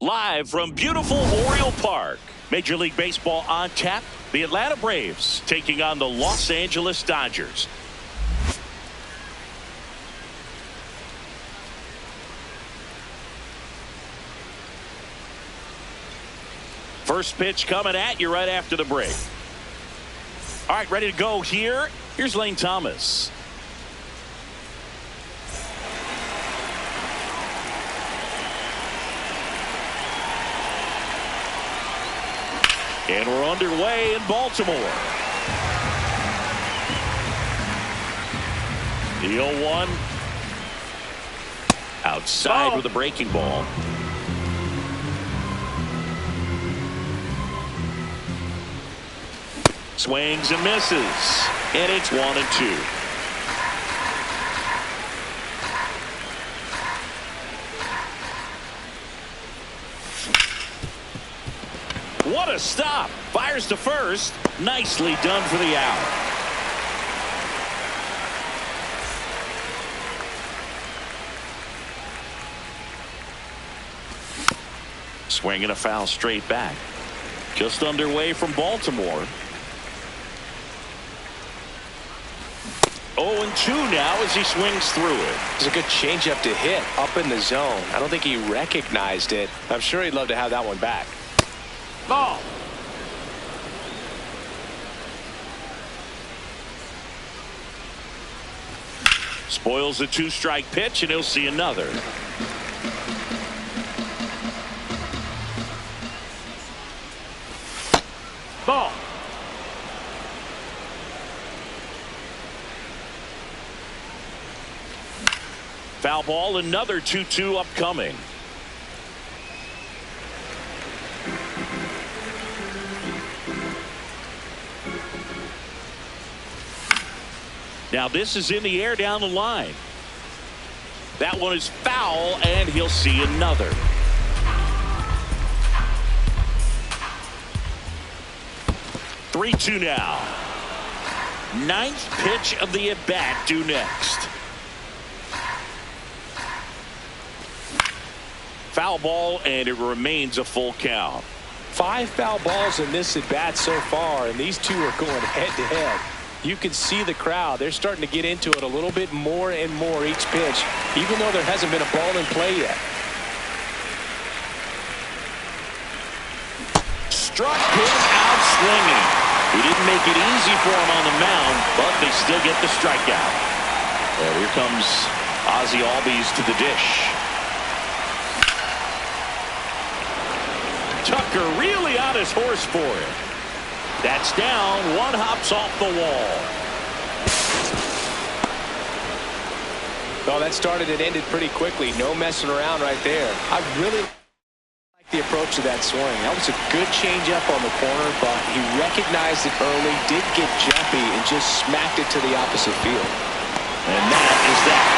Live from beautiful Oriole Park. Major League Baseball on tap. The Atlanta Braves taking on the Los Angeles Dodgers. First pitch coming at you right after the break. All right, ready to go here. Here's Lane Thomas. And we're underway in Baltimore. The 0-1. Outside with a breaking ball. Swings and misses. And it's 1-2. What a stop. Fires to first. Nicely done for the out. Swinging a foul straight back. Just underway from Baltimore. 0-2 now as he swings through it. It's a good changeup to hit up in the zone. I don't think he recognized it. I'm sure he'd love to have that one back. Ball. Spoils the 2-strike pitch, and he'll see another. Ball. Foul ball, another 2-2 upcoming. Now this is in the air down the line. That one is foul, and he'll see another. Three-two now. Ninth pitch of the at-bat due next. Foul ball, and it remains a full count. 5 foul balls in this at-bat so far, and these two are going head-to-head. You can see the crowd. They're starting to get into it a little bit more and more each pitch, even though there hasn't been a ball in play yet. Struck him out swinging. He didn't make it easy for him on the mound, but they still get the strikeout. Well, here comes Ozzie Albies to the dish. Tucker really on his horse for it. That's down. One hops off the wall. Well, that started and ended pretty quickly. No messing around right there. I really like the approach to that swing. That was a good changeup on the corner, but he recognized it early, did get jumpy, and just smacked it to the opposite field. And that is that.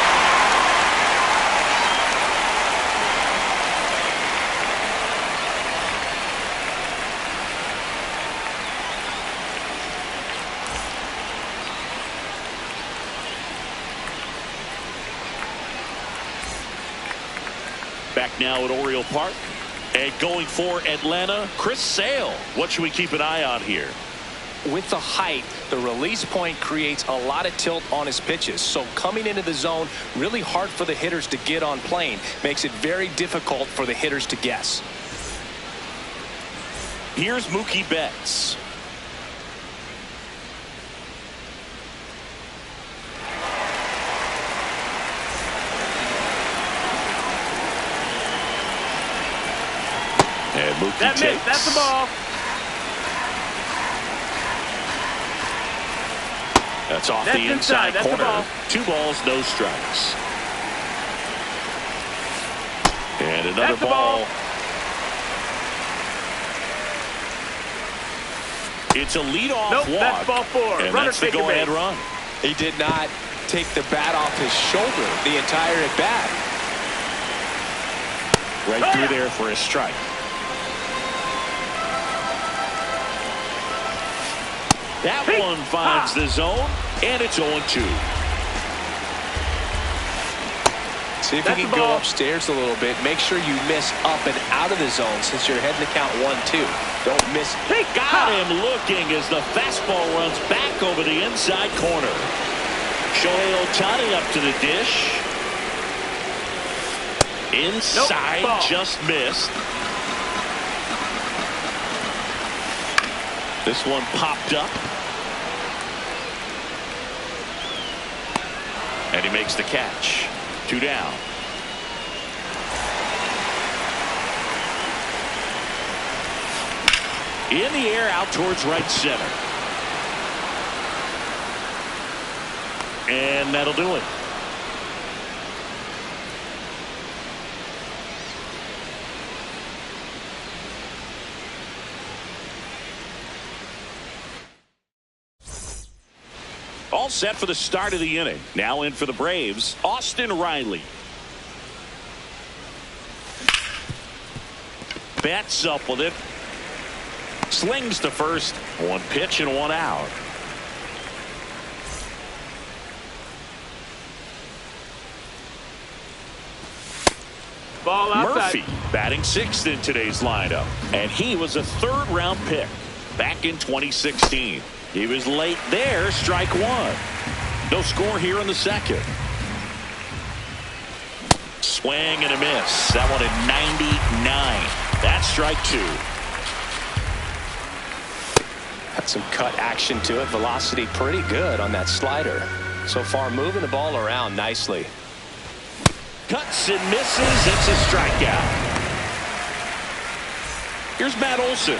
Back now at Oriole Park. And going for Atlanta, Chris Sale. What should we keep an eye on here? With the height, the release point creates a lot of tilt on his pitches. So coming into the zone, really hard for the hitters to get on plane. Makes it very difficult for the hitters to guess. Here's Mookie Betts. And Mookie That takes. missed. That's the ball. That's off That's the inside That's corner. the ball. 2 balls, no strikes. And another That's the ball. ball. It's a leadoff Nope, walk. that's ball 4. And Runner that's the take a go-ahead base. run. He did not take the bat off his shoulder the entire at bat. Right through there for a strike. That one finds the zone, and it's 0-2. See if you can go upstairs a little bit. Make sure you miss up and out of the zone since you're heading to count 1-2. Don't miss. They got him looking as the fastball runs back over the inside corner. Shohei Ohtani up to the dish. Inside, nope, just missed. This one popped up. And he makes the catch. 2 down. In the air out towards right center. And that'll do it. All set for the start of the inning. Now in for the Braves, Austin Riley. Bats up with it. Slings to first. 1 pitch and 1 out. Ball outside. Murphy batting 6th in today's lineup. And he was a 3rd-round pick back in 2016. He was late there, strike 1. No score here in the 2nd. Swing and a miss. That one at 99. That's strike 2. Had some cut action to it. Velocity pretty good on that slider. So far moving the ball around nicely. Cuts and misses. It's a strikeout. Here's Matt Olson.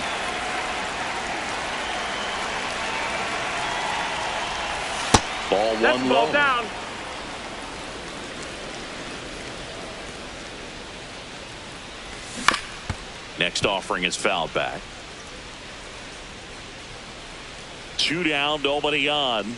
Ball That's one ball low. down. Next offering is fouled back. 2 down, nobody on.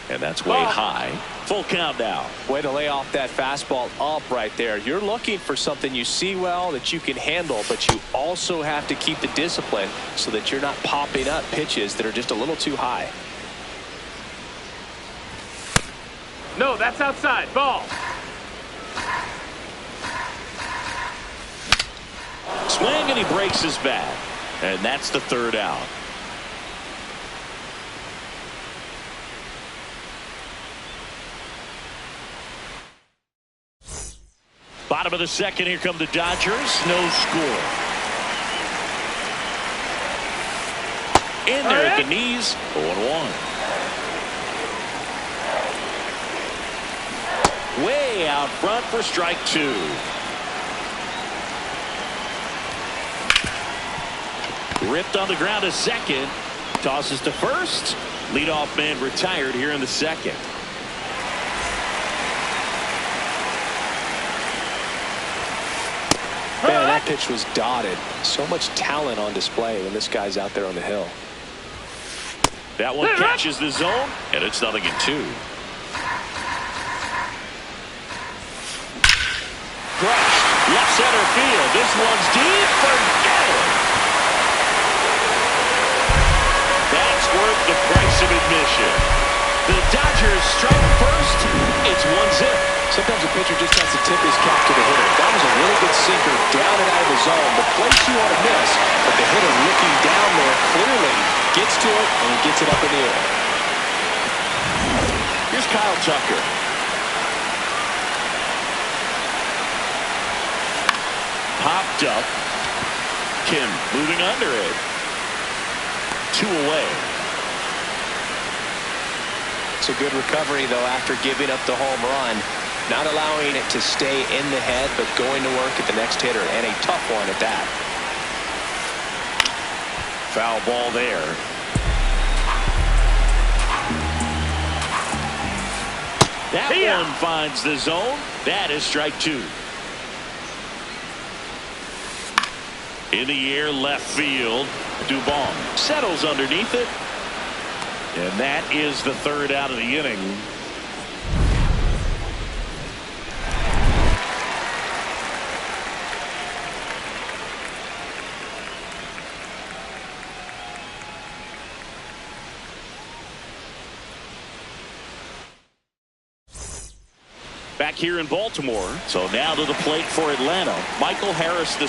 And that's way high. Full count now. Way to lay off that fastball up right there. You're looking for something you see well that you can handle, but you also have to keep the discipline so that you're not popping up pitches that are just a little too high. No, that's outside. Ball. Swing and he breaks his bat. And that's the 3rd out. Bottom of the 2nd, here come the Dodgers. No score. In there at the knees. 0-1. Way out front for strike 2. Ripped on the ground to second. Tosses to first. Leadoff man retired here in the 2nd. Man, that pitch was dotted. So much talent on display when this guy's out there on the hill. That one catches the zone, and it's 0-2. Crushed. Left center field. This one's deep. Forget it. That's worth the price of admission. The Dodgers strike first. It's 1-0. Sometimes a pitcher just has to tip his cap to the hitter. That was a really good sinker down and out of the zone. The place you want to miss, but the hitter looking down there clearly gets to it and he gets it up in the air. Here's Kyle Tucker. Popped up. Kim moving under it. 2 away. It's a good recovery, though, after giving up the home run. Not allowing it to stay in the head, but going to work at the next hitter, and a tough one at that. Foul ball there. That one finds the zone. That is strike 2. In the air, left field. Dubon settles underneath it. And that is the 3rd out of the inning. Back here in Baltimore. So now to the plate for Atlanta, Michael Harris II.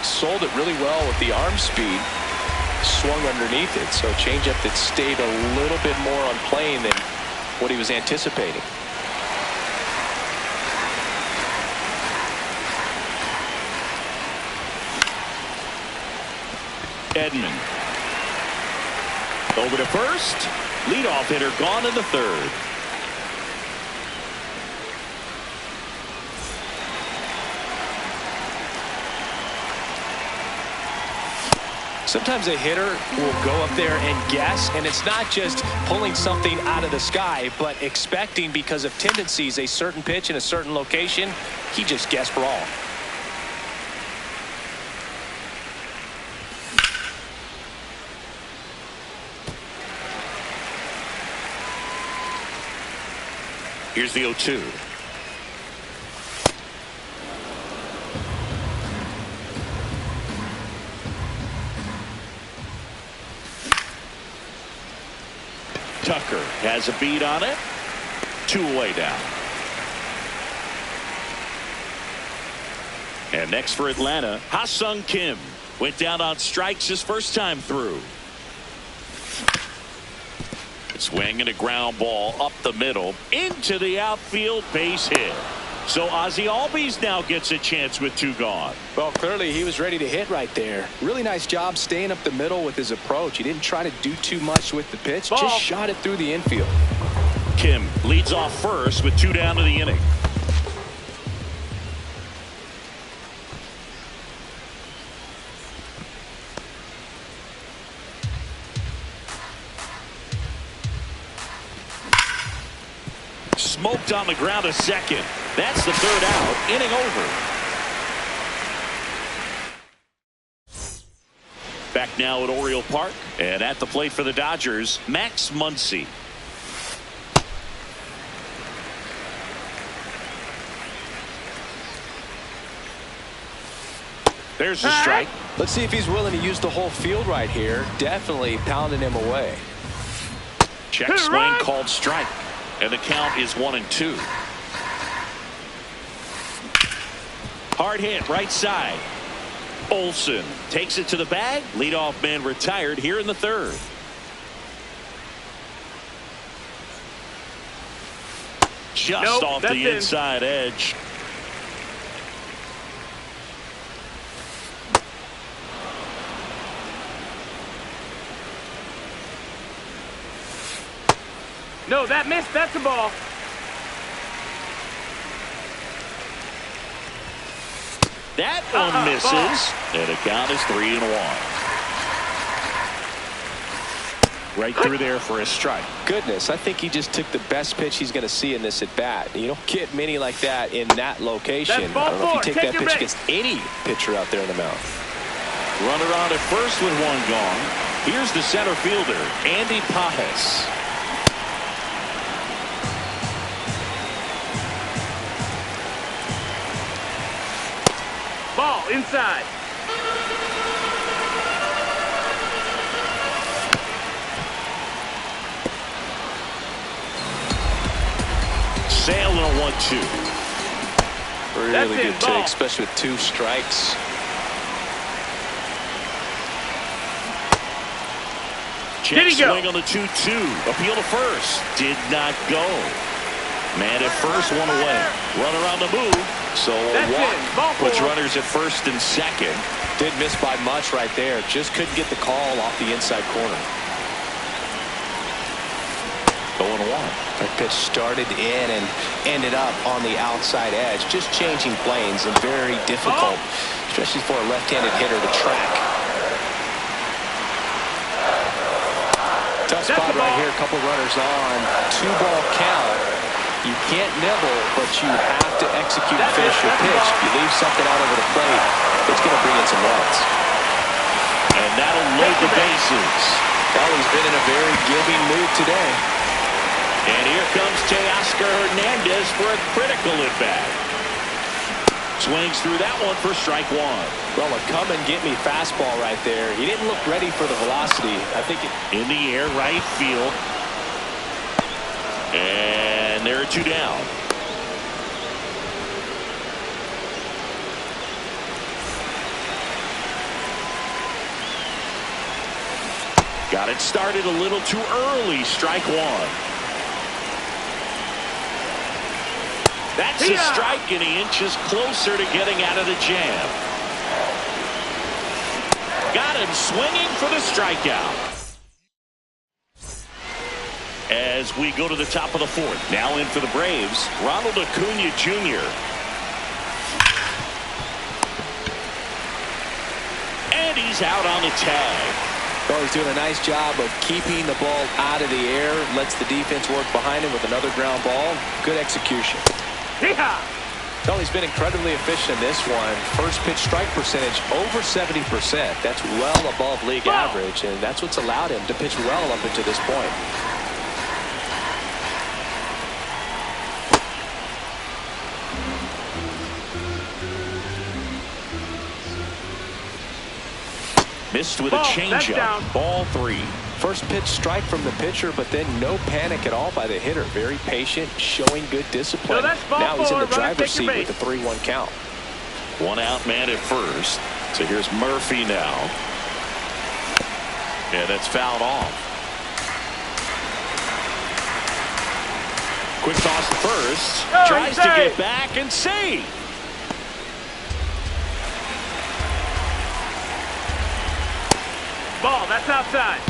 Sold it really well with the arm speed. Swung underneath it. So changeup that stayed a little bit more on plane than what he was anticipating. Edman. Over to first. Leadoff hitter gone in the third. Sometimes a hitter will go up there and guess, and it's not just pulling something out of the sky, but expecting, because of tendencies, a certain pitch in a certain location. He just guessed wrong. Here's the 0-2. Tucker has a beat on it. 2 away down. And next for Atlanta, Ha-Sung Kim went down on strikes his first time through. Swing and a ground ball up the middle into the outfield, base hit. So Ozzie Albies now gets a chance with 2 gone. Well, clearly he was ready to hit right there. Really nice job staying up the middle with his approach. He didn't try to do too much with the pitch. Ball. Just shot it through the infield. Kim leads off first with 2 down to the inning. Smoked on the ground a second. That's the 3rd out. Inning over. Back now at Oriole Park. And at the plate for the Dodgers, Max Muncy. There's the strike. Let's see if he's willing to use the whole field right here. Definitely pounding him away. Check swing called strike. And the count is 1-2. Hard hit right side. Olsen takes it to the bag. Leadoff man retired here in the 3rd. Just off the inside edge. No, that missed. That's a ball. That one misses. Ball. And the count is 3-1. Right through there for a strike. Goodness, I think he just took the best pitch he's going to see in this at bat. You don't get many like that in that location. That's ball I don't know if you 4. take that pitch against any pitcher out there in the mound. Runner on at first with 1 gone. Here's the center fielder, Andy Pajes. Ball inside. Sale and a 1-2. Really good take, especially with 2 strikes. Check swing on the 2-2. Appeal to first. Did not go. Man at first, 1 away. Runner on the move. So a walk puts runners at first and second. Did miss by much right there. Just couldn't get the call off the inside corner. 0-1. That pitch started in and ended up on the outside edge. Just changing planes and very difficult, especially for a left-handed hitter to track. Tough spot right here. A couple runners on. 2-ball count. You can't nibble, but you have to execute and finish your pitch. If you leave something out over the plate, it's going to bring in some runs. And that'll load the bases. Well, he's been in a very giving mood today. And here comes Teoscar Hernandez for a critical at-bat. Swings through that one for strike 1. Well, a come-and-get-me fastball right there. He didn't look ready for the velocity. I think in the air, right field. And And there are 2 down. Got it started a little too early. Strike 1. That's a strike, and he inches closer to getting out of the jam. Got him swinging for the strikeout. As we go to the top of the 4th. Now in for the Braves, Ronald Acuna Jr. And he's out on the tag. Well, he's doing a nice job of keeping the ball out of the air. Lets the defense work behind him with another ground ball. Good execution. Yeehaw! Well, he's been incredibly efficient in this one. First pitch strike percentage over 70%. That's well above league average, and that's what's allowed him to pitch well up until this point. Missed with a changeup. Ball 3. First pitch strike from the pitcher, but then no panic at all by the hitter. Very patient, showing good discipline. Now he's in the driver's seat with the 3-1 count. 1 out, man at first. So here's Murphy now. Yeah, that's fouled off. Quick toss to first. Tries to get back and save. Ball, that's outside.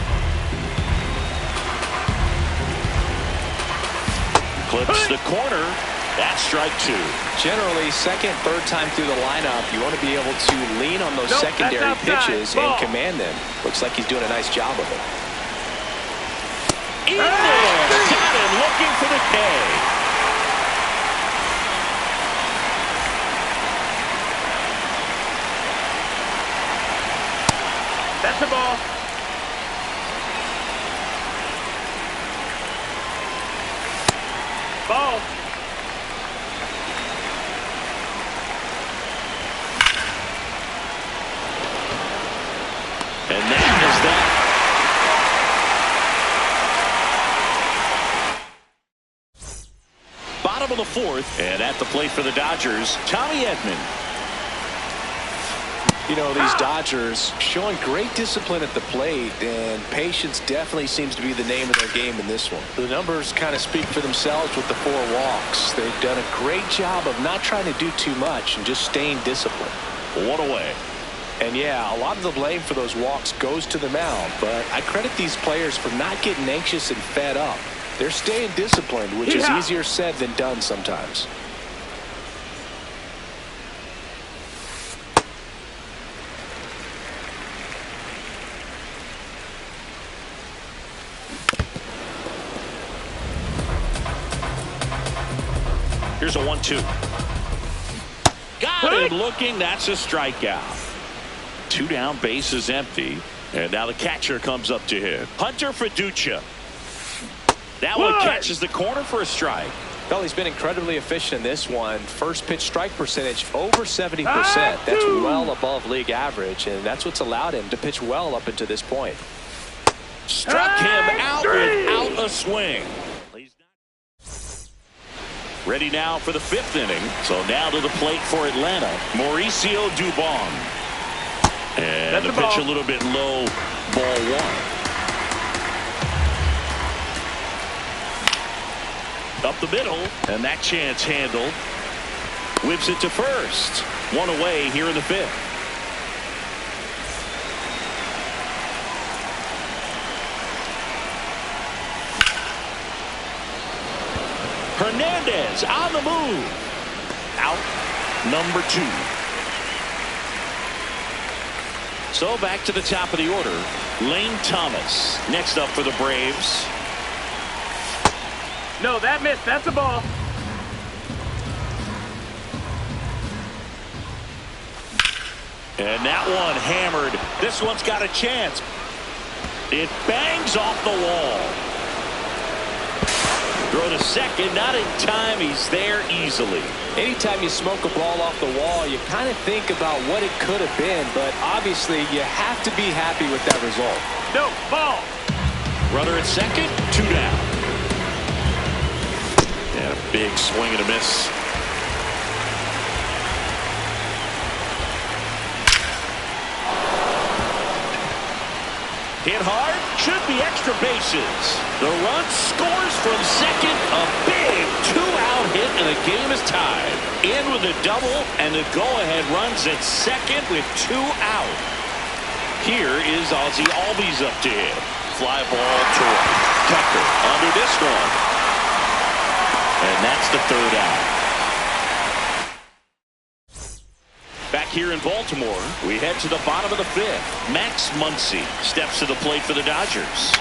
Clips the corner. That's strike 2. Generally, second, third time through the lineup, you want to be able to lean on those secondary pitches and command them. Looks like he's doing a nice job of it. In there. Got him looking for the K. That's the ball. Ball. And that is that. Bottom of the 4th, and at the plate for the Dodgers, Tommy Edman. You know, these Dodgers showing great discipline at the plate, and patience definitely seems to be the name of their game in this one. The numbers kind of speak for themselves with the 4 walks. They've done a great job of not trying to do too much and just staying disciplined. 1 away. And yeah, a lot of the blame for those walks goes to the mound, but I credit these players for not getting anxious and fed up. They're staying disciplined, which is easier said than done sometimes. Here's a 1-2. Got him looking. That's a strikeout. 2 down, bases empty. And now the catcher comes up to him. Hunter Fiducia. That one catches the corner for a strike. Well, he's been incredibly efficient in this one. First pitch strike percentage over 70%. That's well above league average, and that's what's allowed him to pitch well up until this point. Struck him out without a swing. Ready now for the 5th inning. So now to the plate for Atlanta, Mauricio Dubon. And the pitch a little bit low, ball 1. Up the middle, and that chance handled. Whips it to first. 1 away here in the 5th. Hernandez on the move. Out number 2. So back to the top of the order. Lane Thomas next up for the Braves. No, that missed. That's a ball. And that one hammered. This one's got a chance. It bangs off the wall. Throw to second, not in time. He's there easily. Anytime you smoke a ball off the wall, you kind of think about what it could have been, but obviously you have to be happy with that result. No, ball. Runner at second, 2 down. And Big swing and a miss. Hit hard, should be extra bases. The run scores from second. A big two-out hit, and the game is tied. In with a double, and the go-ahead runs at second with 2 out. Here is Ozzie Albies up to hit. Fly ball to right. Tucker under this one. And that's the 3rd out. Back here in Baltimore, we head to the bottom of the 5th. Max Muncy steps to the plate for the Dodgers.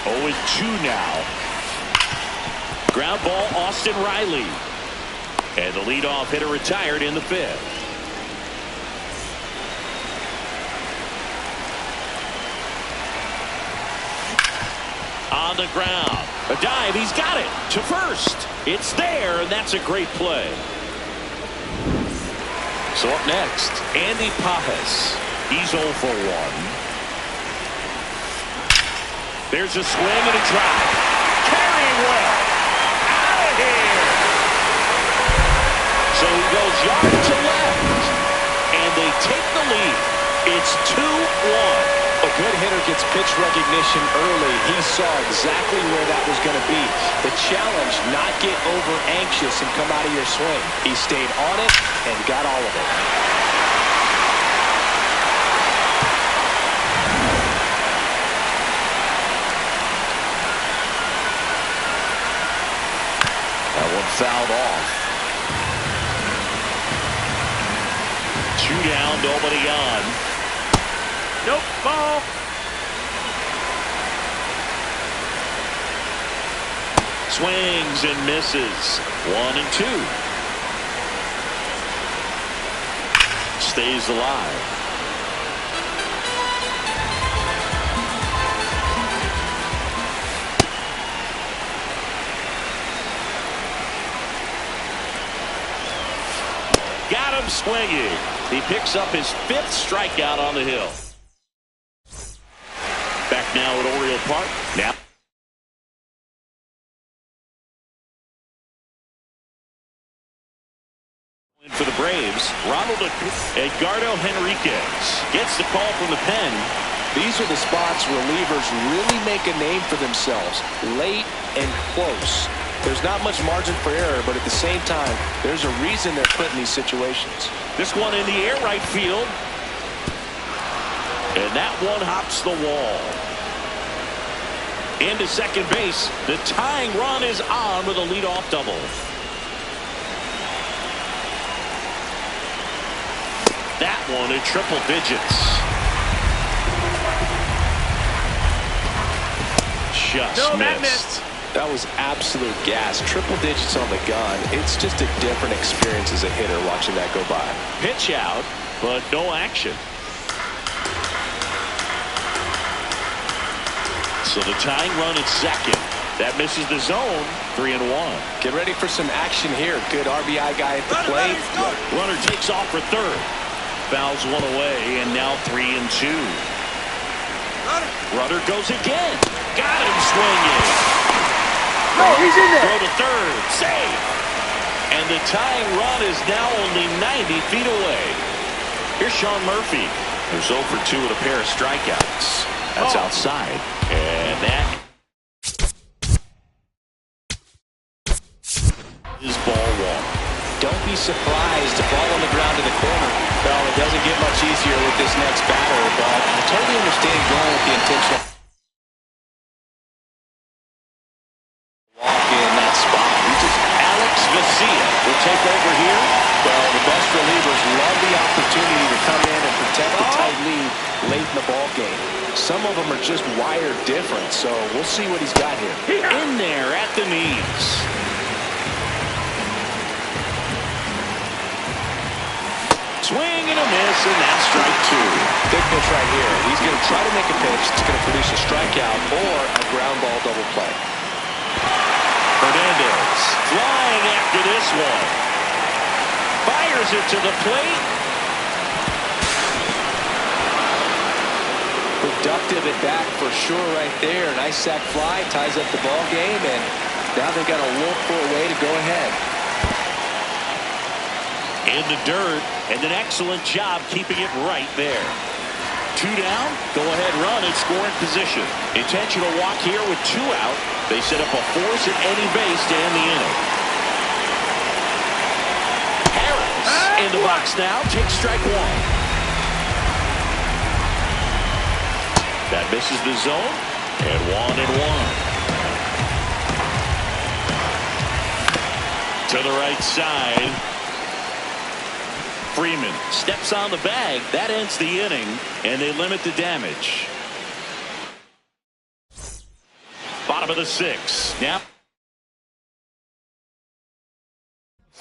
Oh, 2 now. Ground ball, Austin Riley. And the leadoff hitter retired in the 5th. On the ground. A dive. He's got it to first. It's there, and that's a great play. So up next, Andy Pajas. He's 0 for 1. There's a swing and a drive. Carrying well. Out of here. So he goes yard to left. And they take the lead. It's 2-1. A good hitter gets pitch recognition early. He saw exactly where that was going to be. The challenge, not get over anxious and come out of your swing. He stayed on it and got all of it. That one fouled off. 2 down, nobody on. Nope, ball. Swings and misses. 1 and 2. Stays alive. Got him swinging. He picks up his 5th strikeout on the hill. Back now at Oriole Park. Now for the Braves, Ronald Edgardo Henriquez gets the call from the pen. These are the spots relievers really make a name for themselves. Late and close. There's not much margin for error, but at the same time, there's a reason they're put in these situations. This one in the air right field. And that one hops the wall. Into second base. The tying run is on with a leadoff double. That one in triple digits. Just missed. That was absolute gas. Triple digits on the gun. It's just a different experience as a hitter watching that go by. Pitch out, but no action. So the tying run at second. That misses the zone. 3-1. Get ready for some action here. Good RBI guy at the plate. Runner takes off for third. Fouls one away, and now 3-2. Runner goes again. Got him swinging. No, he's in there. Throw to third. Save. And the tying run is now only 90 feet away. Here's Sean Murphy, who's 0 for 2 with a pair of strikeouts. That's outside. And that is ball 1. Don't be surprised to ball on the ground in the corner. Well, it doesn't get much easier with this next batter, but I totally understand going with the intention. Walk in that spot. Alex Vesia will take over here. Well, the best relievers love the opportunity to come in and protect a tight lead late in the ball game. Some of them are just wired different, so we'll see what he's got here. In there at the knees. Swing and a miss, and that's strike 2. Big pitch right here. He's going to try to make a pitch that's going to produce a strikeout or a ground ball double play. Hernandez flying after this one. Fires it to the plate. productive at bat for sure right there. Nice sac fly, ties up the ball game, and now they've got to look for a way to go ahead. In the dirt, and an excellent job keeping it right there. 2 down, go ahead run in scoring position. Intentional walk here with 2 out. They set up a force at any base to end the inning. Harris in the box now, takes strike 1. That misses the zone, and 1-1. To the right side. Freeman steps on the bag. That ends the inning, and they limit the damage. Bottom of the 6th. Now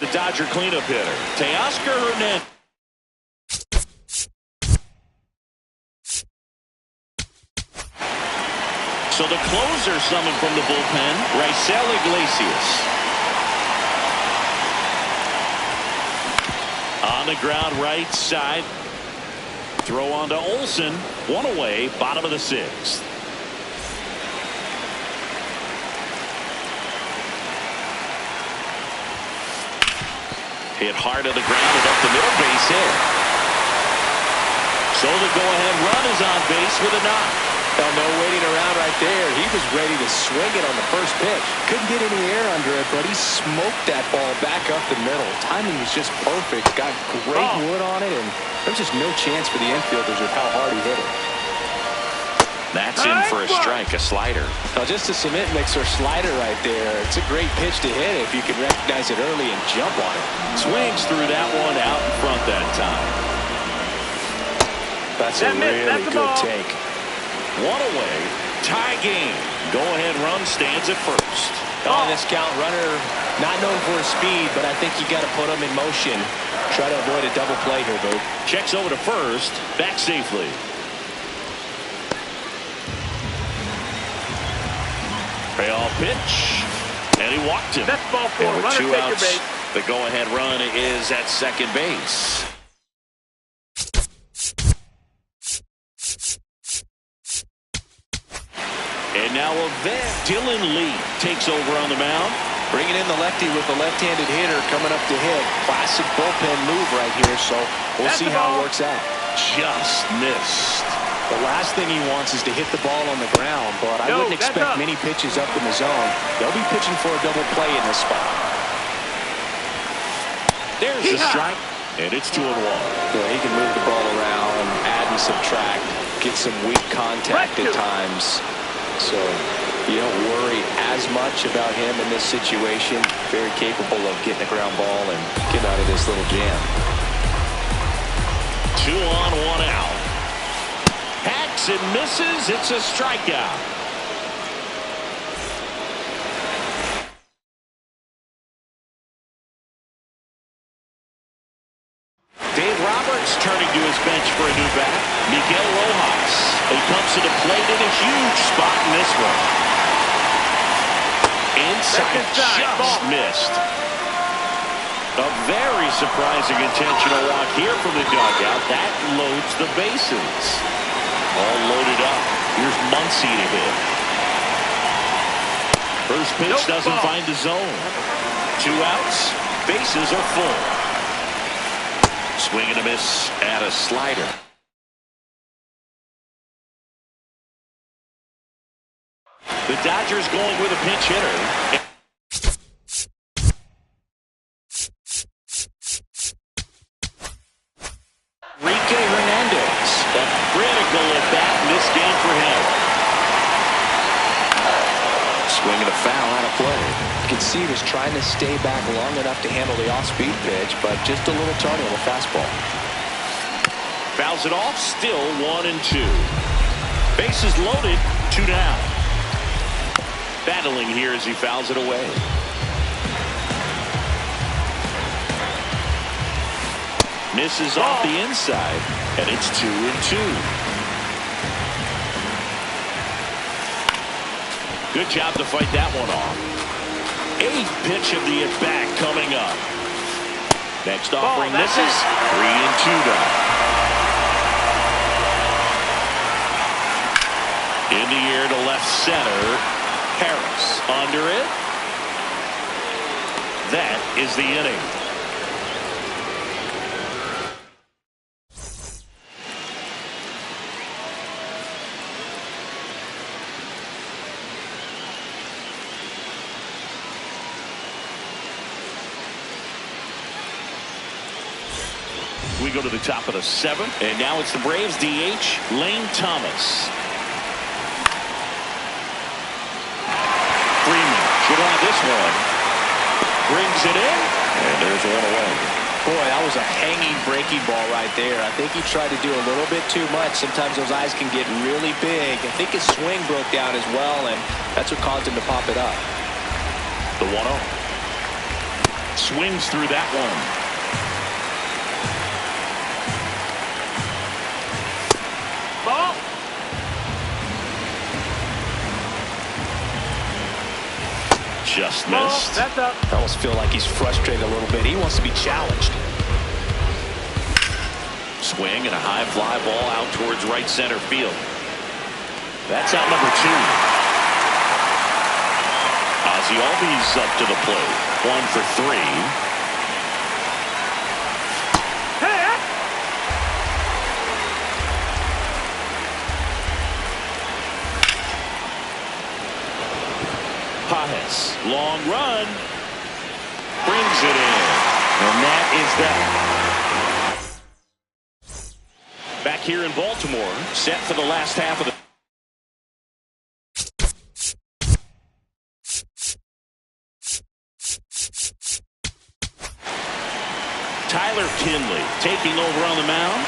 the Dodger cleanup hitter, Teoscar Hernandez. So the closer summoned from the bullpen, Raisel Iglesias. On the ground right side. Throw on to Olsen. 1 away, bottom of the 6th. Hit hard to the ground and up the middle, base hit. So the go-ahead run is on base with a knock. Oh, no waiting around right there. He was ready to swing it on the first pitch. Couldn't get any air under it, but he smoked that ball back up the middle. Timing was just perfect. Got great wood on it, and there was just no chance for the infielders with how hard he hit it. That's in for a strike, a slider. Now, just a cement mixer slider right there. It's a great pitch to hit if you can recognize it early and jump on it. Swings through that one out in front that time. That's a really good take. 1 away, tie game. Go-ahead run stands at first. On this count, runner not known for his speed, but I think you got to put him in motion. Try to avoid a double play here, Boog. Checks over to first, back safely. Payoff pitch, and he walked him. That's ball 4. And with Runner 2 take your outs, base. the go-ahead run is at second base. And now Dylan Lee takes over on the mound. Bringing in the lefty with the left-handed hitter coming up to hit. Classic bullpen move right here, so we'll see how it works out. Just missed. The last thing he wants is to hit the ball on the ground, but I wouldn't expect many pitches up in the zone. They'll be pitching for a double play in this spot. There's the strike, and it's 2-1. Yeah, he can move the ball around, add and subtract, get some weak contact at times. So you don't worry as much about him in this situation. Very capable of getting a ground ball and get out of this little jam. 2 on, 1 out. Hacks and misses. It's a strikeout. Dave Roberts turning to his bench for a new bat. Miguel Rojas. He comes to the plate in a huge spot in this one. Inside, just missed. A very surprising intentional walk here from the dugout. That loads the bases. All loaded up. Here's Muncy to hit. First pitch doesn't find the zone. 2 outs. Bases are full. Swing and a miss at a slider. The Dodgers going with a pinch hitter. Hernandez. A critical at bat in this game for him. Swing and a foul out of play. You can see he was trying to stay back long enough to handle the off-speed pitch, but just a little tardy on the fastball. Fouls it off, still 1-2. Bases loaded, 2 down. Battling here as he fouls it away. Misses off the inside, and it's 2-2. Good job to fight that one off. 8th pitch of the at-bat coming up. Next offering misses. 3-2 down. In the air to left center. Harris under it. That is the inning. We go to the top of the 7th, and now it's the Braves DH, Lane Thomas. Freeman should have this one. Brings it in, and there's one away. Boy, that was a hanging breaking ball right there. I think he tried to do a little bit too much. Sometimes those eyes can get really big. I think his swing broke down as well, and that's what caused him to pop it up. The 1-0. Swings through that one. Ball. Just Ball. missed. That's up. I almost feel like he's frustrated a little bit. He wants to be challenged. Swing and a high fly ball out towards right center field. That's out number 2. Ozzie Albies up to the plate. 1 for 3. Hey. Pajes, long run, brings it in, and that is that. Back here in Baltimore, set for the last half of the. Tyler Kinley taking over on the mound.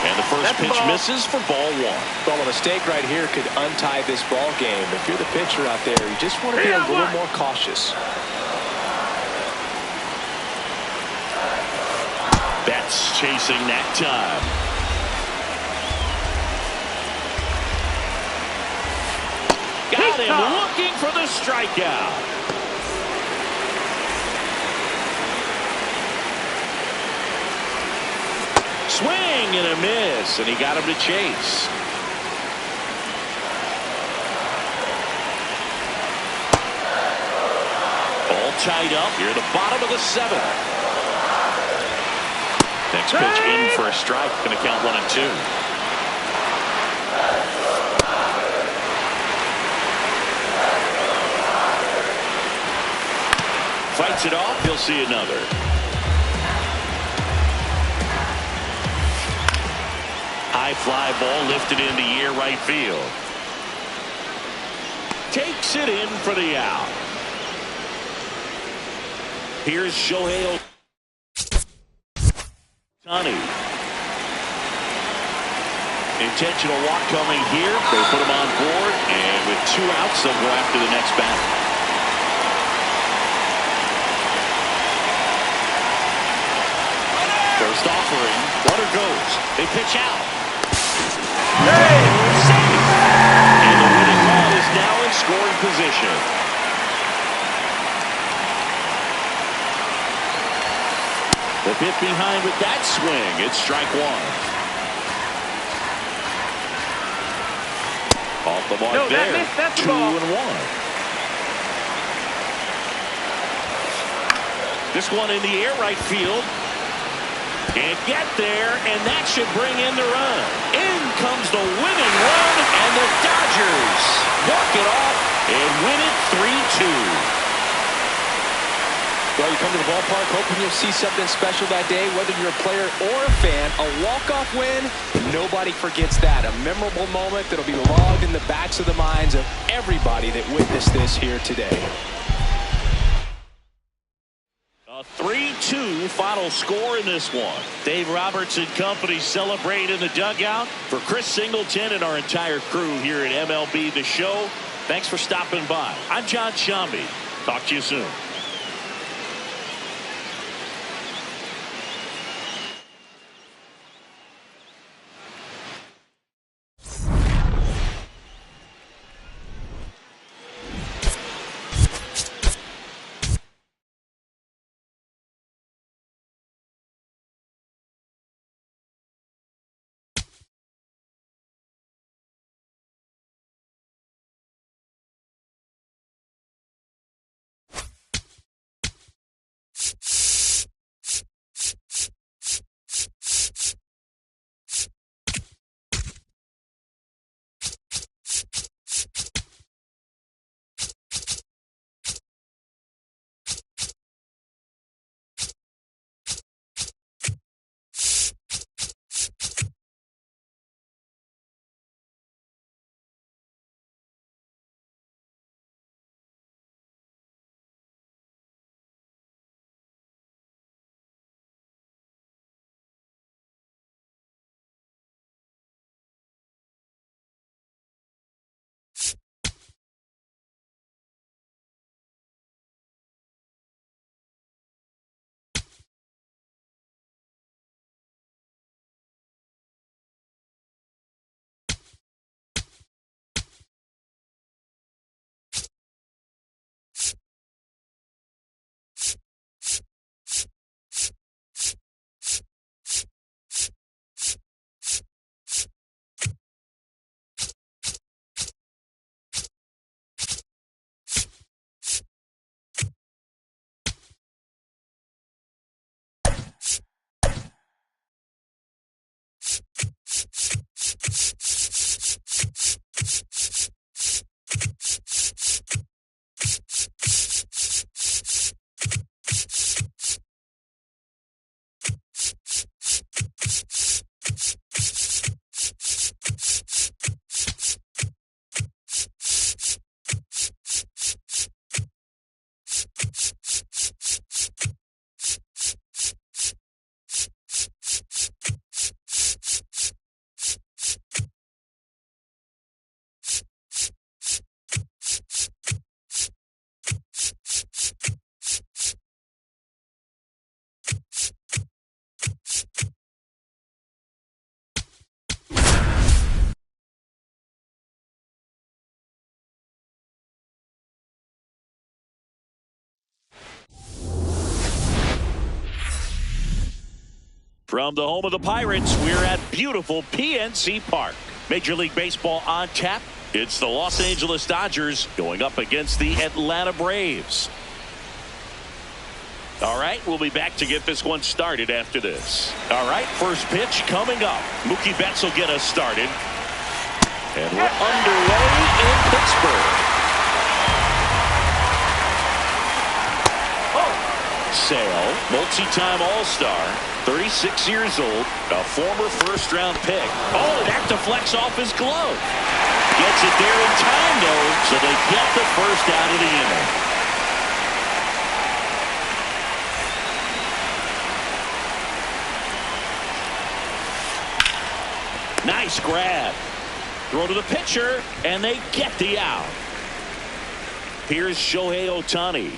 And the first pitch misses for ball 1. Well, a mistake right here could untie this ball game. If you're the pitcher out there, you just want to be a little more cautious. Betts chasing that time. Got him looking for the strikeout. Swing and a miss, and he got him to chase. All tied up here at the bottom of the 7th. Next pitch in for a strike. Going to count 1-2. Fights it off. He'll see another. High fly ball lifted into the air right field. Takes it in for the out. Here's Shohei Ohtani. Intentional walk coming here. They put him on board, and with 2 outs, they'll go after the next batter. First offering. Runner goes. They pitch out. Hey. Safe. And the winning run is now in scoring position. The bit behind with that swing. It's strike 1. Off the mark there. That's 2-1. This one in the air right field. Can't get there, and that should bring in the run. In comes the winning run, and the Dodgers walk it off and win it 3-2. Well, you come to the ballpark hoping you'll see something special that day, whether you're a player or a fan. A walk-off win, nobody forgets that. A memorable moment that'll be logged in the backs of the minds of everybody that witnessed this here today. A 3-2 final score in this one. Dave Roberts and company celebrate in the dugout. For Chris Singleton and our entire crew here at MLB The Show, thanks for stopping by. I'm John Shambi. Talk to you soon. From the home of the Pirates, we're at beautiful PNC Park. Major League Baseball on tap. It's the Los Angeles Dodgers going up against the Atlanta Braves. All right, we'll be back to get this one started after this. All right, first pitch coming up. Mookie Betts will get us started. And we're underway in Pittsburgh. Sale, multi-time All-Star, 36 years old, a former first-round pick. Oh, that deflects off his glove. Gets it there in time, though, so they get the first out of the inning. Nice grab. Throw to the pitcher, and they get the out. Here's Shohei Ohtani.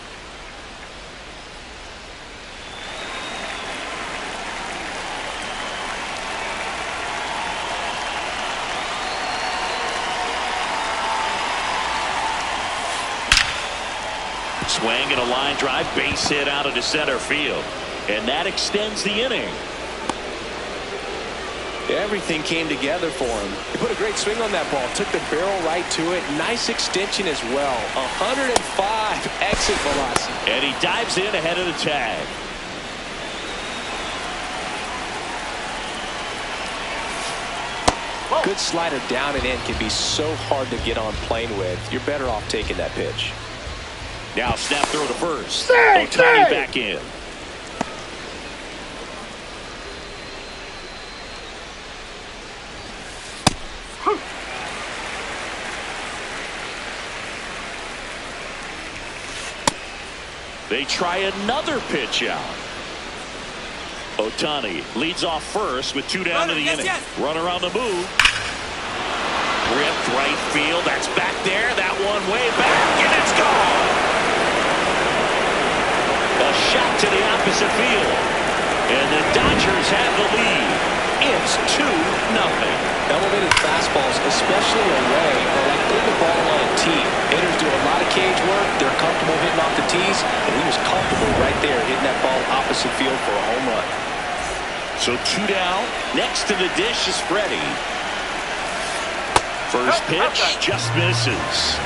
Swing and a line drive, base hit out into center field. And that extends the inning. Everything came together for him. He put a great swing on that ball. Took the barrel right to it. Nice extension as well. 105 exit velocity. And he dives in ahead of the tag. Good slider down and in can be so hard to get on plane with. You're better off taking that pitch. Now snap throw to first. Ohtani back in. They try another pitch out. Ohtani leads off first with 2 down to the inning. Runner on the move. Ripped right field. That's back there. That one way back, and it's gone. A shot to the opposite field. And the Dodgers have the lead. It's 2-0. Elevated fastballs, especially away, are like putting the ball on a tee. Hitters do a lot of cage work. They're comfortable hitting off the tees, and he was comfortable right there hitting that ball opposite field for a home run. So 2 down. Next to the dish is Freddie. First pitch just misses.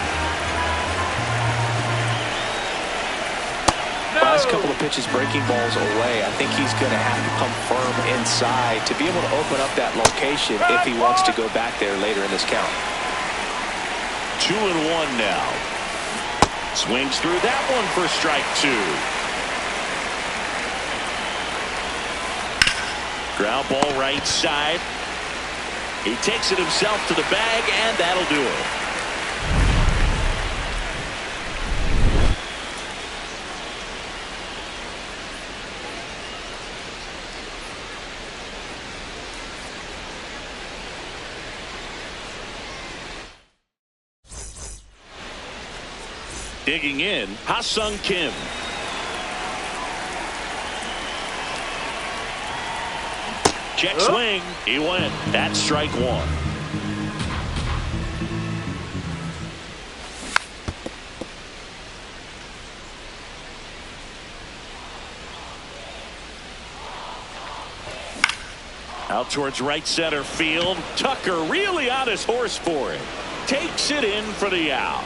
Last couple of pitches breaking balls away. I think he's going to have to come firm inside to be able to open up that location if he wants to go back there later in this count. 2-1 now. Swings through that one for strike 2. Ground ball right side. He takes it himself to the bag, and that'll do it. Digging in, Ha-Sung Kim. Check swing. He went. That's strike 1. Out towards right center field. Tucker really on his horse for it. Takes it in for the out.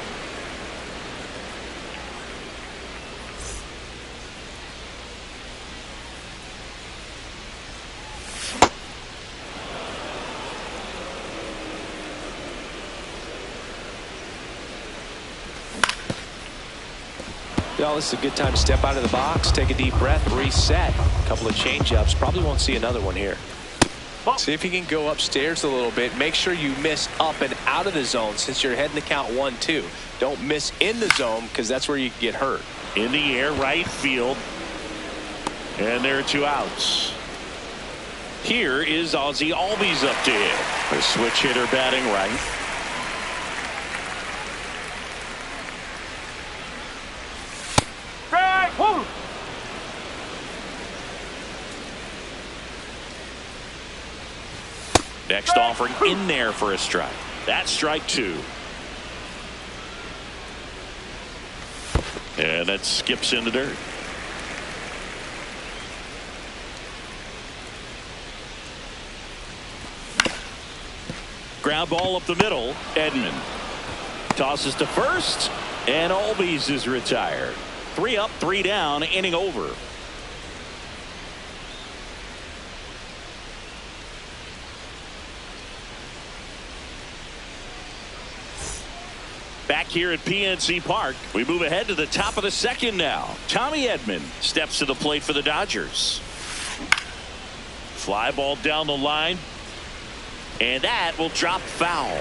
Well, this is a good time to step out of the box, take a deep breath, reset. A couple of change-ups. Probably won't see another one here. See if you can go upstairs a little bit. Make sure you miss up and out of the zone since you're heading to count 1-2. Don't miss in the zone because that's where you can get hurt. In the air, right field. And there are 2 outs. Here is Ozzie Albies up to hit. A switch hitter batting right. Next offering in there for a strike. That's strike 2. And that skips in the dirt. Ground ball up the middle. Edman tosses to first, and Albies is retired. 3 up, 3 down, inning over. Back here at PNC Park, we move ahead to the top of the second now. Tommy Edman steps to the plate for the Dodgers. Fly ball down the line, and that will drop foul.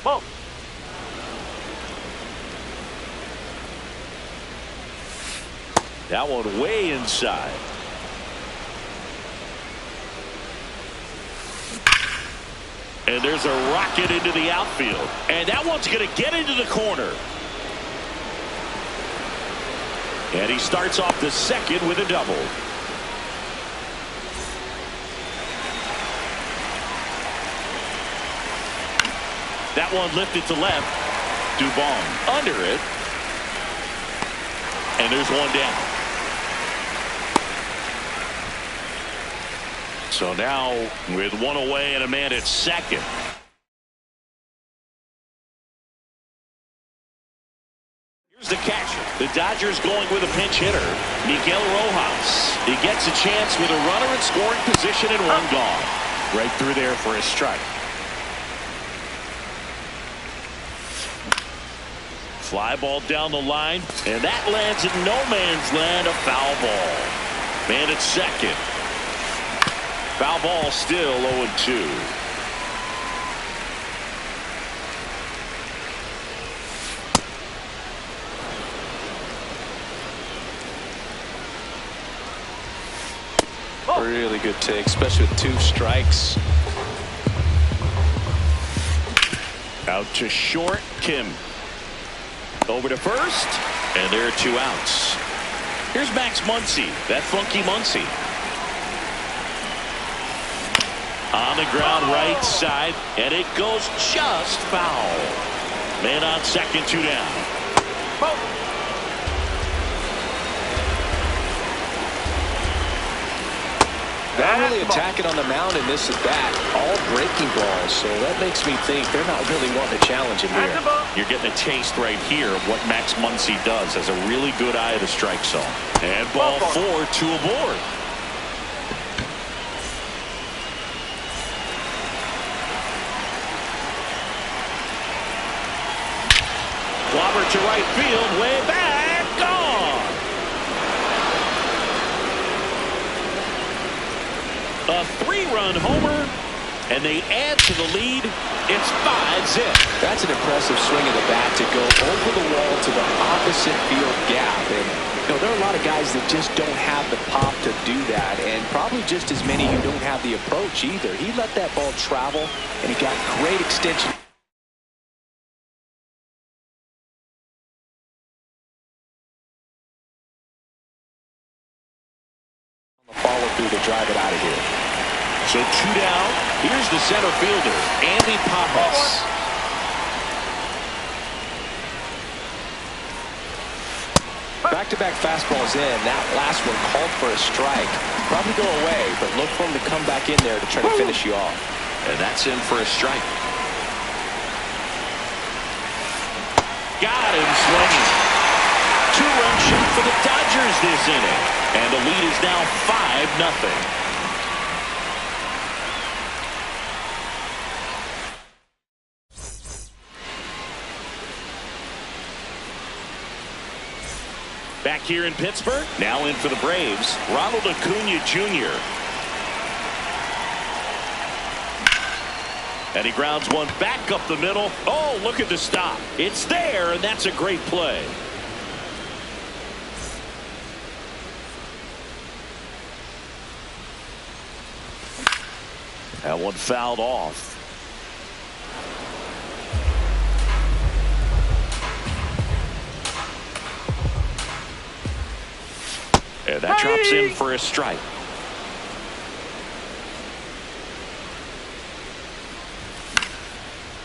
Ball. That one way inside. And there's a rocket into the outfield. And that one's going to get into the corner. And he starts off the second with a double. That one lifted to left. Dubon under it. And there's one down. So now with one away and a man at second. Here's the catcher. The Dodgers going with a pinch hitter, Miguel Rojas. He gets a chance with a runner in scoring position and one gone. Right through there for a strike. Fly ball down the line, and that lands in no man's land, a foul ball. Man at second. Foul ball still 0-2. Really good take, especially with 2 strikes. Out to short, Kim. Over to first, and there are 2 outs. Here's Max Muncy, that funky Muncy. On the ground right side, and it goes just foul. Man on second, 2 down. Not really attacking on the mound in this at bat. All breaking balls, so that makes me think they're not really wanting to challenge him here. You're getting a taste right here of what Max Muncy does. Has a really good eye of the strike zone. And ball 4, 2 aboard. Clobber to right field, way back, gone. A 3-run homer, and they add to the lead. It's 5-zip. That's an impressive swing of the bat to go over the wall to the opposite field gap. And you know, there are a lot of guys that just don't have the pop to do that, and probably just as many who don't have the approach either. He let that ball travel, and he got great extension. Follow through to drive it out of here. So 2 down. Here's the center fielder, Andy Pappas. Back-to-back fastballs in. That last one called for a strike. Probably go away, but look for him to come back in there to try to finish you off. And that's in for a strike. Got him swinging. 2-run shot for the Dodgers this inning. And the lead is now 5-0. Back here in Pittsburgh, now in for the Braves, Ronald Acuna Jr. And he grounds one back up the middle. Oh, look at the stop. It's there, and that's a great play. That one fouled off. And that drops in for a strike.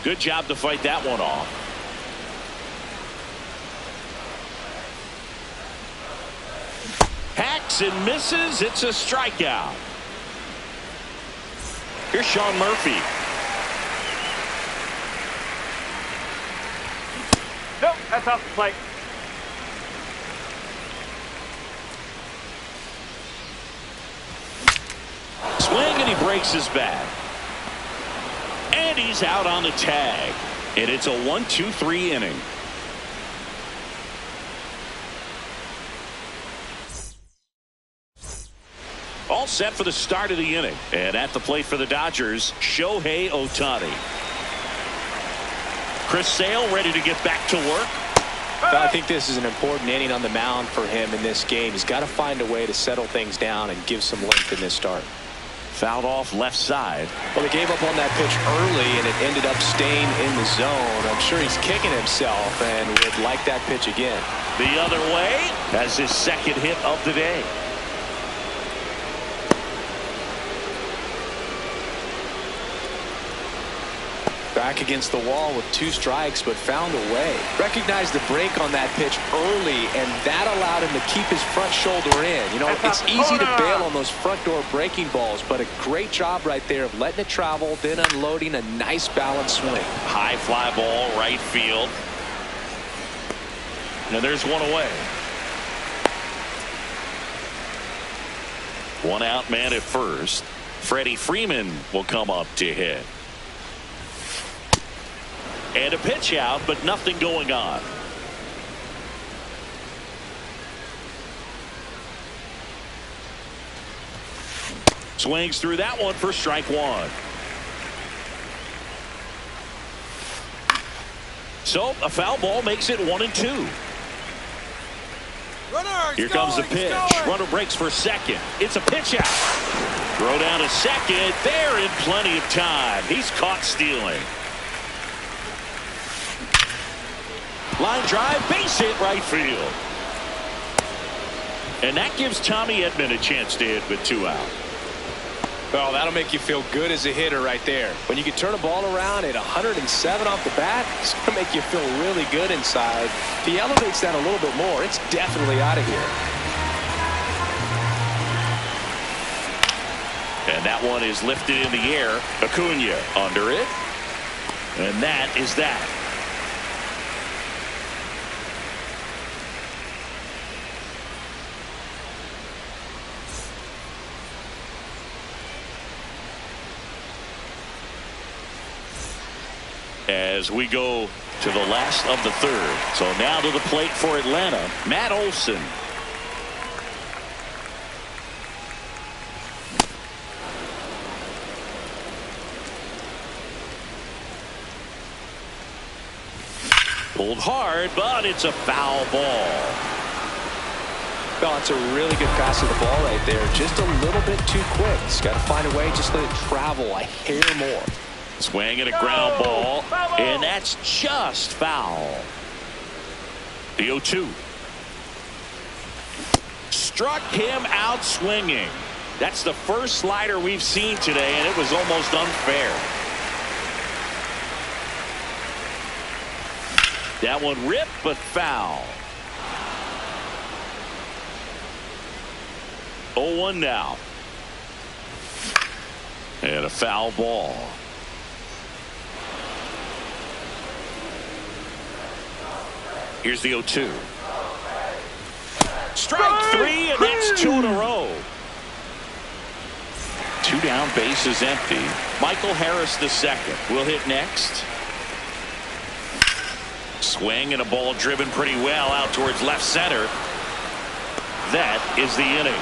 Good job to fight that one off. Hacks and misses. It's a strikeout. Here's Sean Murphy. Nope, that's off the plate. Swing, and he breaks his bat. And he's out on the tag. And it's a 1-2-3 inning. All set for the start of the inning. And at the plate for the Dodgers, Shohei Ohtani. Chris Sale ready to get back to work. I think this is an important inning on the mound for him in this game. He's got to find a way to settle things down and give some length in this start. Fouled off left side. Well, they gave up on that pitch early, and it ended up staying in the zone. I'm sure he's kicking himself and would like that pitch again. The other way has his second hit of the day. Back against the wall with 2 strikes, but found a way. Recognized the break on that pitch early, and that allowed him to keep his front shoulder in. You know, it's easy to bail on those front door breaking balls, but a great job right there of letting it travel, then unloading a nice balanced swing. High fly ball, right field. Now there's one away. One out, man at first. Freddie Freeman will come up to hit. And a pitch out, but nothing going on. Swings through that one for strike one. So a foul ball makes it 1-2. Here comes the pitch. Runner breaks for second. It's a pitch out. Throw down to second. They're in plenty of time. He's caught stealing. Line drive, base hit, right field. And that gives Tommy Edman a chance to hit with 2 out. Well, that'll make you feel good as a hitter right there. When you can turn a ball around at 107 off the bat, it's going to make you feel really good inside. If he elevates that a little bit more, it's definitely out of here. And that one is lifted in the air. Acuna under it. And that is that. As we go to the last of the third. So now to the plate for Atlanta, Matt Olson. Pulled hard, but it's a foul ball. Well, it's a really good pass of the ball right there. Just a little bit too quick. He's got to find a way, just let it travel a hair more. Swing and a ground ball, and that's just foul. The 0-2. Struck him out swinging. That's the first slider we've seen today, and it was almost unfair. That one ripped, but foul. 0-1 now. And a foul ball. Here's the 0-2. Strike 3, and that's 2 in a row. 2 down, bases empty. Michael Harris the second will hit next. Swing and a ball driven pretty well out towards left center. That is the inning.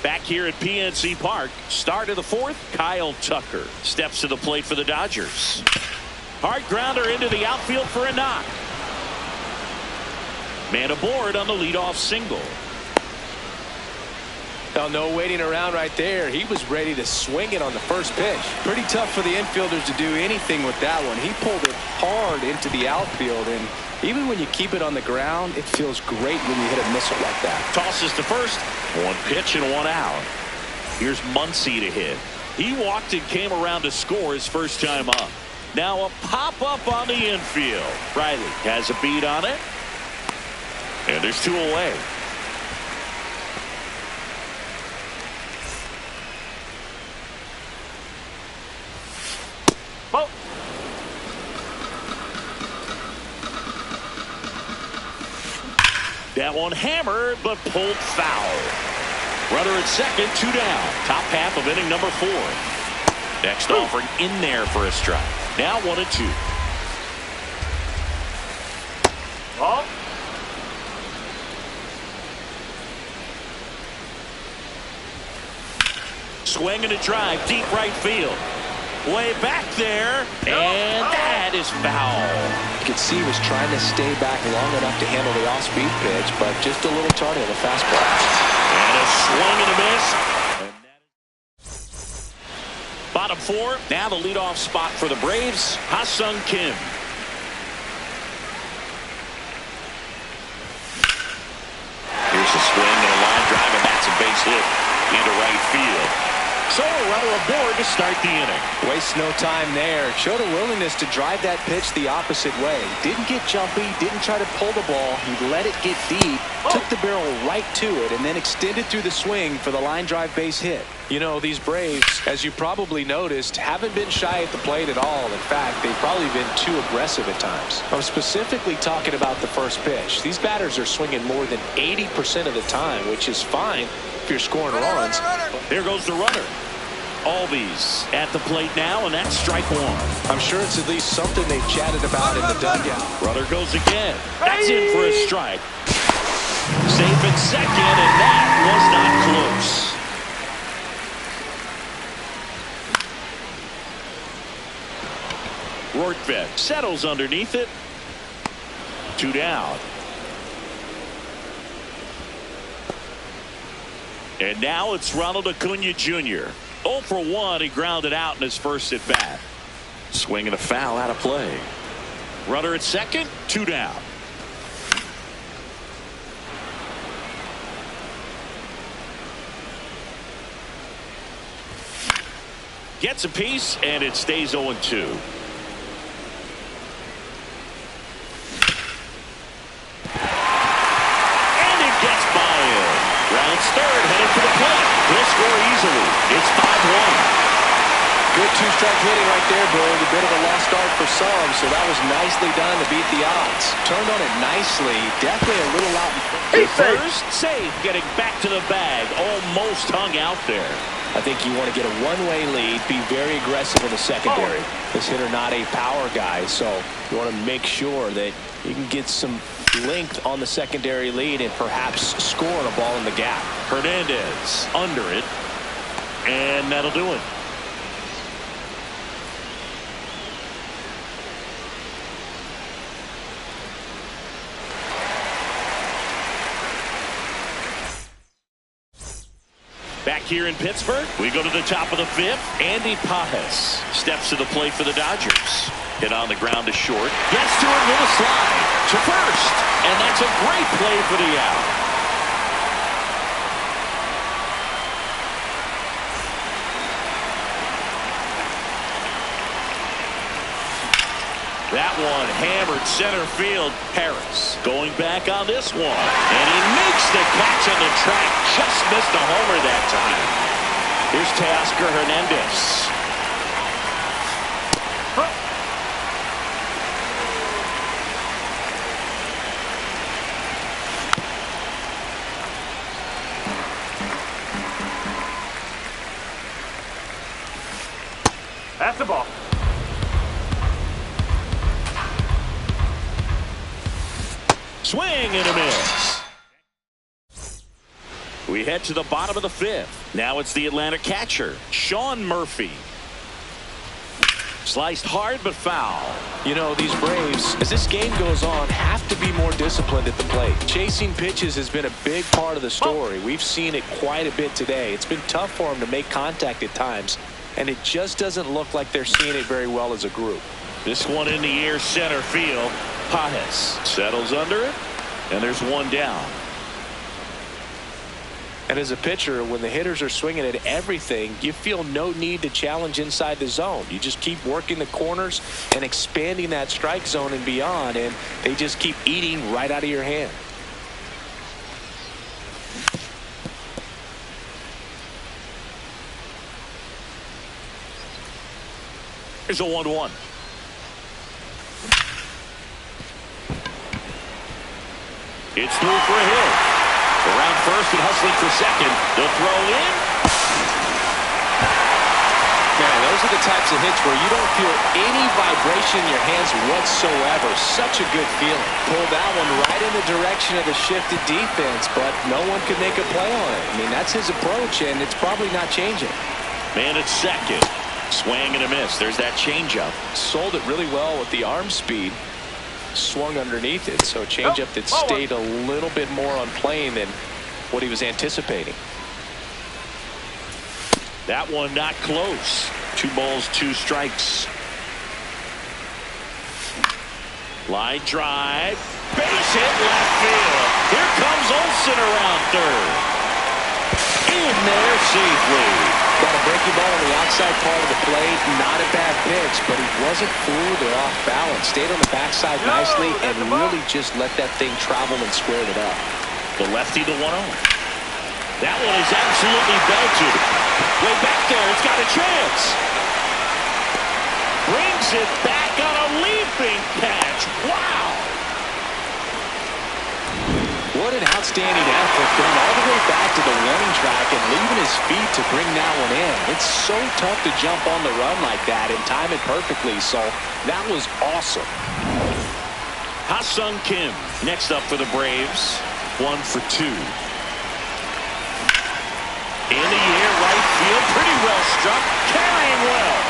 Back here at PNC Park, start of the fourth, Kyle Tucker steps to the plate for the Dodgers. Hard grounder into the outfield for a knock. Man aboard on the leadoff single. Well, no waiting around right there. He was ready to swing it on the first pitch. Pretty tough for the infielders to do anything with that one. He pulled it hard into the outfield, and even when you keep it on the ground, it feels great when you hit a missile like that. Tosses to first. 1 pitch and 1 out. Here's Muncy to hit. He walked and came around to score his first time up. Now a pop-up on the infield. Riley has a beat on it. And there's 2 away. That one hammered, but pulled foul. Runner at second, 2 down. Top half of inning number 4. Next offering in there for a strike. Now 1-2. Ball. Swing and a drive, deep right field. Way back there, and that is foul. You could see he was trying to stay back long enough to handle the off-speed pitch, but just a little tardy on the fastball. And a swing and a miss. Bottom 4. Now the leadoff spot for the Braves, Ha-Sung Kim. Here's a swing and a line drive, and that's a base hit into right field. So a runner aboard to start the inning. Waste no time there. Showed a willingness to drive that pitch the opposite way. Didn't get jumpy, didn't try to pull the ball. He let it get deep, took the barrel right to it, and then extended through the swing for the line drive base hit. You know, these Braves, as you probably noticed, haven't been shy at the plate at all. In fact, they've probably been too aggressive at times. I'm specifically talking about the first pitch. These batters are swinging more than 80% of the time, which is fine if you're scoring runs. There goes the runner. Albies at the plate now, and that's strike 1. I'm sure it's at least something they've chatted about in the dugout. Runner goes again. That's in for a strike. Safe at second, and that was not close. Rortvedt settles underneath it. 2 down. And now it's Ronald Acuna Jr. 0 for 1. He grounded out in his first at bat. Swing and a foul out of play. Runner at second, 2 down. Gets a piece, and it stays 0-2. Third, headed to the plate. He'll score easily. It's 5-1. Good 2-strike hitting right there, Bill. A bit of a lost start for some, so that was nicely done to beat the odds. Turned on it nicely. Definitely a little out in front. First, safe, getting back to the bag. Almost hung out there. I think you want to get a one-way lead, be very aggressive in the secondary. This hitter not a power guy, so you want to make sure that you can get some length on the secondary lead and perhaps score a ball in the gap. Hernandez under it, and that'll do it. Back here in Pittsburgh, we go to the top of the 5th. Andy Pajes steps to the plate for the Dodgers. Hit on the ground to short. Gets to it with a slide to first. And that's a great play for the out. That one hammered center field. Harris going back on this one. And he makes the catch on the track. Just missed a homer that time. Here's Teoscar Hernandez. That's the ball. Swing and a miss. We head to the bottom of the 5th. Now it's the Atlanta catcher, Sean Murphy. Sliced hard but foul. You know, these Braves, as this game goes on, have to be more disciplined at the plate. Chasing pitches has been a big part of the story. We've seen it quite a bit today. It's been tough for them to make contact at times, and it just doesn't look like they're seeing it very well as a group. This one in the air, center field. Pajes settles under it, and there's 1 down. And as a pitcher, when the hitters are swinging at everything, you feel no need to challenge inside the zone. You just keep working the corners and expanding that strike zone and beyond, and they just keep eating right out of your hand. Here's a 1-1. It's through for a hit. Around first and hustling for second. The throw in. Man, those are the types of hits where you don't feel any vibration in your hands whatsoever. Such a good feeling. Pulled that one right in the direction of the shifted defense, but no one could make a play on it. I mean, that's his approach, and it's probably not changing. Man at second. Swing and a miss. There's that changeup. Sold it really well with the arm speed. Swung underneath it, so a changeup that stayed a little bit more on plane than what he was anticipating. That one not close. 2 balls, 2 strikes. Line drive. Base hit left field. Here comes Olsen around third. In there safely. Got a breaking ball on the outside part of the plate. Not a bad pitch, but he wasn't fooled or off balance. Stayed on the backside nicely and really just let that thing travel and squared it up. The lefty to 1-0. That one is absolutely belted. Way back there, it's got a chance. Brings it back on a leaping catch. Wow. What an outstanding effort, going all the way back to the running track and leaving his feet to bring that one in. It's so tough to jump on the run like that and time it perfectly, so that was awesome. Ha-Sung Kim next up for the Braves. 1 for 2. In the air, right field, pretty well struck, carrying well.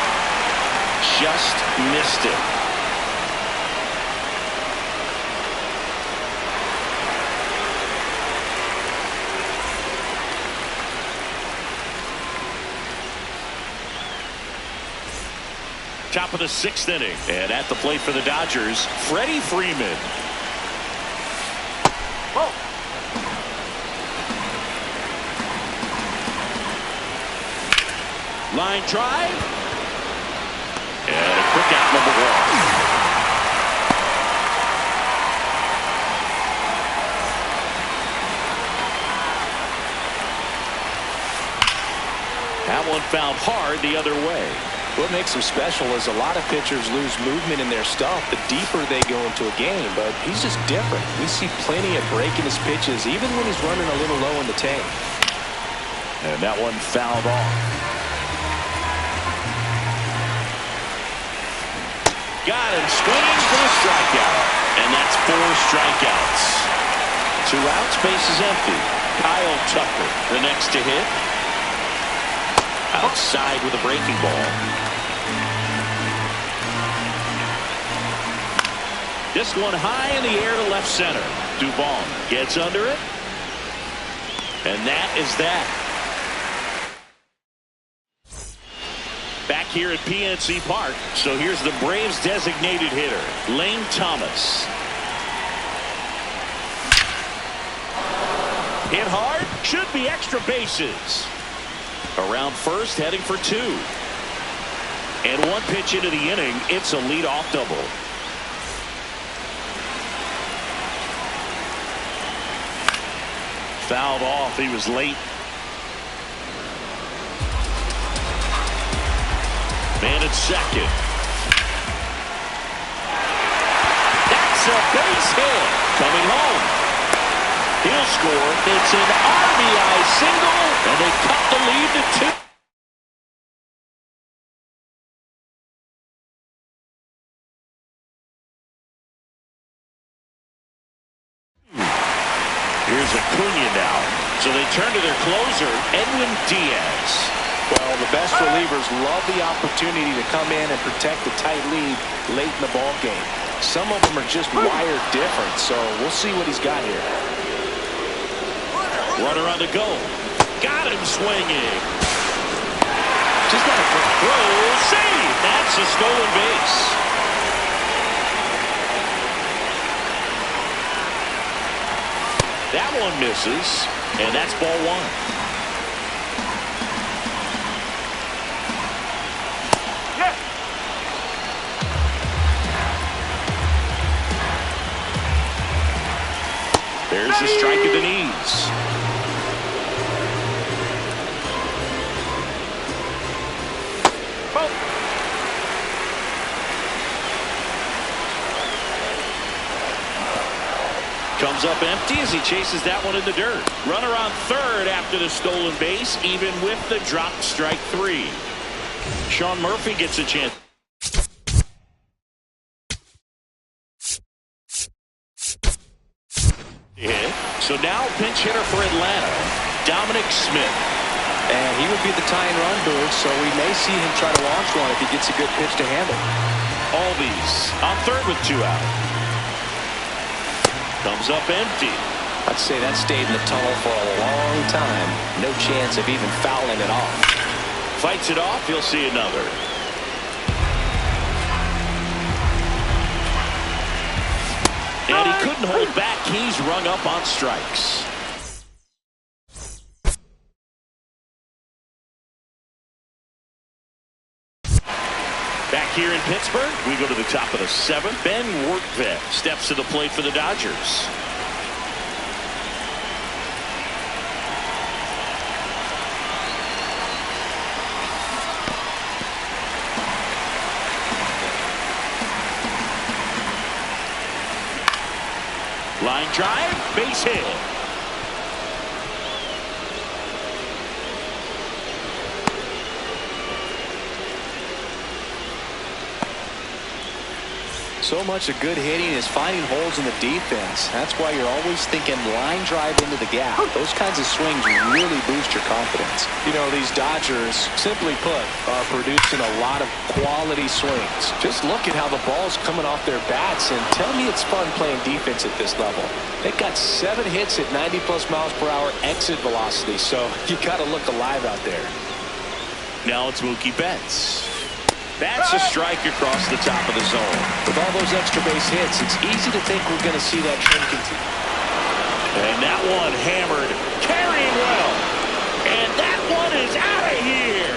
Just missed it. Top of the 6th inning, and at the plate for the Dodgers, Freddie Freeman. Oh. Line drive. And a quick out, number 1. That one fouled hard the other way. What makes him special is a lot of pitchers lose movement in their stuff the deeper they go into a game, but he's just different. We see plenty of breaking his pitches, even when he's running a little low in the tank. And that one fouled off. Got him swinging for the strikeout. And that's 4 strikeouts. 2 outs, base is empty. Kyle Tucker, the next to hit. Outside with a breaking ball. This one high in the air to left center. Dubon gets under it. And that is that. Back here at PNC Park. So here's the Braves designated hitter, Lane Thomas. Hit hard. Should be extra bases. Around first, heading for 2. And 1 pitch into the inning, it's a leadoff double. Fouled off. He was late. Man at second. That's a base hit. Coming home. He'll score. It's an RBI single, and they cut the lead to 2. Here's Acuna now. So they turn to their closer, Edwin Diaz. Well, the best relievers love the opportunity to come in and protect the tight lead late in the ball game. Some of them are just wired different, so we'll see what he's got here. Runner on the go. Got him swinging. Just got a throw. Save. That's a stolen base. That one misses, and that's ball 1. There's a strike at the knees. Comes up empty as he chases that one in the dirt. Runner on third after the stolen base, even with the dropped strike three. Sean Murphy gets a chance. Hit. So now pinch hitter for Atlanta, Dominic Smith. And he would be the tying run booth, so we may see him try to launch one if he gets a good pitch to handle. Albies on third with 2 out. Comes up empty. I'd say that stayed in the tunnel for a long time. No chance of even fouling it off. Fights it off. He'll see another. And he couldn't hold back. He's rung up on strikes. Back here in Pittsburgh, we go to the top of the 7th. Ben Workvet steps to the plate for the Dodgers. Line drive, base hit. So much of good hitting is finding holes in the defense. That's why you're always thinking line drive into the gap. Those kinds of swings really boost your confidence. You know, these Dodgers, simply put, are producing a lot of quality swings. Just look at how the ball's coming off their bats, and tell me it's fun playing defense at this level. They've got 7 hits at 90+ miles per hour exit velocity, so you got to look alive out there. Now it's Mookie Betts. That's a strike across the top of the zone. With all those extra base hits, it's easy to think we're going to see that trend continue. And that one hammered, carrying well. And that one is out of here.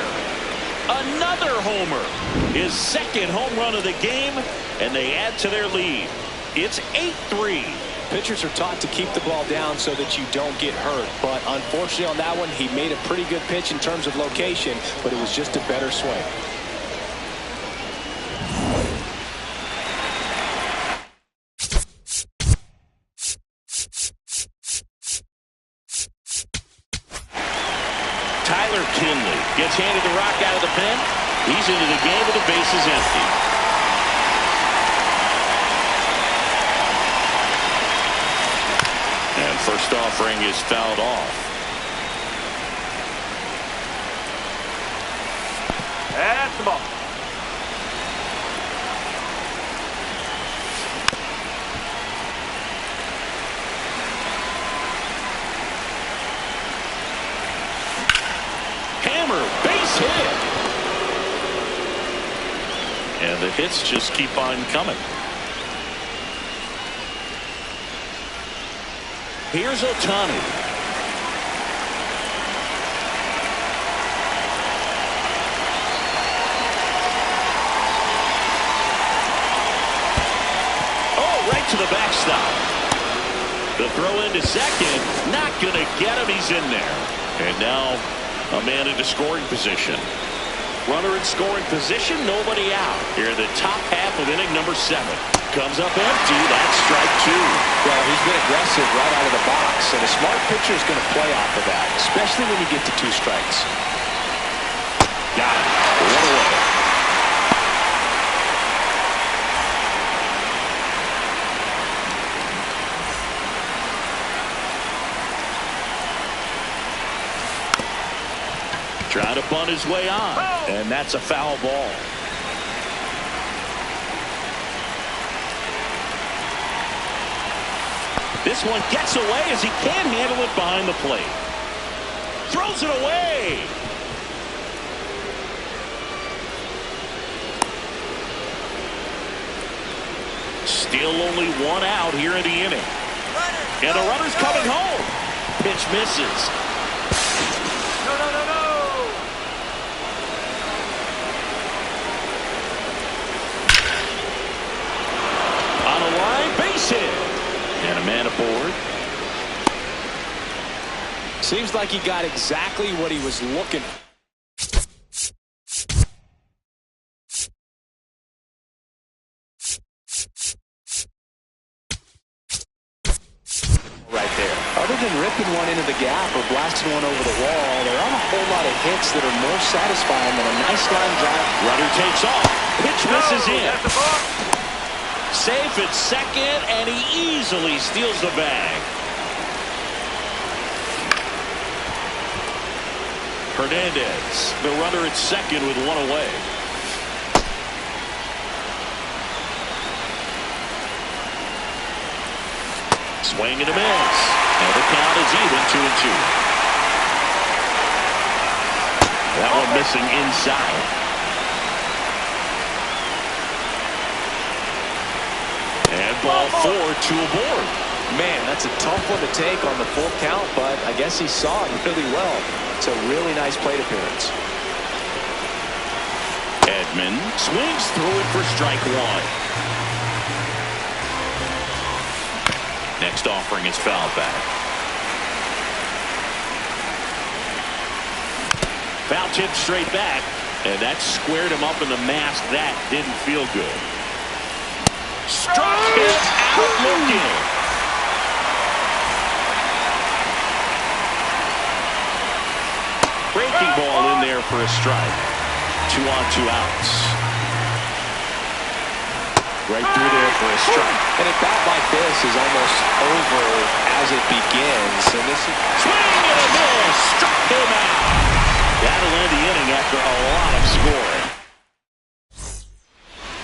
Another homer. His 2nd home run of the game, and they add to their lead. It's 8-3. Pitchers are taught to keep the ball down so that you don't get hurt. But unfortunately on that one, he made a pretty good pitch in terms of location, but it was just a better swing. Tyler Kinley gets handed the rock out of the pen. He's into the game with the bases empty. And first offering is fouled off. That's the ball. Base hit. And the hits just keep on coming. Here's Ohtani. Oh, right to the backstop. The throw into second. Not going to get him. He's in there. And now a man into scoring position. Runner in scoring position, nobody out. Here in the top half of inning number 7. Comes up empty. That's strike 2. Well, he's been aggressive right out of the box, and a smart pitcher is going to play off of that, especially when you get to 2 strikes. Got it. 1 away. Trying to bunt his way on, and that's a foul ball. This one gets away as he can't handle it behind the plate. Throws it away. Still only 1 out here in the inning. And the runner's coming home. Pitch misses. No. On a line, base hit. And a man aboard. Seems like he got exactly what he was looking for. other than ripping one into the gap or blasting one over the wall, there aren't a whole lot of hits that are more satisfying than a nice line drive. Runner takes off. Pitch misses in. That's a ball. Safe at second, and he easily steals the bag. Hernandez, the runner at second with one away. Swing and a miss. And the count is even, 2-2. That one missing inside. And ball 4, 2 aboard. Man, that's a tough one to take on the full count, but I guess he saw it really well. It's a really nice plate appearance. Edman swings through it for strike 1. Next offering is fouled back. Foul tip straight back, and that squared him up in the mask. That didn't feel good. Struck him out looking. Breaking ball in there for a strike. 2 on, 2 outs. Right through there for a strike. And a bat like this is almost over as it begins. And this is Swing and a miss. Struck him out. That'll end the inning after a lot of scoring.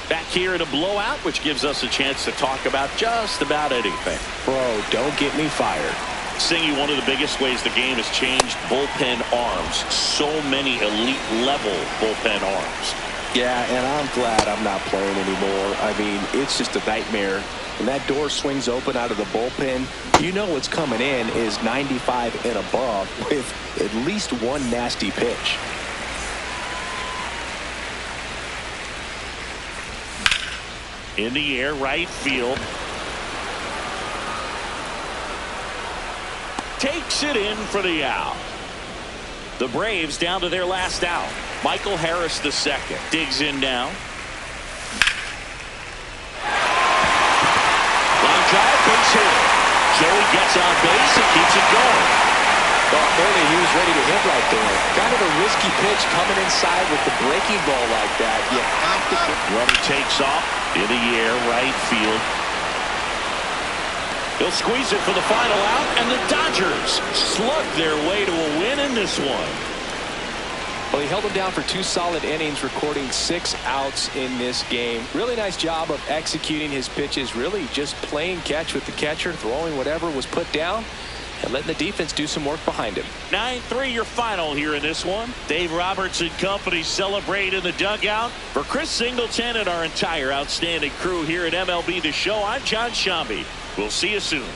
Back here in a blowout, which gives us a chance to talk about just about anything. Bro, don't get me fired. Singy, one of the biggest ways the game has changed, bullpen arms. So many elite level bullpen arms. Yeah, and I'm glad I'm not playing anymore. I mean, it's just a nightmare. When that door swings open out of the bullpen, you know what's coming in is 95 and above with at least one nasty pitch. In the air, right field. Takes it in for the out. The Braves down to their last out. Michael Harris the second. Digs in now. Line drive, base hit. Joey gets on base and keeps it going. Well, clearly he was ready to hit right there. Kind of a risky pitch coming inside with the breaking ball like that. You have to. Runner takes off in the air, right field. He'll squeeze it for the final out, and the Dodgers slug their way to a win in this one. Well, he held him down for 2 solid innings, recording 6 outs in this game. Really nice job of executing his pitches, really just playing catch with the catcher, throwing whatever was put down, and letting the defense do some work behind him. 9-3 your final here in this one. Dave Roberts and company celebrate in the dugout. For Chris Singleton and our entire outstanding crew here at MLB The Show, I'm John Shambi. We'll see you soon.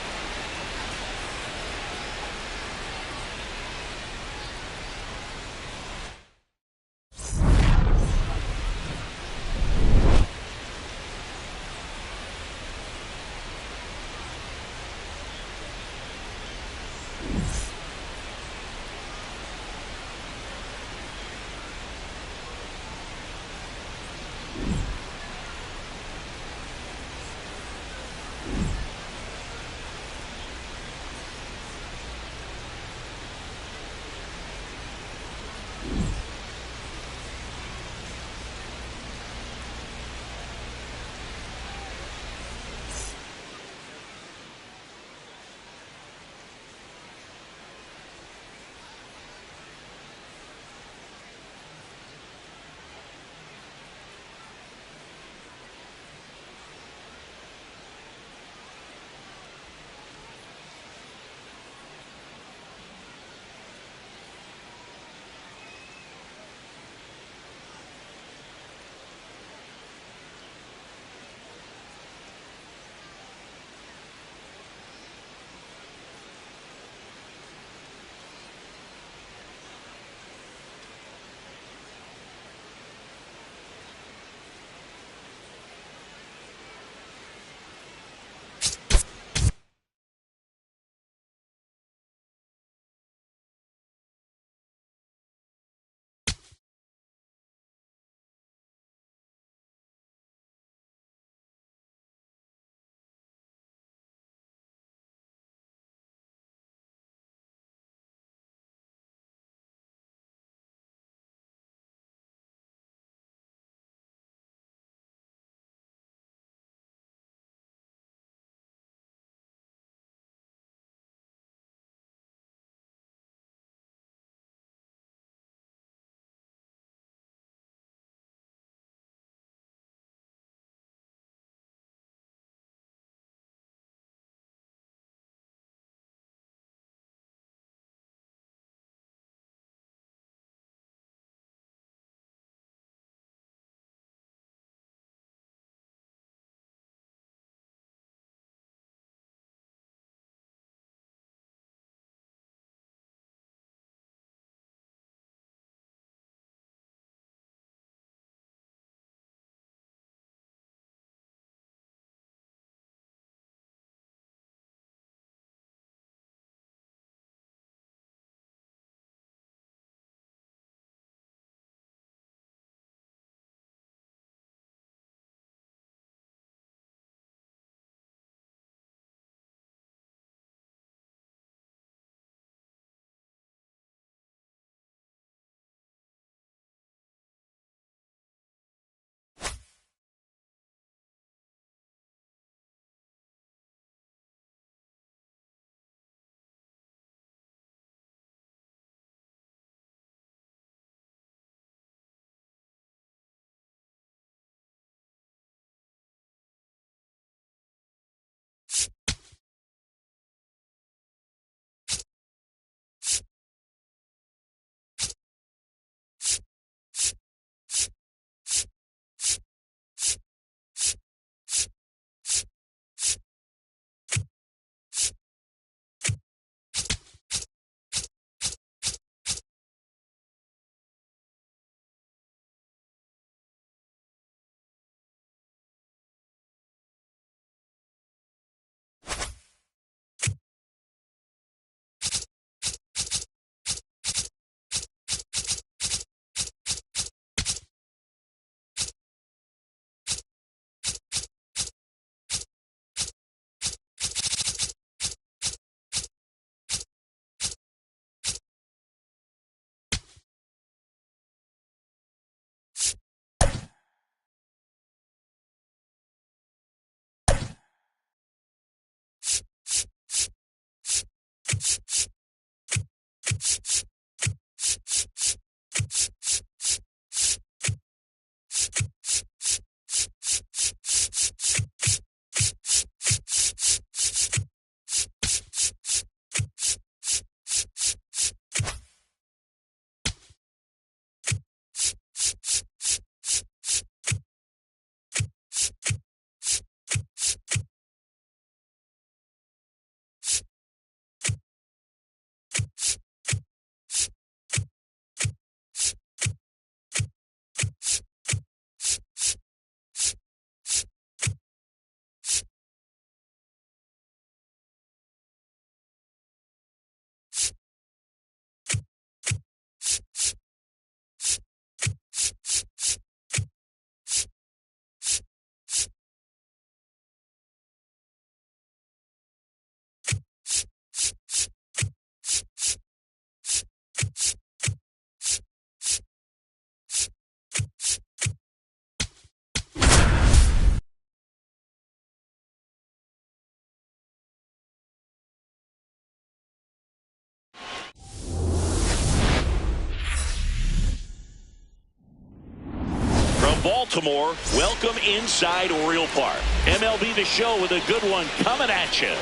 Baltimore, welcome inside Oriole Park. MLB The Show with a good one coming at you.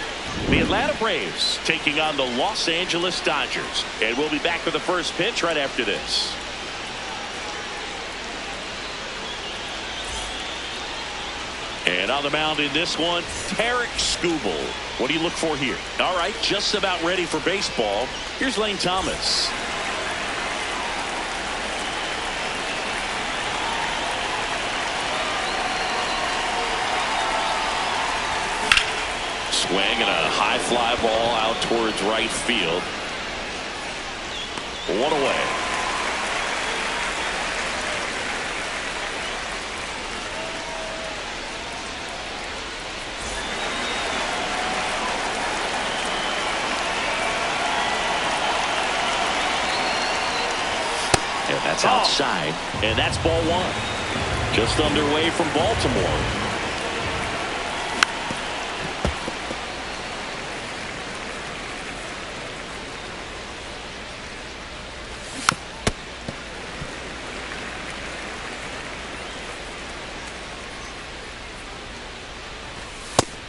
The Atlanta Braves taking on the Los Angeles Dodgers. And we'll be back with the first pitch right after this. And on the mound in this one, Tarek Skubal. What do you look for here? All right, just about ready for baseball. Here's Lane Thomas. Swing and a high fly ball out towards right field. One away. And that's outside. And that's ball one. Just underway from Baltimore.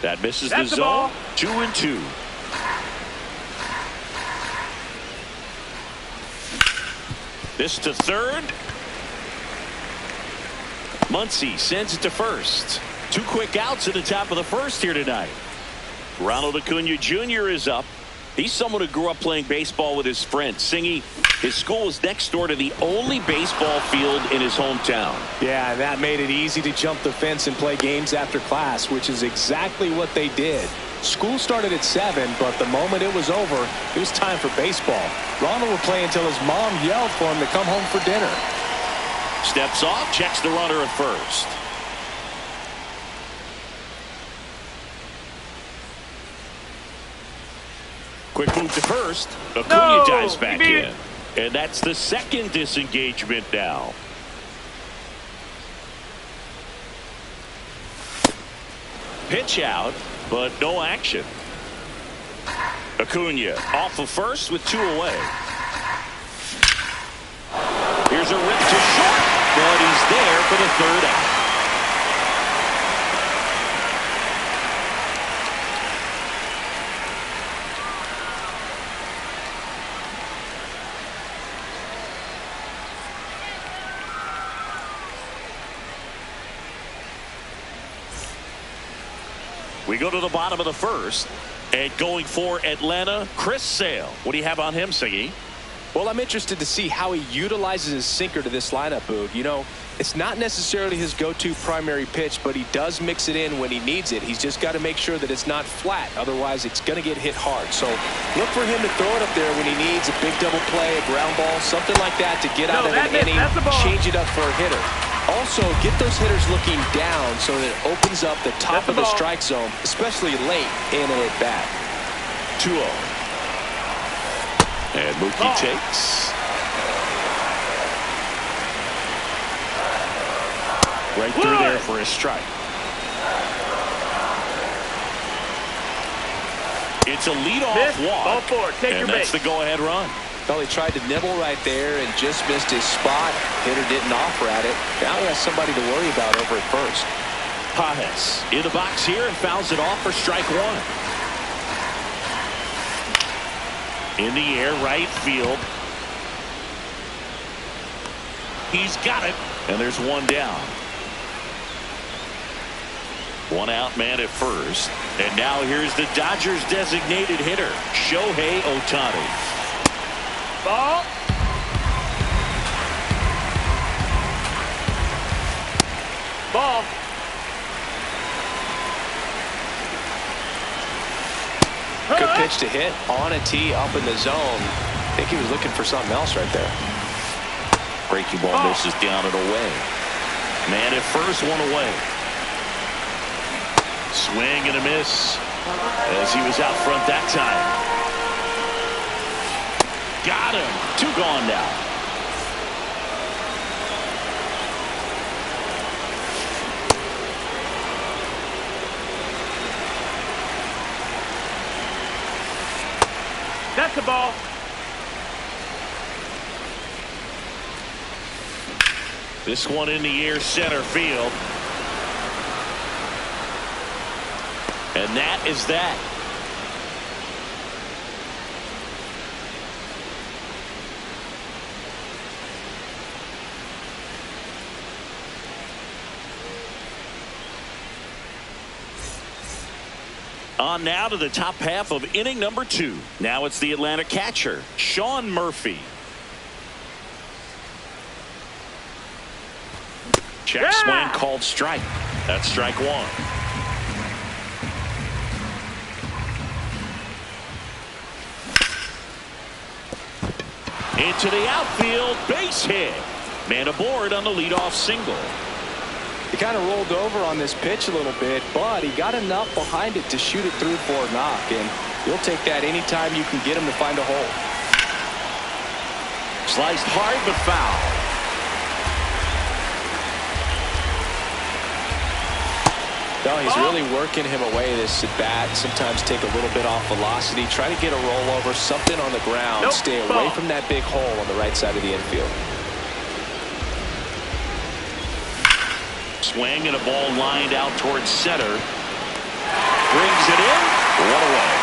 That misses the zone. 2-2. This to third. Muncy sends it to first. 2 quick outs at the top of the first here tonight. Ronald Acuna Jr. is up. He's someone who grew up playing baseball with his friends. Singy, his school is next door to the only baseball field in his hometown. Yeah, that made it easy to jump the fence and play games after class, which is exactly what they did. School started at 7, but the moment it was over, it was time for baseball. Ronald would play until his mom yelled for him to come home for dinner. Steps off, checks the runner at first. Quick move to first. Acuna dives back in. And that's the second disengagement now. Pitch out, but no action. Acuna off of first with 2 away. Here's a rip to short, but he's there for the third out. We go to the bottom of the first, and going for Atlanta, Chris Sale. What do you have on him, Siggy? Well, I'm interested to see how he utilizes his sinker to this lineup, Boog. You know, it's not necessarily his go-to primary pitch, but he does mix it in when he needs it. He's just got to make sure that it's not flat. Otherwise, it's going to get hit hard. So look for him to throw it up there when he needs a big double play, a ground ball, something like that to get out of an inning, change it up for a hitter. Also, get those hitters looking down so that it opens up the top of the strike zone, especially late in an at-bat. 2-0. And Mookie takes. Right through there for a strike. It's a leadoff walk. Ball 4. Take your that's the go-ahead run. Well, he tried to nibble right there and just missed his spot. Hitter didn't offer at it. Now he has somebody to worry about over at first. Pajes in the box here and fouls it off for strike 1. In the air, right field. He's got it. And there's 1 down. 1 out, man at first. And now here's the Dodgers designated hitter, Shohei Ohtani. Ball. Ball. Good pitch to hit on a tee up in the zone. I think he was looking for something else right there. Breaking ball misses down and away. Man at first, 1 away. Swing and a miss as he was out front that time. Got him. 2 gone now. That's the ball. This one in the air, center field. And that is that. On now to the top half of inning number 2. Now it's the Atlanta catcher, Sean Murphy. Check swing called strike. That's strike 1. Into the outfield, base hit. Man aboard on the leadoff single. He kind of rolled over on this pitch a little bit, but he got enough behind it to shoot it through for a knock, and you'll take that anytime you can get him to find a hole. Sliced hard but foul. No, he's really working him away this at bat. Sometimes take a little bit off velocity, try to get a rollover, something on the ground, stay away from that big hole on the right side of the infield. Swing and a ball lined out towards center. Brings it in. One away.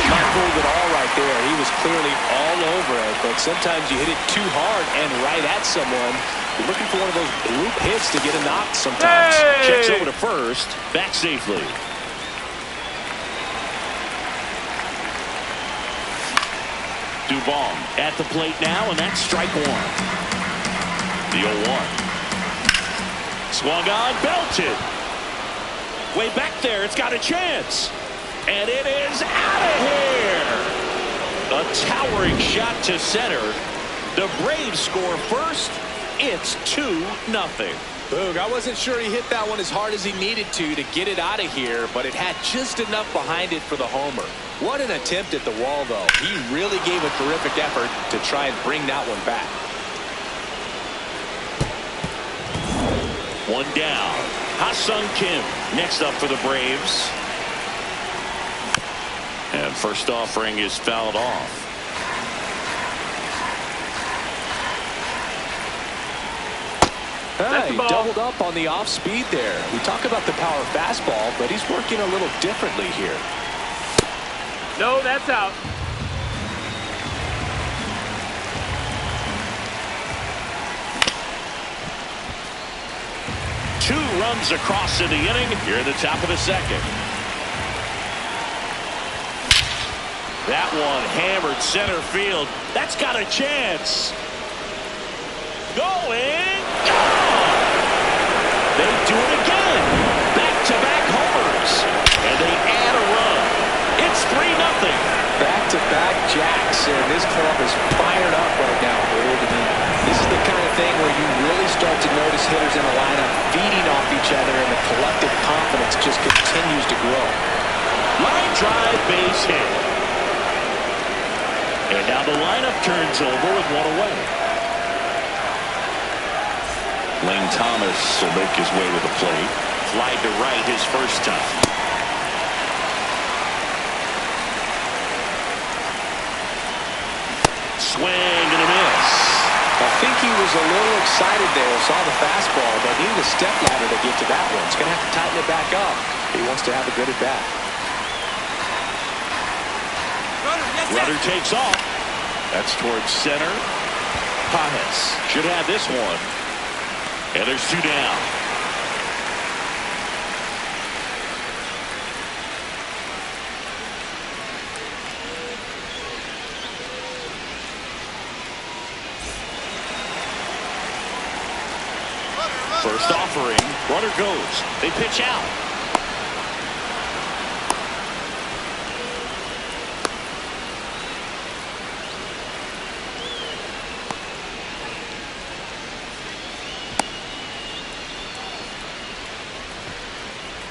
Not fooled at all right there. He was clearly all over it, but sometimes you hit it too hard and right at someone. You're looking for one of those loop hits to get a knock sometimes. Checks over to first. Back safely. Duvall at the plate now, and that's strike 1. The 0-1. Swung on, belted. Way back there, it's got a chance. And it is out of here. A towering shot to center. The Braves score first. It's 2-0. Boog, I wasn't sure he hit that one as hard as he needed to get it out of here, but it had just enough behind it for the homer. What an attempt at the wall, though. He really gave a terrific effort to try and bring that one back. One down. Ha-Sung Kim next up for the Braves. And first offering is fouled off. He doubled up on the off speed there. We talk about the power fastball, but he's working a little differently here. No, that's out. Two runs across in the inning here at the top of the second. That one hammered center field. That's got a chance. Going. They do it again. Back-to-back homers. And they add a run. It's 3-0. Back-to-back jacks, and this club is fired up right now. This is the kind of thing where you really start to notice hitters in the lineup feeding off each other, and the collective confidence just continues to grow. Line drive, base hit. And now the lineup turns over with one away. Lane Thomas will make his way to the plate. Fly to right his first time. Swing and a miss. I think he was a little excited there, saw the fastball, but needed a step ladder to get to that one. He's going to have to tighten it back up. He wants to have a good at bat. Runner takes off. That's towards center. Pajes should have this one. And there's 2 down. First offering. Runner goes. They pitch out.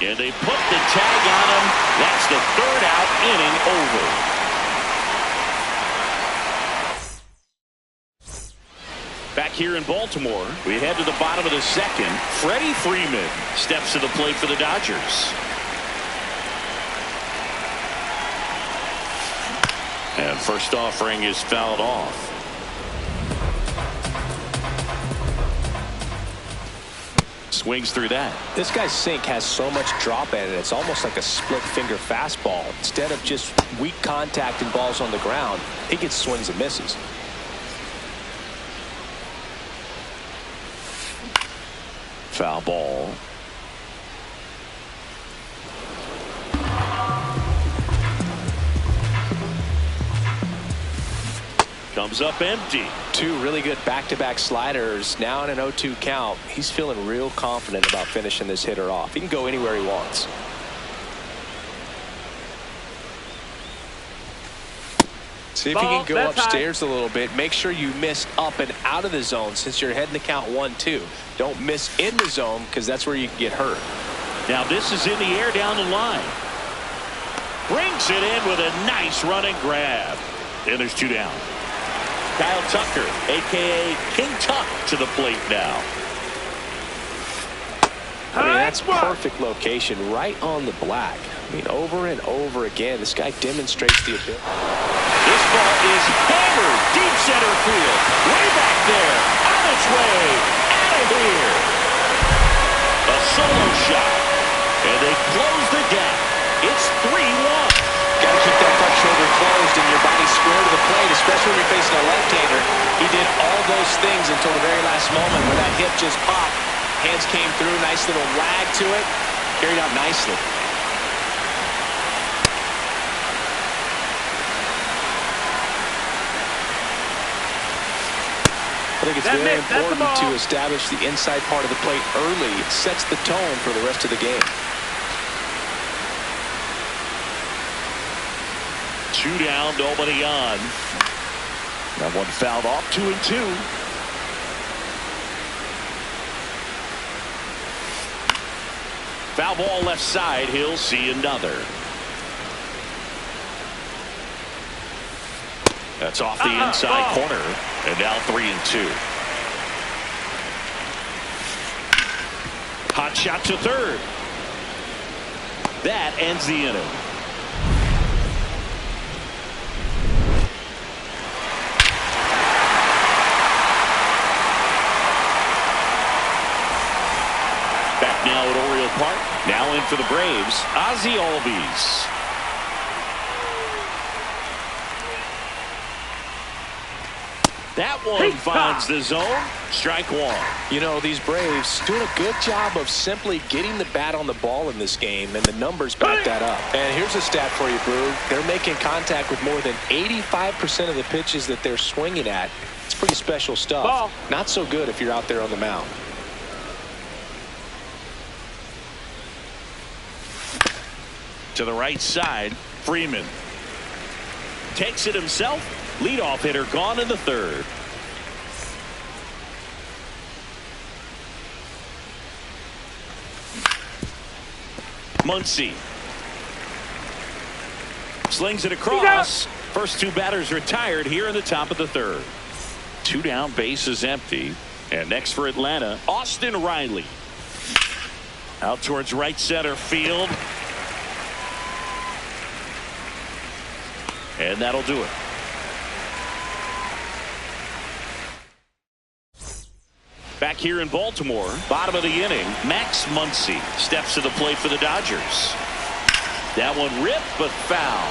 And they put the tag on him. That's the 3rd out, inning over. Back here in Baltimore, we head to the bottom of the second. Freddie Freeman steps to the plate for the Dodgers. And first offering is fouled off. swings through that. This guy's sink has so much drop in it. It's almost like a split finger fastball. Instead of just weak contact and balls on the ground, he gets swings and misses. Foul ball. Comes up empty. Two really good back-to-back sliders. Now in an 0-2 count. He's feeling real confident about finishing this hitter off. He can go anywhere he wants. See if he can go upstairs a little bit. Make sure you miss up and out of the zone since you're heading to count 1-2. Don't miss in the zone because that's where you can get hurt. Now this is in the air down the line. Brings it in with a nice running grab. And there's 2 down. Kyle Tucker, a.k.a. King Tuck, to the plate now. I mean, that's perfect location, right on the black. I mean, over and over again, this guy demonstrates the ability. This ball is hammered deep center field. Way back there. On its way. Out of here. A solo shot. And they close the gap. It's 3-1. Got to keep that front shoulder closed and your body square to the plate, especially when you're facing a left-hander. He did all those things until the very last moment where that hip just popped. Hands came through, nice little wag to it. Carried out nicely. I think it's very important to establish the inside part of the plate early. It sets the tone for the rest of the game. 2 down, nobody on. That one fouled off. 2-2. Foul ball left side. He'll see another. That's off the inside corner. And now 3-2. Hot shot to third. That ends the inning. Now at Oriole Park. Now in for the Braves, Ozzie Albies. That one finds the zone. Strike 1. You know, these Braves doing a good job of simply getting the bat on the ball in this game, and the numbers back that up. And here's a stat for you, Brew. They're making contact with more than 85% of the pitches that they're swinging at. It's pretty special stuff. Ball. Not so good if you're out there on the mound. To the right side, Freeman takes it himself. Leadoff hitter gone in the third. Muncy slings it across. First 2 batters retired here in the top of the third. 2 down, base is empty. And next for Atlanta, Austin Riley. Out towards right center field. And that'll do it. Back here in Baltimore, bottom of the inning, Max Muncy steps to the plate for the Dodgers. That one ripped, but foul.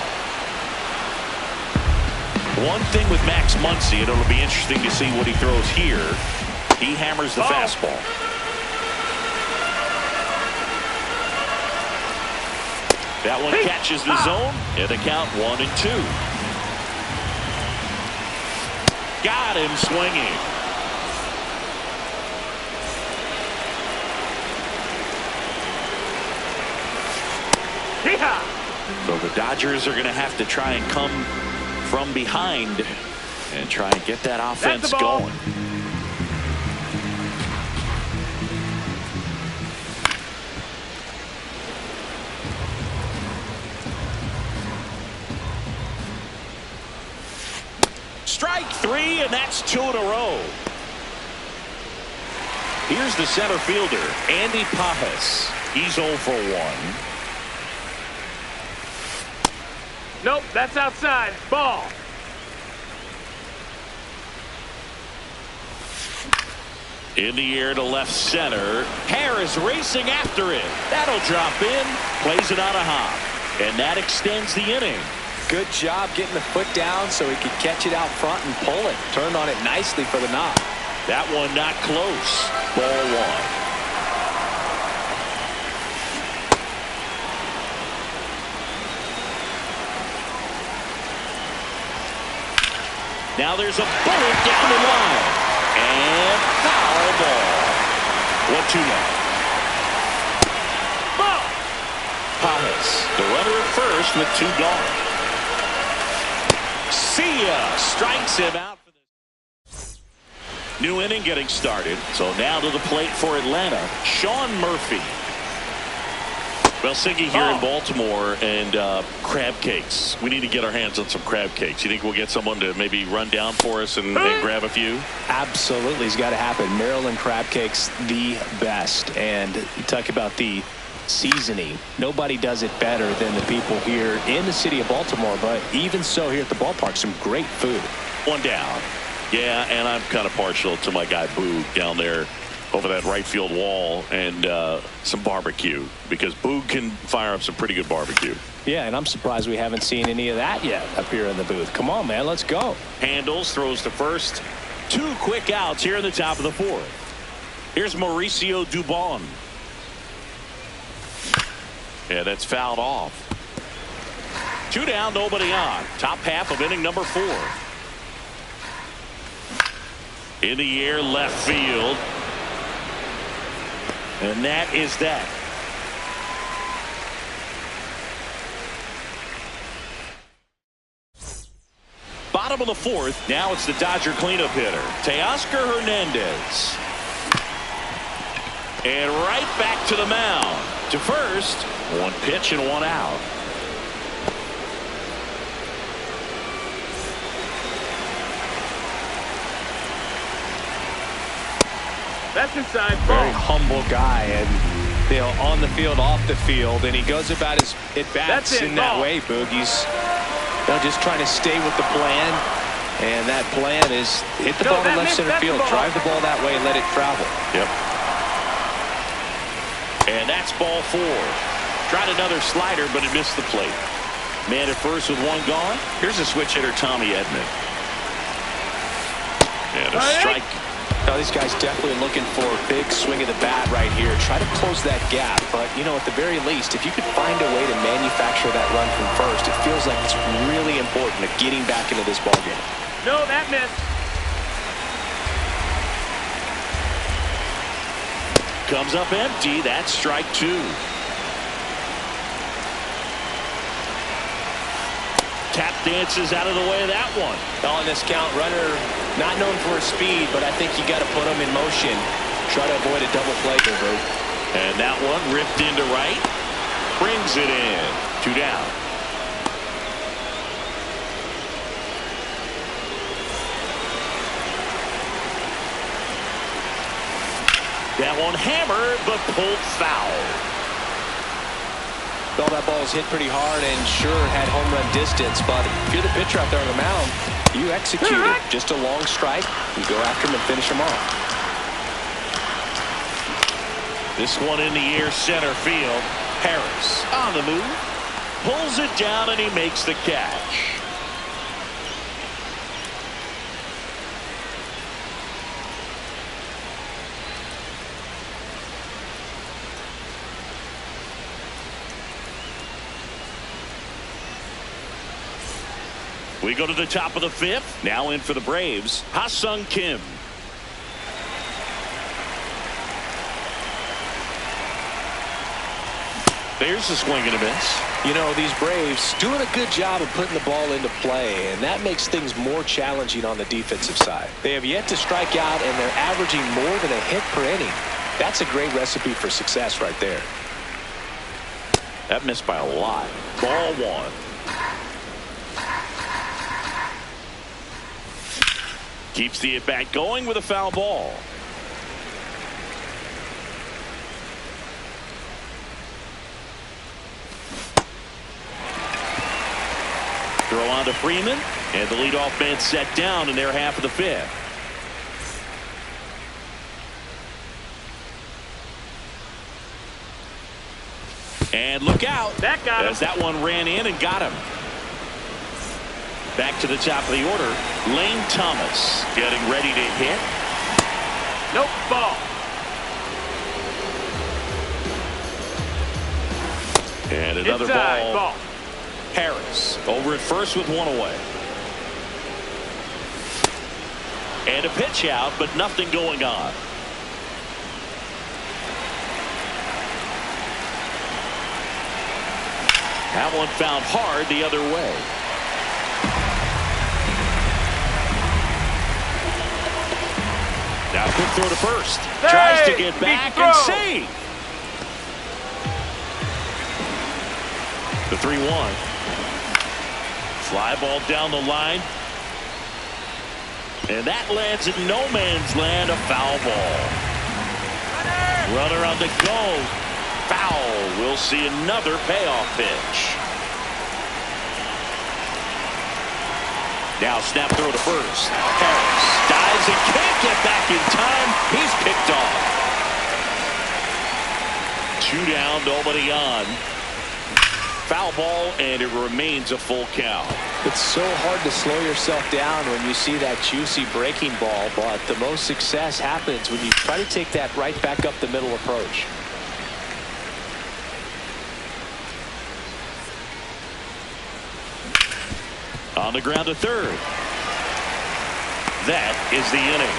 One thing with Max Muncy, and it'll be interesting to see what he throws here. He hammers the fastball. That one catches the zone, and the count 1-2. Got him swinging. So the Dodgers are going to have to try and come from behind and try and get that offense going. Strike 3, and that's 2 in a row. Here's the center fielder, Andy Pajas. He's 0 for 1. Nope, that's outside. Ball. In the air to left center. Harris racing after it. That'll drop in. Plays it on a hop. And that extends the inning. Good job getting the foot down so he could catch it out front and pull it. Turned on it nicely for the knock. That one not close. Ball one. Now there's a bullet down the line. And foul ball. 1-2 now. Ball. Pajes, the runner at first with 2 gone. See ya. Strikes him out. For this new inning getting started. So now to the plate for Atlanta, Sean Murphy. Well, Siggy here in Baltimore, and crab cakes. We need to get our hands on some crab cakes. You think we'll get someone to maybe run down for us and grab a few? Absolutely. It's got to happen. Maryland crab cakes, the best. And you talk about the seasoning. Nobody does it better than the people here in the city of Baltimore. But even so, here at the ballpark, some great food. 1 down. Yeah, and I'm kind of partial to my guy Boog down there over that right field wall, and some barbecue, because Boog can fire up some pretty good barbecue. Yeah, and I'm surprised we haven't seen any of that yet up here in the booth. Come on, man, let's go. Handles, throws to first. 2 quick outs here in the top of the 4th. Here's Mauricio Dubon. Yeah, that's fouled off. 2 down, nobody on. Top half of inning number 4. In the air, left field. And that is that. Bottom of the 4th. Now it's the Dodger cleanup hitter, Teoscar Hernandez. And right back to the mound. To first. 1 pitch and 1 out. That's inside. Very humble guy, and on the field, off the field, and he goes about his at-bats in that way, Boog. He's just trying to stay with the plan, and that plan is hit the ball to left center field, drive the ball that way, and let it travel. Yep. And that's ball 4. Tried another slider, but it missed the plate. Man at first with 1 gone. Here's a switch hitter, Tommy Edman. And a strike. Now, these guys definitely looking for a big swing of the bat right here. Try to close that gap. But, at the very least, if you could find a way to manufacture that run from first, it feels like it's really important to getting back into this ballgame. No, that missed. Comes up empty. That's strike 2. Tap dances out of the way of that one. On this count, runner not known for his speed, but I think you got to put him in motion. Try to avoid a double play here, Boo. And that one ripped into right. Brings it in. 2 down. That one hammered, but pulled foul. Well, that ball was hit pretty hard and sure had home run distance, but if you're the pitcher out there on the mound, you execute it. Just a long strike. You go after him and finish him off. This one in the air, center field. Harris on the move. Pulls it down and he makes the catch. We go to the top of the 5th. Now in for the Braves, Ha-Sung Kim. There's a swing and a miss. These Braves doing a good job of putting the ball into play, and that makes things more challenging on the defensive side. They have yet to strike out, and they're averaging more than a hit per inning. That's a great recipe for success right there. That missed by a lot. Ball 1. Keeps the at-bat going with a foul ball. Throw on to Freeman, and the leadoff man set down in their half of the 5th. And look out. That got him. As that one ran in and got him. Back to the top of the order. Lane Thomas getting ready to hit. Nope, ball. And another Inside, ball. Harris over at first with one away. And a pitch out, but nothing going on. That one found hard the other way. Now quick throw to first. Tries to get back and save. The 3-1. Fly ball down the line. And that lands in no man's land, a foul ball. Runner on the go. Foul. We'll see another payoff pitch. Now snap throw to first. Harris dives and can't get back in time. He's picked off. 2 down, nobody on. Foul ball, and it remains a full count. It's so hard to slow yourself down when you see that juicy breaking ball, but the most success happens when you try to take that right back up the middle approach. On the ground to third. That is the inning.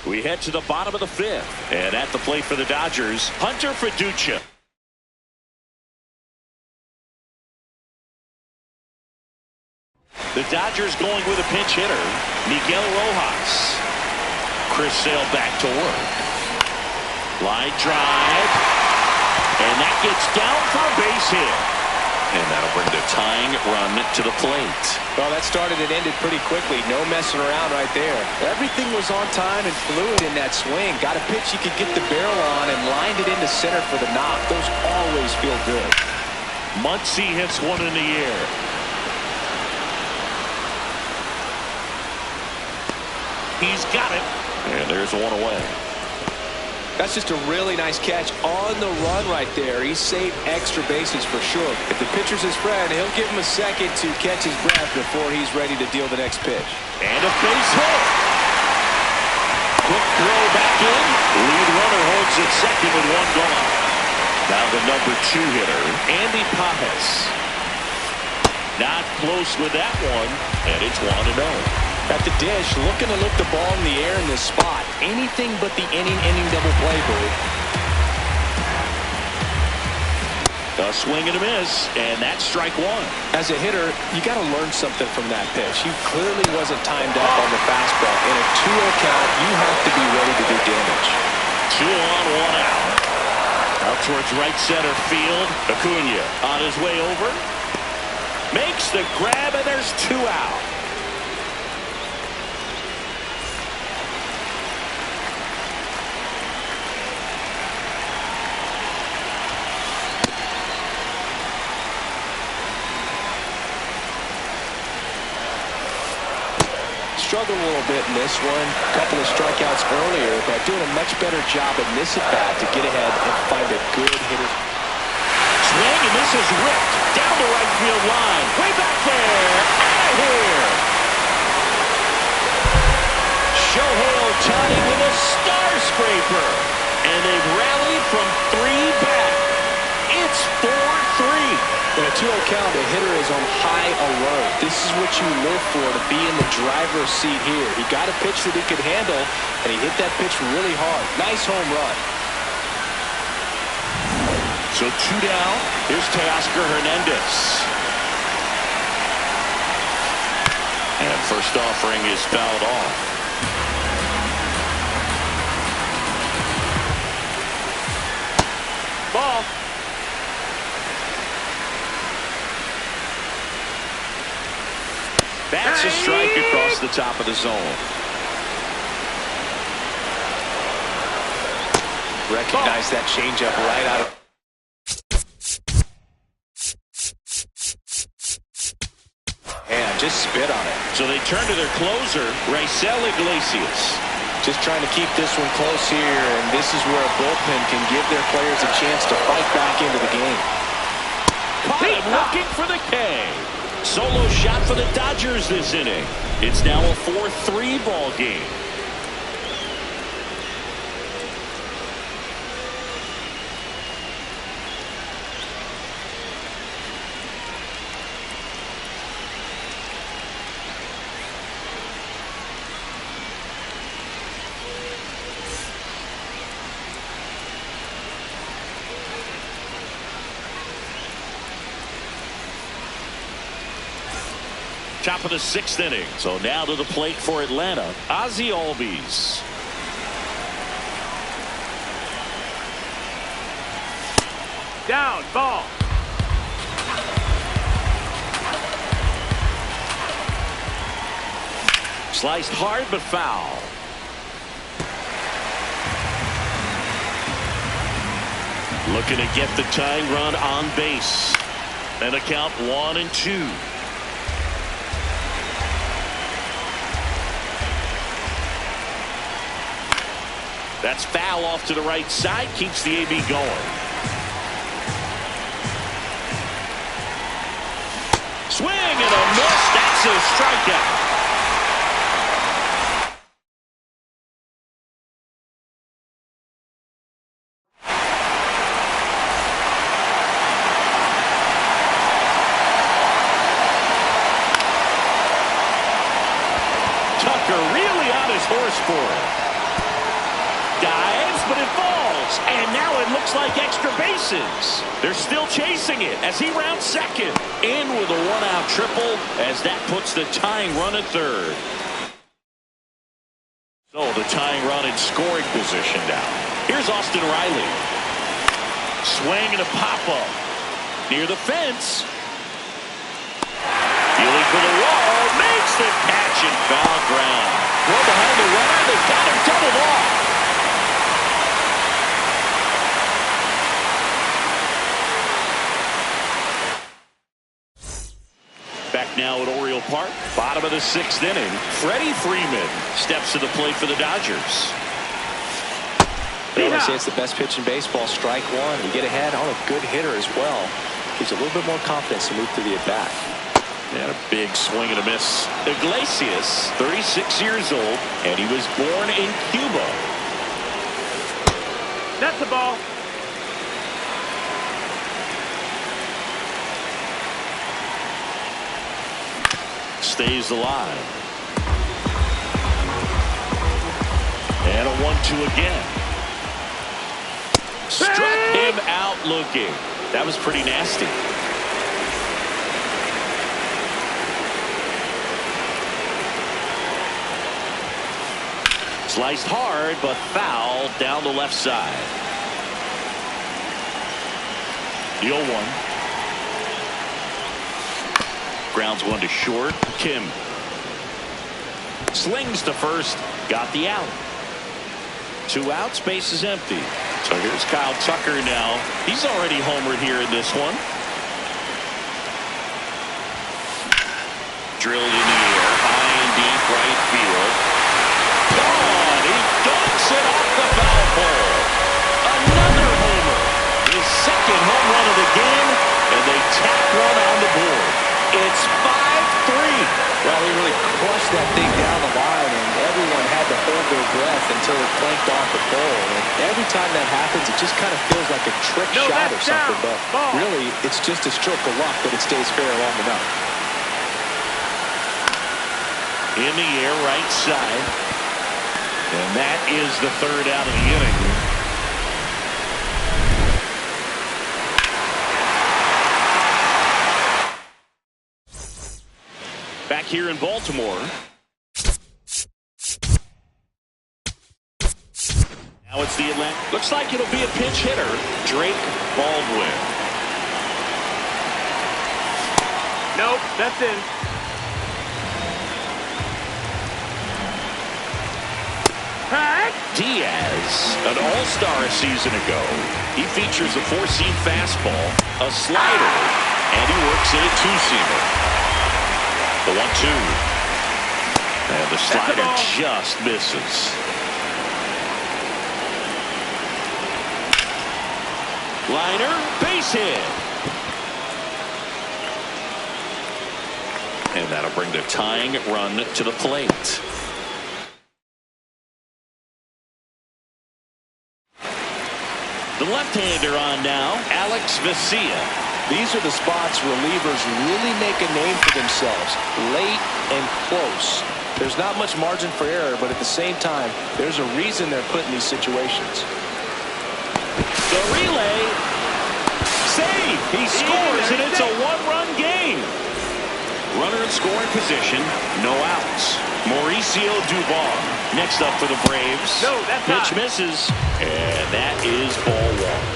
We head to the bottom of the 5th. And at the plate for the Dodgers, Hunter Fiducia. The Dodgers going with a pinch hitter, Miguel Rojas. Chris Sale back to work. Line drive. And that gets down for a base hit. And that'll bring the tying run to the plate. Well, that started and ended pretty quickly. No messing around right there. Everything was on time and fluid in that swing. Got a pitch you could get the barrel on and lined it into center for the knock. Those always feel good. Muncy hits one in the air. He's got it. And there's one away. That's just a really nice catch on the run right there. He saved extra bases for sure. If the pitcher's his friend, he'll give him a second to catch his breath before he's ready to deal the next pitch. And a base hit. Quick throw back in. Lead runner holds at second with one gone. Now the number 2 hitter, Andy Pajes. Not close with that one, and it's 1-0. At the dish, looking to lift the ball in the air in this spot. Anything but the inning double play, Bird. A swing and a miss, and that's strike 1. As a hitter, you got to learn something from that pitch. He clearly wasn't timed up on the fastball. In a 2-0 count, you have to be ready to do damage. 2 on, 1 out. Out towards right center field. Acuna on his way over. Makes the grab, and there's 2 out. Struggled a little bit in this one. A couple of strikeouts earlier, but doing a much better job in this at-bat to get ahead and find a good hitter. Swing, and this is ripped down the right field line. Way back there. Out of here. Shohei Ohtani with a star scraper. And they've rallied from 3 back. It's 4-3. In a 2-0 count, the hitter is on high alert. This is what you live for, to be in the driver's seat here. He got a pitch that he could handle, and he hit that pitch really hard. Nice home run. So 2 down. Here's Teoscar Hernandez. And first offering is fouled off. Ball. That's a strike across the top of the zone. Recognize that changeup right out of just spit on it. So they turn to their closer, Iglesias. Just trying to keep this one close here, and this is where a bullpen can give their players a chance to fight back into the game. Caught him looking for the K. Solo shot for the Dodgers this inning. It's now a 4-3 ball game. Top of the 6th inning. So now to the plate for Atlanta, Ozzie Albies. Down, ball. Sliced hard but foul. Looking to get the tying run on base. And a count 1-2. That's foul off to the right side. Keeps the AB going. Swing and a miss. That's a strikeout. Tucker really on his horse for it. Dives, but it falls, and now it looks like extra bases. They're still chasing it as he rounds second. In with a one-out triple as that puts the tying run at third. So the tying run in scoring position now. Here's Austin Riley. Swing and a pop-up. Near the fence. Feeling for the wall. Makes the catch and foul ground. Throw behind the runner. They've got him doubled off. Back now at Oriole Park, bottom of the 6th inning. Freddie Freeman steps to the plate for the Dodgers. I would say it's the best pitch in baseball. Strike one. You get ahead on a good hitter as well. Gives you a little bit more confidence to move through the at-bat. And a big swing and a miss. Iglesias, 36 years old, and he was born in Cuba. That's the ball. Stays alive. And a 1-2 again. Struck him out looking. That was pretty nasty. Sliced hard, but foul down the left side. The 0-1. Grounds one to short. Kim slings to first. Got the out. 2 outs. Base is empty. So here's Kyle Tucker now. He's already homered here in this one. Drilled in the air. High and deep right field. Gone. He dunks it off the foul pole. Another homer. His second home run of the game. And they tack one on the board. It's 5-3. Well, he really crushed that thing down the line, and everyone had to hold their breath until it clanked off the pole. And every time that happens, it just kind of feels like a trick shot or something. But really, it's just a stroke of luck that it stays fair long enough. In the air, right side. And that is the 3rd out of the inning. Back here in Baltimore. Now it's the Atlanta. Looks like it'll be a pinch hitter. Drake Baldwin. Nope, that's in. Diaz, an all-star a season ago. He features a 4-seam fastball, a slider, and he works in a 2-seamer. The 1-2. And the slider just misses. Liner, base hit. And that'll bring the tying run to the plate. The left-hander on now, Aguitavivela. These are the spots relievers really make a name for themselves. Late and close. There's not much margin for error, but at the same time, there's a reason they're put in these situations. The relay. Save. He scores, and it's a one-run game. Runner in scoring position. No outs. Mauricio Dubon next up for the Braves. No, that's pitch not. misses, and that is ball one.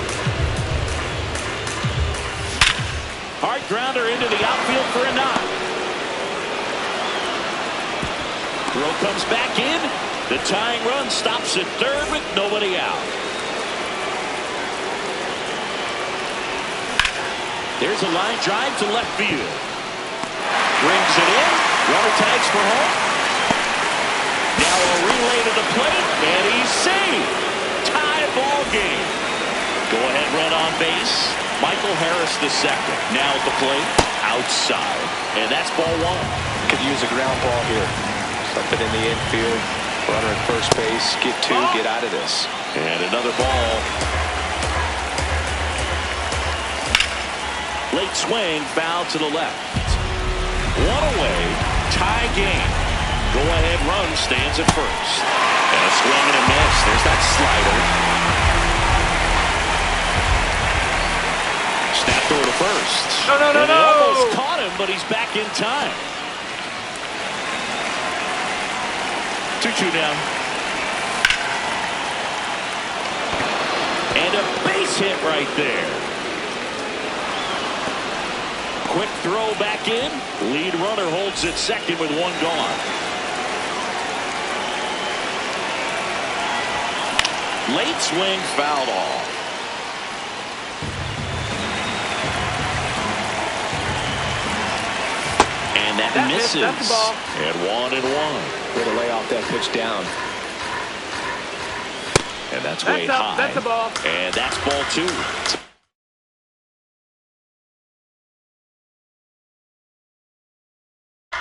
Hard grounder into the outfield for a knock. Throw comes back in. The tying run stops at third with nobody out. There's a line drive to left field. Brings it in. Runner tags for home. Now a relay to the plate, and he's saved. Tie ball game. Go ahead run on base. Michael Harris the second. Now at the plate, outside. And that's ball one. Could use a ground ball here. Something in the infield. Runner at first base. Get two, get out of this. And another ball. Late swing, foul to the left. One away, tie game. Go ahead run stands at first. And a swing and a miss. There's that slider. Snap throw to first. No. And they almost caught him, but he's back in time. 2-2 now. And a base hit right there. Quick throw back in. Lead runner holds at second with one gone. Late swing fouled off. And that misses. That's the ball. And 1-1. Way to lay off that pitch down. And that's way high. That's the ball. And that's ball two.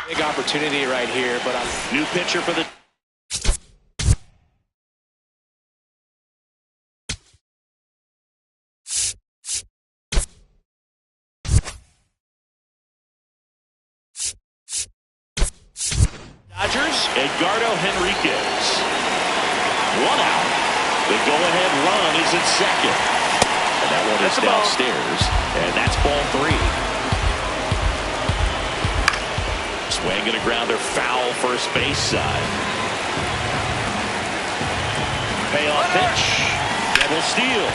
Big opportunity right here, but New pitcher for the Dodgers, Edgardo Henriquez. One out. The go-ahead run is at second. And that one is downstairs. And that's ball three. Swing and a grounder foul first base side. Payoff pitch. Double steal.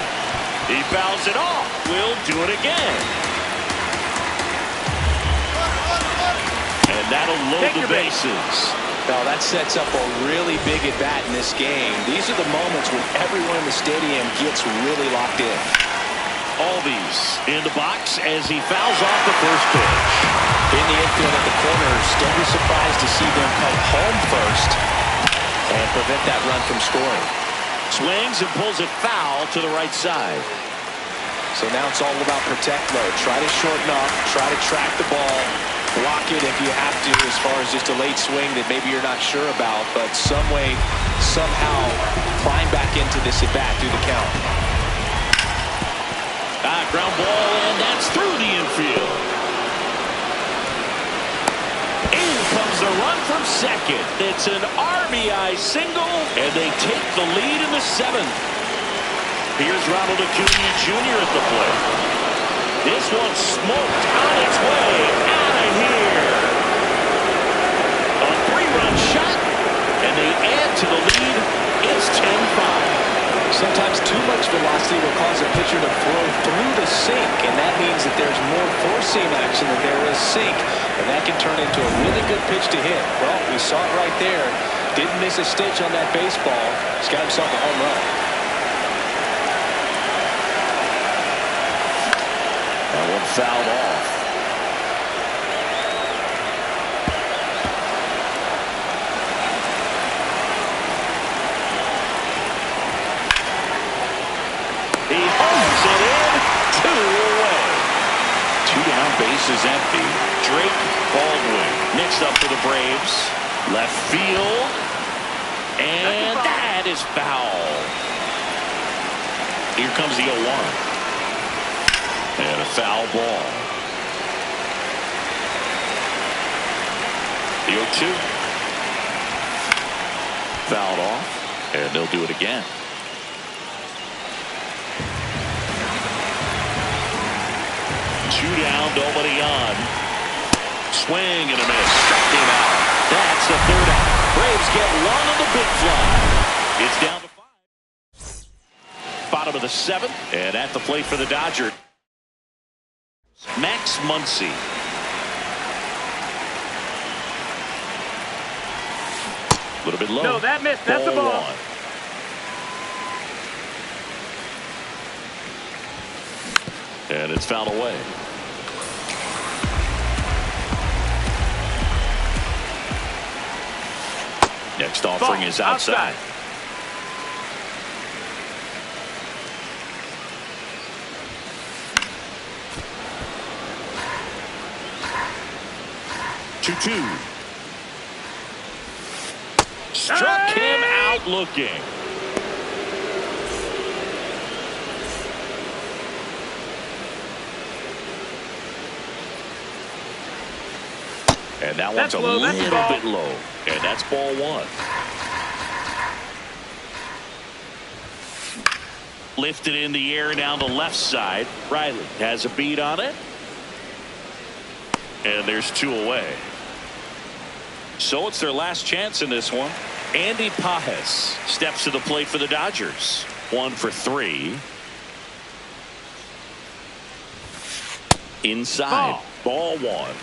He fouls it off. Will do it again. And that'll load the bases. Now that sets up a really big at bat in this game. These are the moments when everyone in the stadium gets really locked in. Albies in the box as he fouls off the first pitch. In the infield at the corners, don't be surprised to see them come home first and prevent that run from scoring. Swings and pulls it foul to the right side. So now it's all about protect mode. Try to shorten up, try to track the ball, block it if you have to as far as just a late swing that maybe you're not sure about, but some way, somehow climb back into this at bat through the count. Ground ball, and that's through the infield. In comes the run from second. It's an RBI single, and they take the lead in the seventh. Here's Ronald Acuna Jr. at the plate. This one smoked on its way out of here. A three-run shot, and they add to the lead. It's 10-5. Sometimes too much velocity will cause a pitcher to throw through the sink, and that means that there's more four-seam action than there is sink, and that can turn into a really good pitch to hit. Well, we saw it right there. Didn't miss a stitch on that baseball. He's got himself a home run. That one fouled off. Base is empty. Drake Baldwin next up for the Braves. Left field. And that is foul. Here comes the 0-1. And a foul ball. The 0-2. Fouled off. And they'll do it again. Two down, nobody on. Swing and a miss. Struck him out. That's the third out. Braves get one on the big fly. It's down to 5. Bottom of the 7th. And at the plate for the Dodgers, Max Muncy. A little bit low. No, that missed. That's the ball. 1. And it's fouled away. Next offering is outside. 2-2. Struck him out looking. And that one's a little bit low. And that's ball 1. Lifted in the air down the left side. Riley has a beat on it. And there's 2 away. So it's their last chance in this one. Andy Pajes steps to the plate for the Dodgers. 1 for 3. Inside. Ball 1.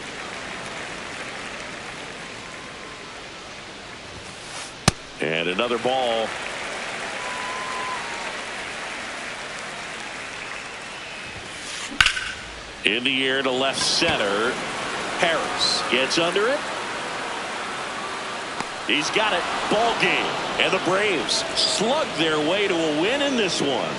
And another ball. In the air to left center. Harris gets under it. He's got it. Ball game. And the Braves slug their way to a win in this one.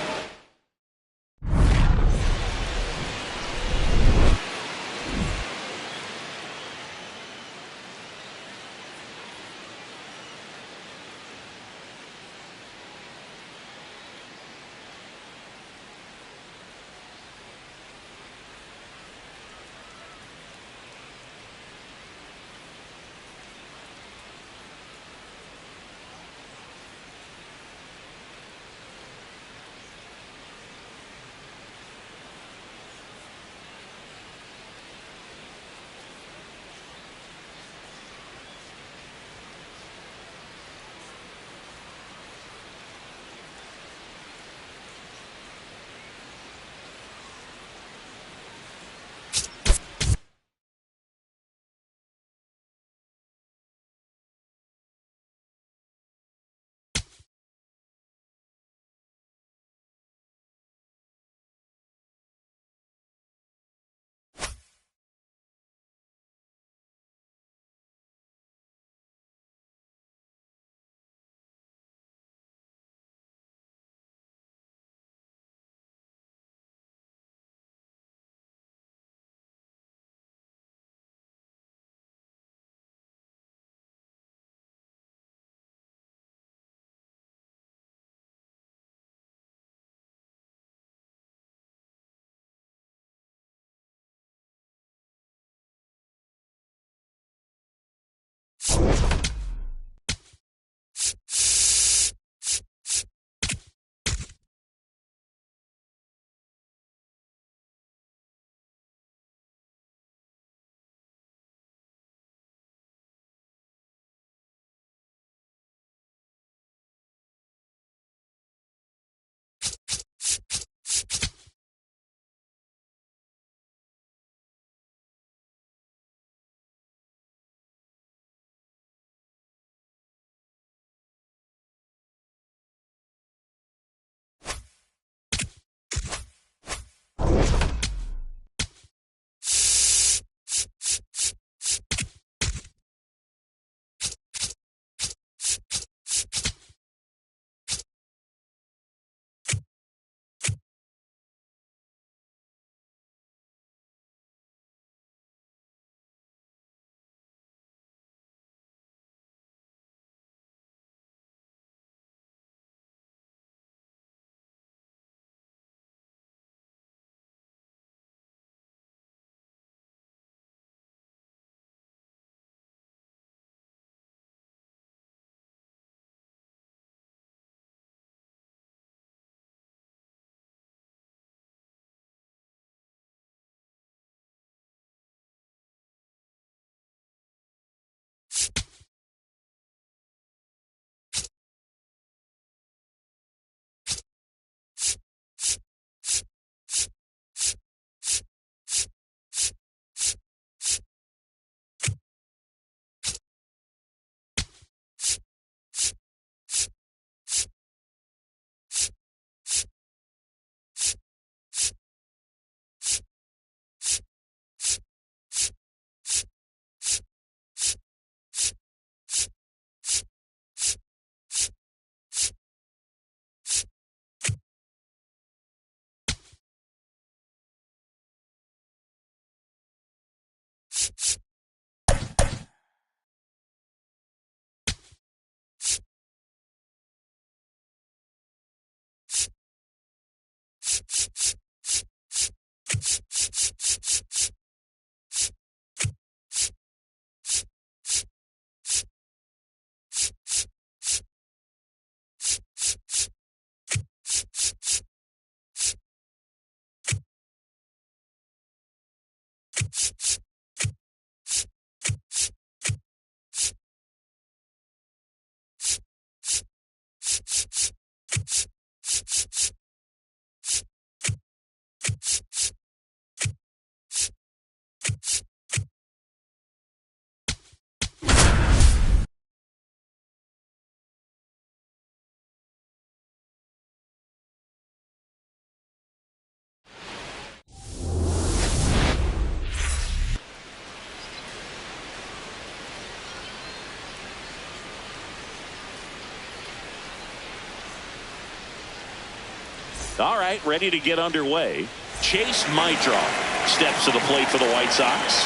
All right, ready to get underway. Chase Mydroff steps to the plate for the White Sox.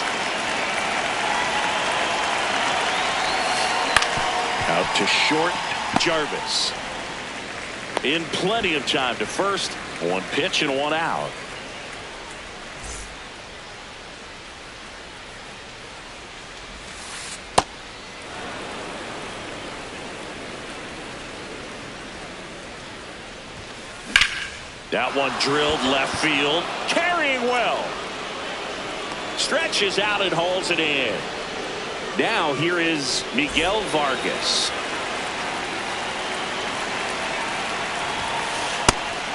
Out to short, Jarvis. In plenty of time to first. One pitch and one out. That one drilled left field. Carrying well. Stretches out and hauls it in. Now here is Miguel Vargas.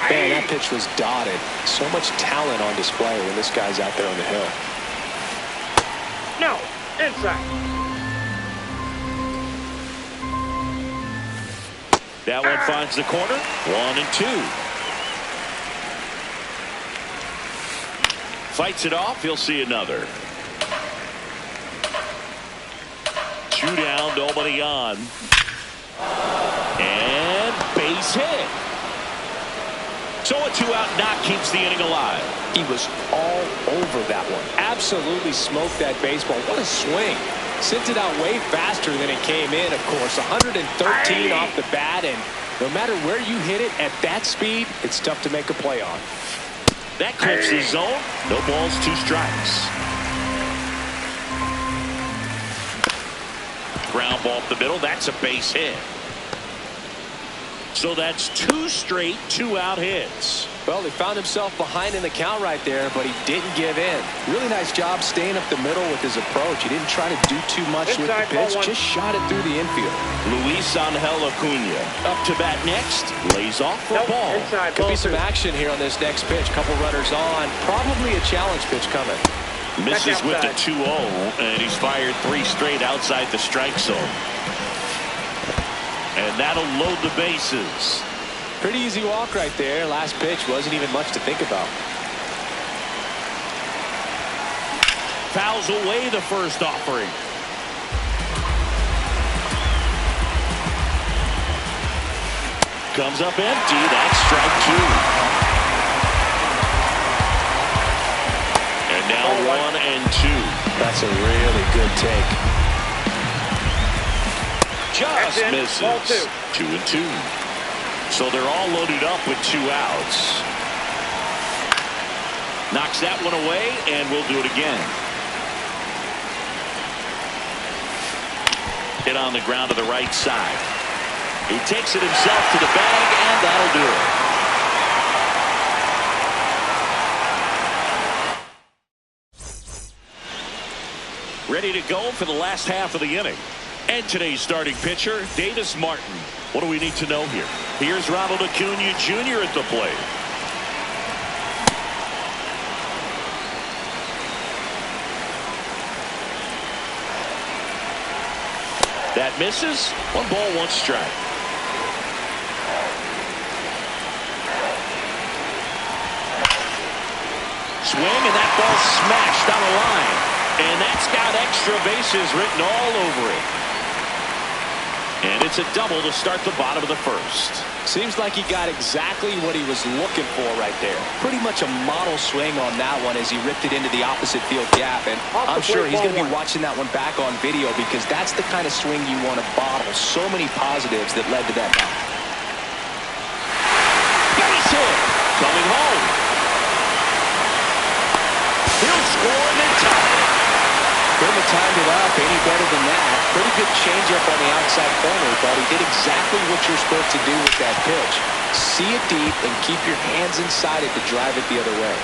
Man, that pitch was dotted. So much talent on display when this guy's out there on the hill. No, inside. That one finds the corner. 1-2. Fights it off. He'll see another. 2 down, nobody on. And base hit. So a 2-out knock keeps the inning alive. He was all over that one. Absolutely smoked that baseball. What a swing. Sent it out way faster than it came in, of course. 113 off the bat, and no matter where you hit it at that speed, it's tough to make a play on. That clips the zone. No balls, 2 strikes. Ground ball up the middle. That's a base hit. So that's 2 straight 2-out hits. Well, he found himself behind in the count right there, but he didn't give in. Really nice job staying up the middle with his approach. He didn't try to do too much with the pitch, just shot it through the infield. Luis Angel Acuna up to bat next, lays off for a ball. Could be some action here on this next pitch. Couple runners on, probably a challenge pitch coming. Misses with the 2-0, and he's fired 3 straight outside the strike zone. And that'll load the bases. Pretty easy walk right there. Last pitch wasn't even much to think about. Fouls away the first offering. Comes up empty. That's strike 2. And now 1-2. That's a really good take. Just misses. 2-2. So they're all loaded up with 2 outs. Knocks that one away, and we'll do it again. Hit on the ground to the right side. He takes it himself to the bag, and that'll do it. Ready to go for the last half of the inning. And today's starting pitcher, Davis Martin. What do we need to know here? Here's Ronald Acuna Jr. at the plate. That misses. 1 ball, 1 strike. Swing, and that ball smashed down the line. And that's got extra bases written all over it. And it's a double to start the bottom of the first. Seems like he got exactly what he was looking for right there. Pretty much a model swing on that one as he ripped it into the opposite field gap. And I'm sure he's going to be watching that one back on video because that's the kind of swing you want to bottle. So many positives that led to that knock. Base hit. Coming home. He'll score and then tie it. Couldn't have timed it up any better than that. Pretty good changeup on the outside corner, but he did exactly what you're supposed to do with that pitch. See it deep and keep your hands inside it to drive it the other way.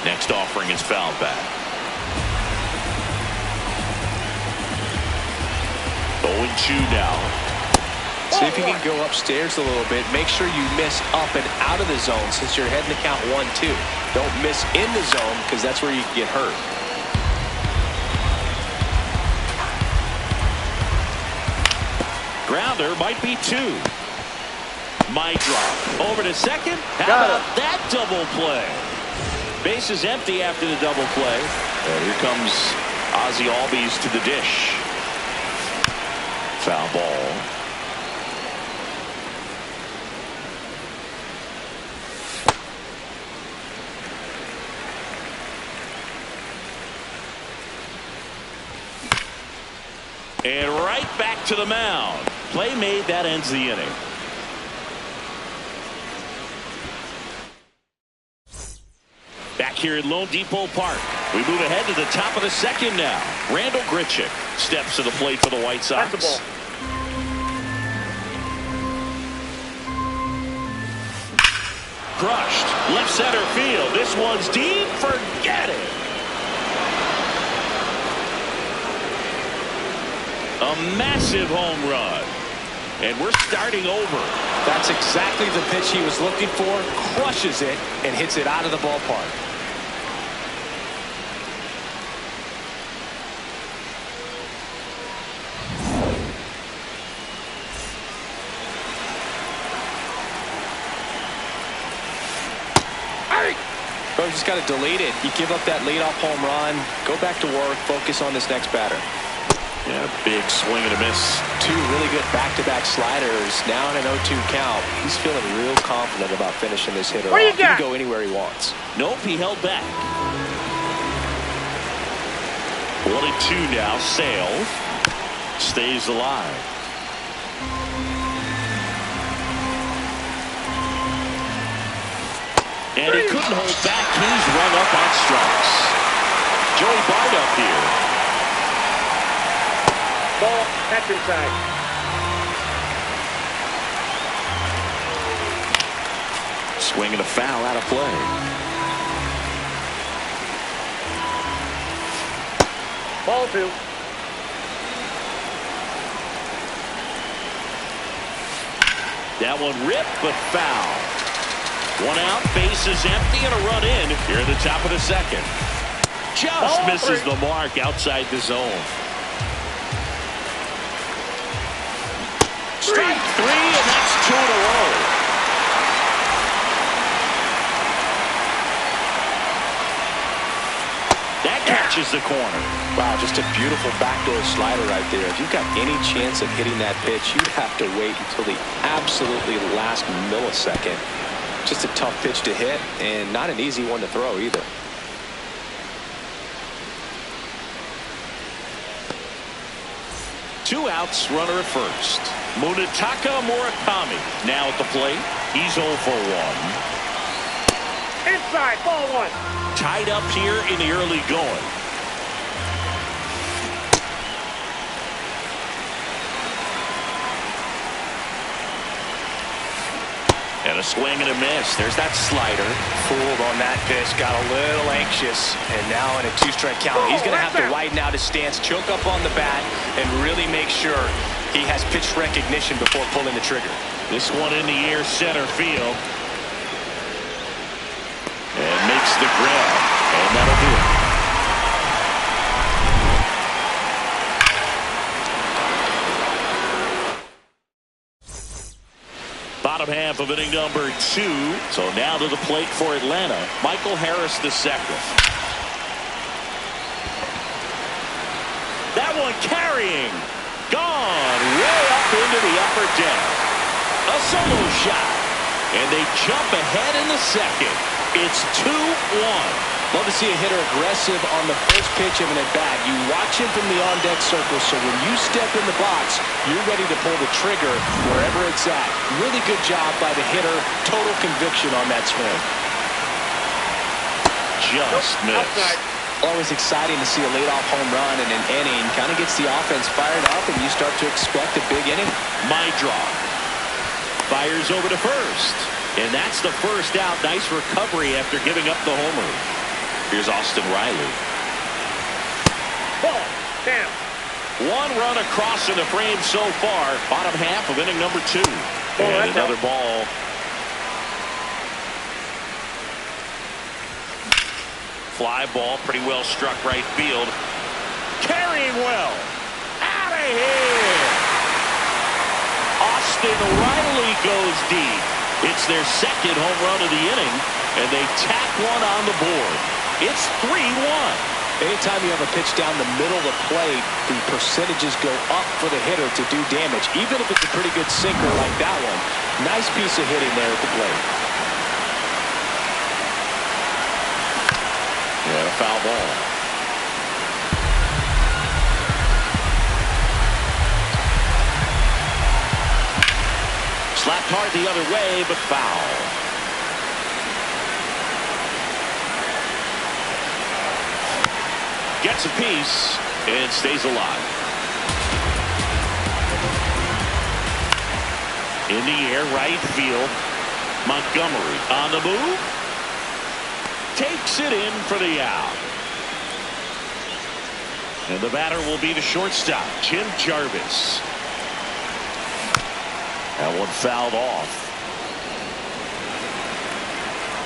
Next offering is fouled back. 0-2 now. See if you can go upstairs a little bit. Make sure you miss up and out of the zone since you're heading to count 1-2. Don't miss in the zone because that's where you can get hurt. Grounder might be 2. Mydroff over to second. How about that double play? Base is empty after the double play. And here comes Ozzie Albies to the dish. Foul ball. And right back to the mound. Play made, that ends the inning. Back here at Lone Depot Park, we move ahead to the top of the second now. Randall Grichuk steps to the plate for the White Sox. That's the ball. Crushed. Left center field. This one's deep. Forget it. A massive home run. And we're starting over. That's exactly the pitch he was looking for. Crushes it and hits it out of the ballpark. Bro, just got to delete it. You give up that leadoff home run. Go back to work. Focus on this next batter. Yeah, big swing and a miss. Two really good back-to-back sliders. Now in an 0-2 count. He's feeling real confident about finishing this hitter off. He can go anywhere he wants. Nope, he held back. 1-2 now. Sale stays alive. And he couldn't hold back. He's run up on strikes. Joey Bart up here. Ball, that's inside. Swing and a foul out of play. Ball 2. That one ripped, but foul. One out, bases empty, and a run in here at the top of the second. Just misses the mark outside the zone. Strike 3, and that's 2 in a row. That catches the corner. Wow, just a beautiful backdoor slider right there. If you've got any chance of hitting that pitch, you'd have to wait until the absolutely last millisecond. Just a tough pitch to hit, and not an easy one to throw either. Two outs, runner at first. Munetaka Murakami now at the plate. He's 0 for 1. Inside, ball 1. Tied up here in the early going. And a swing and a miss. There's that slider. Fooled on that pitch, got a little anxious, and now in a 2-strike count, he's going to have to widen out his stance, choke up on the bat, and really make sure he has pitch recognition before pulling the trigger. This one in the air, center field. And makes the grab, and that'll do it. Bottom half of inning number 2. So now to the plate for Atlanta, Michael Harris II. That one carrying. Gone way up into the upper deck. A solo shot. And they jump ahead in the second. It's 2-1. Love to see a hitter aggressive on the first pitch of an at-bat. You watch him from the on-deck circle, so when you step in the box, you're ready to pull the trigger wherever it's at. Really good job by the hitter. Total conviction on that swing. Just missed. Outside. Always exciting to see a leadoff home run in an inning. Kind of gets the offense fired up, and you start to expect a big inning. My draw. Fires over to first. And that's the first out. Nice recovery after giving up the homer. Here's Austin Riley. Ball, down. One run across in the frame so far. Bottom half of inning number 2. And another ball. Fly ball, pretty well struck right field. Carrying well. Out of here. Austin Riley goes deep. It's their second home run of the inning, and they tack one on the board. It's 3-1. Anytime you have a pitch down the middle of the plate, the percentages go up for the hitter to do damage, even if it's a pretty good sinker like that one. Nice piece of hitting there at the plate. Yeah, foul ball. Whipped hard the other way, but foul. Gets a piece and stays alive. In the air, right field. Montgomery on the move. Takes it in for the out. And the batter will be the shortstop, Jim Jarvis. That one fouled off.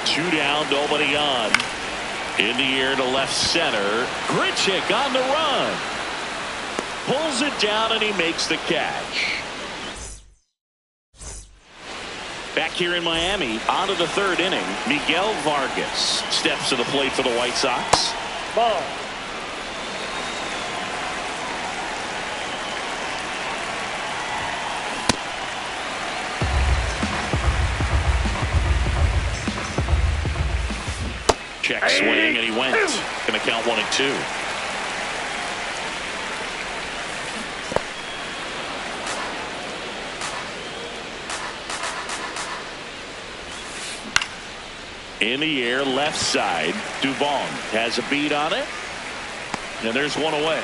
2 down, nobody on. In the air to left center. Grichuk on the run. Pulls it down and he makes the catch. Back here in Miami, on to the 3rd inning. Miguel Vargas steps to the plate for the White Sox. Ball. Check swing, and he went. Going to count 1-2. In the air, left side. Dubon has a beat on it. And there's one away.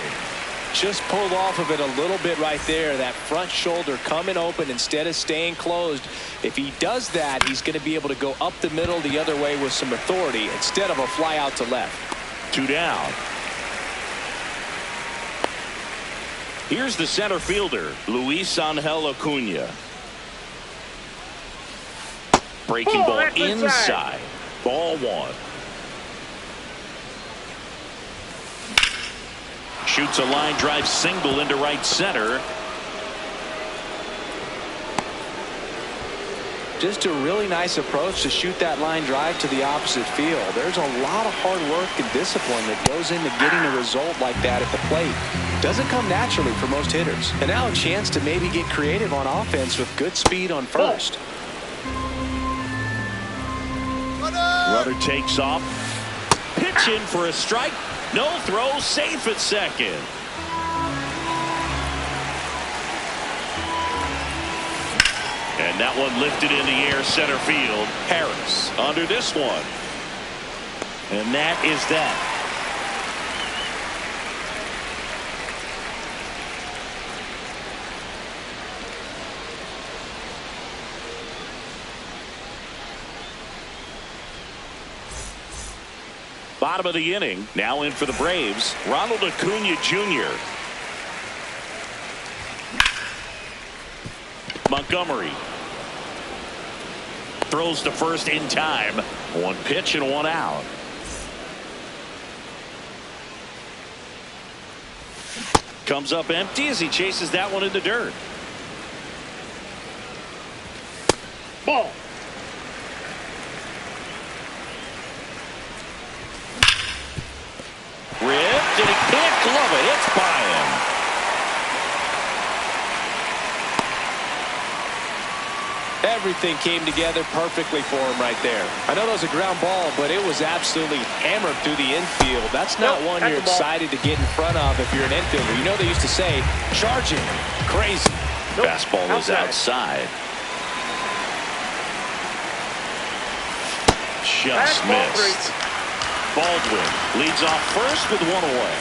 Just pulled off of it a little bit right there. That front shoulder coming open instead of staying closed. If he does that, he's going to be able to go up the middle the other way with some authority instead of a fly out to left. 2 down. Here's the center fielder, Luis Angel Acuna. Breaking ball inside. Ball 1. Shoots a line drive single into right center. Just a really nice approach to shoot that line drive to the opposite field. There's a lot of hard work and discipline that goes into getting a result like that at the plate. Doesn't come naturally for most hitters. And now a chance to maybe get creative on offense with good speed on first. Runner takes off. Pitch in for a strike. No throw, safe at second. And that one lifted in the air, center field. Harris under this one. And that is that. Bottom of the inning. Now in for the Braves, Ronald Acuna Jr. Montgomery throws to first in time. 1 pitch and 1 out. Comes up empty as he chases that one in the dirt. Ball. Ripped, and he can't glove it. It's by him. Everything came together perfectly for him right there. I know that was a ground ball, but it was absolutely hammered through the infield. That's not one you're excited to get in front of if you're an infielder. You know they used to say, charging, crazy. Fastball is outside. Just missed. Baldwin leads off first with 1 away.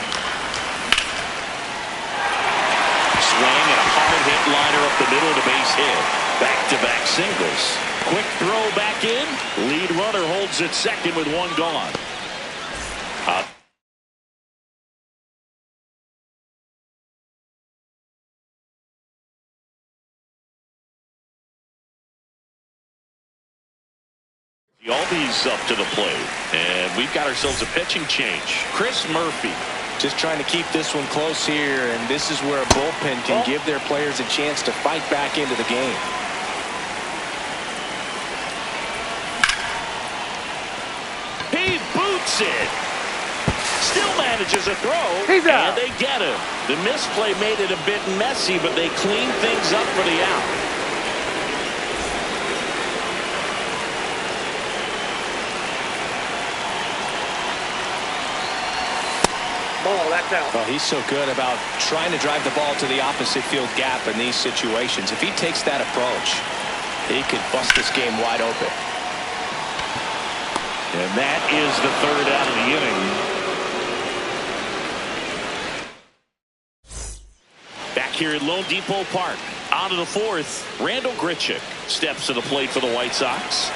Swing and a hard hit liner up the middle of the base hit. Back-to-back singles. Quick throw back in. Lead runner holds at second with 1 gone. All these up to the plate. And we've got ourselves a pitching change. Chris Murphy. Just trying to keep this one close here, and this is where a bullpen can give their players a chance to fight back into the game. He boots it. Still manages a throw. He's out. And they get him. The misplay made it a bit messy, but they cleaned things up for the out. Ball, that's out. Well, he's so good about trying to drive the ball to the opposite field gap in these situations. If he takes that approach, He could bust this game wide open. And that is the third out of the inning. Back here at Lone Depot Park. On to the fourth. Randall Grichuk steps to the plate for the White Sox.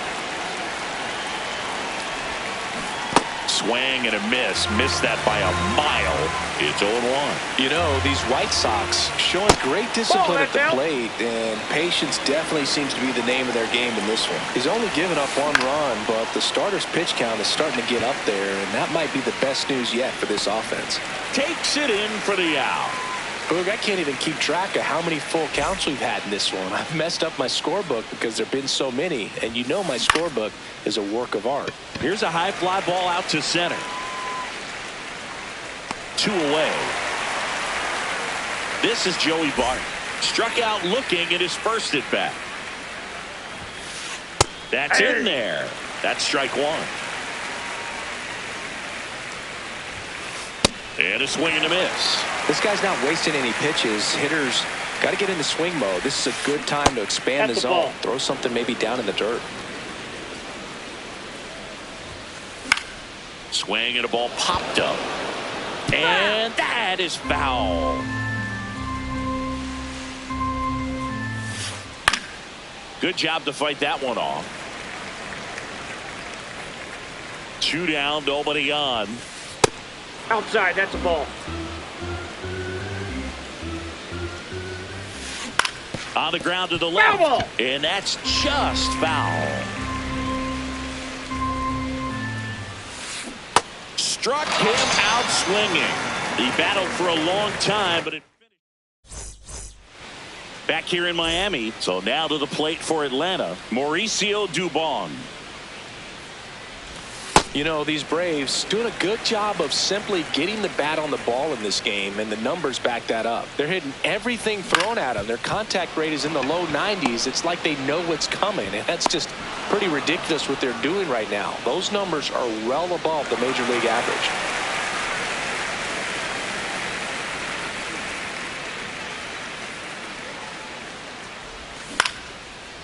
Swing and a miss. Missed that by a mile. It's 0-1. You know, these White Sox showing great discipline at the plate, and patience definitely seems to be the name of their game in this one. He's only given up 1 run, but the starter's pitch count is starting to get up there, and that might be the best news yet for this offense. Takes it in for the out. Boog, I can't even keep track of how many full counts we've had in this one. I've messed up my scorebook because there have been so many, and you know my scorebook is a work of art. Here's a high fly ball out to center. 2 away. This is Joey Bart. Struck out looking at his first at bat. That's in there. That's strike 1. And a swing and a miss. This guy's not wasting any pitches. Hitters got to get into swing mode. This is a good time to expand the zone. Throw something maybe down in the dirt. Swing and a ball popped up. And that is foul. Good job to fight that one off. 2 down, nobody on. Outside, that's a ball. On the ground to the left. Foul ball. And that's just foul. Struck him out swinging. He battled for a long time, but it finished. Back here in Miami. So now to the plate for Atlanta, Mauricio Dubon. You know, these Braves doing a good job of simply getting the bat on the ball in this game, and the numbers back that up. They're hitting everything thrown at them. Their contact rate is in the low 90s. It's like they know what's coming, and that's just pretty ridiculous what they're doing right now. Those numbers are well above the major league average.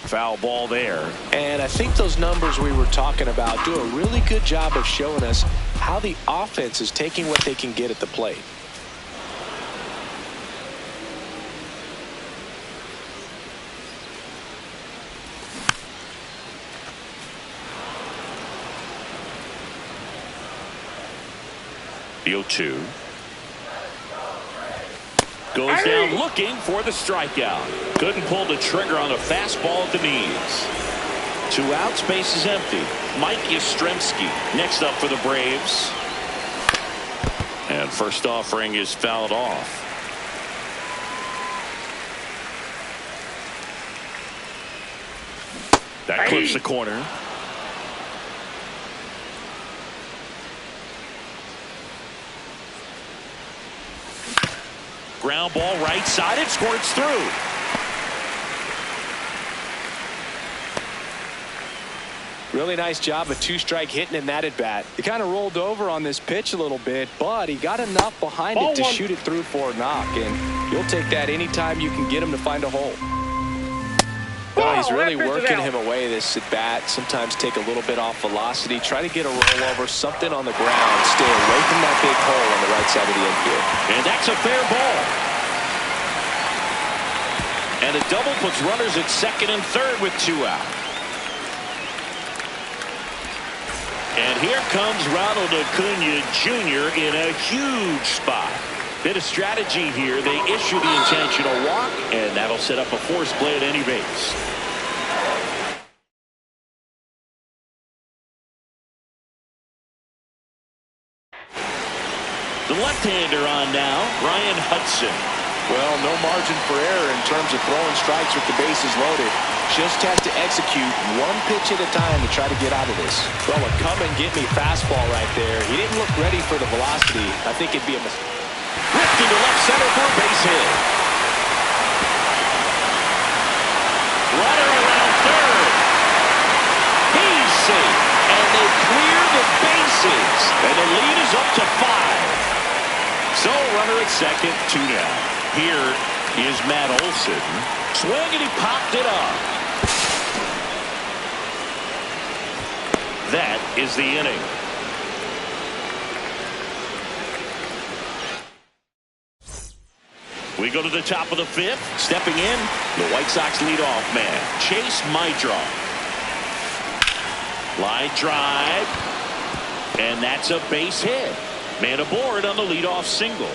Foul ball there. And I think those numbers we were talking about do a really good job of showing us how the offense is taking what they can get at the plate. The 0-2. Goes down looking for the strikeout. Couldn't pull the trigger on a fastball at the knees. 2 outs, base is empty. Mike Yastrzemski next up for the Braves. And first offering is fouled off. That clips the corner. Ground ball right side. It squirts through. Really nice job of 2-strike hitting in that at bat. He kind of rolled over on this pitch a little bit, but he got enough behind it to shoot it through for a knock. And you'll take that anytime you can get him to find a hole. Oh, he's really working him away this at bat. Sometimes take a little bit off velocity. Try to get a rollover, something on the ground. Stay away from that big hole on the right side of the infield. And that's a fair ball. And a double puts runners at second and third with 2 out. And here comes Ronald Acuna Jr. in a huge spot. Bit of strategy here. They issue the intentional walk, and that'll set up a force play at any base. The left-hander on now, Ryan Hudson. Well, no margin for error in terms of throwing strikes with the bases loaded. Just has to execute 1 pitch at a time to try to get out of this. Well, a come-and-get-me fastball right there. He didn't look ready for the velocity. I think it'd be a mistake. Ripped into left center for a base hit. Runner around third. He's safe. And they clear the bases. And the lead is up to 5. So runner at second, 2 down. Here is Matt Olson. Swing and he popped it up. that is the inning. We go to the top of the fifth. Stepping in, the White Sox leadoff man, Chase Maedra. Line drive. And that's a base hit. Man aboard on the leadoff single.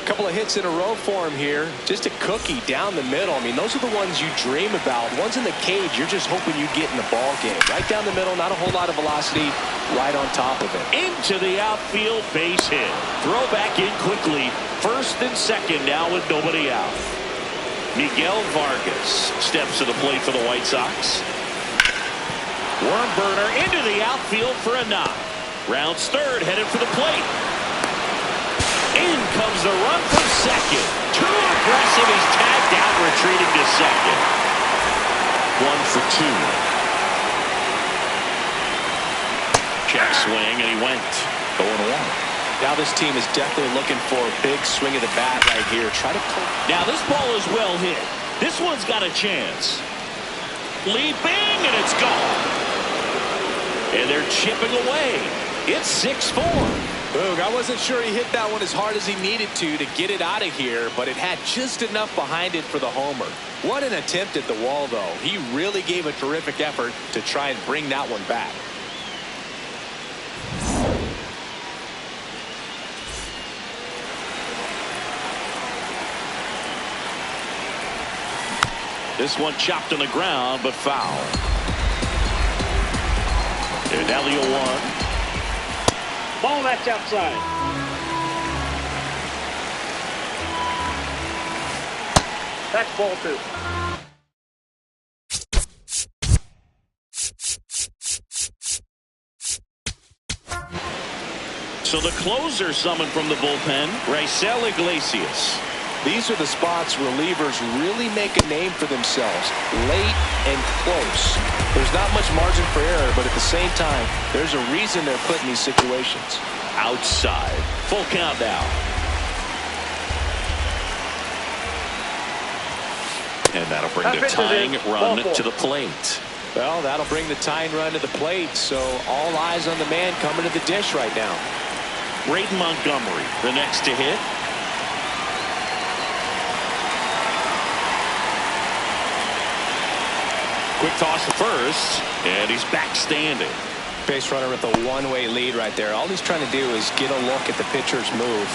Couple of hits in a row for him here. Just a cookie down the middle. I mean, those are the ones you dream about. Ones in the cage, you're just hoping you get in the ball game. Right down the middle, not a whole lot of velocity, right on top of it. Into the outfield, base hit. Throw back in quickly. First and second now with nobody out. Miguel Vargas steps to the plate for the White Sox. Worm burner into the outfield for a knock. Rounds third, headed for the plate. In comes the run from second. Too aggressive. He's tagged out, retreating to second. 1 for 2. Check swing, and he went 0-1. Now this team is definitely looking for a big swing of the bat right here. Try to pull. Now this ball is well hit. This one's got a chance. Leaping, and it's gone. And they're chipping away. It's 6-4. Boog, I wasn't sure he hit that one as hard as he needed to get it out of here, but it had just enough behind it for the homer. What an attempt at the wall, though. He really gave a terrific effort to try and bring that one back. This one chopped on the ground, but foul. And now the 0-1. Ball, that's outside. That's ball 2. So the closer summoned from the bullpen, Raisel Iglesias. These are the spots relievers really make a name for themselves. Late and close. There's not much margin for error, but at the same time, there's a reason they're put in these situations. Outside. Full count now. And that'll bring the tying run to the plate. Well, that'll bring the tying run to the plate, so all eyes on the man coming to the dish right now. Braden Montgomery, the next to hit. Quick toss to first, and he's back standing. Base runner with a one-way lead right there. All he's trying to do is get a look at the pitcher's move.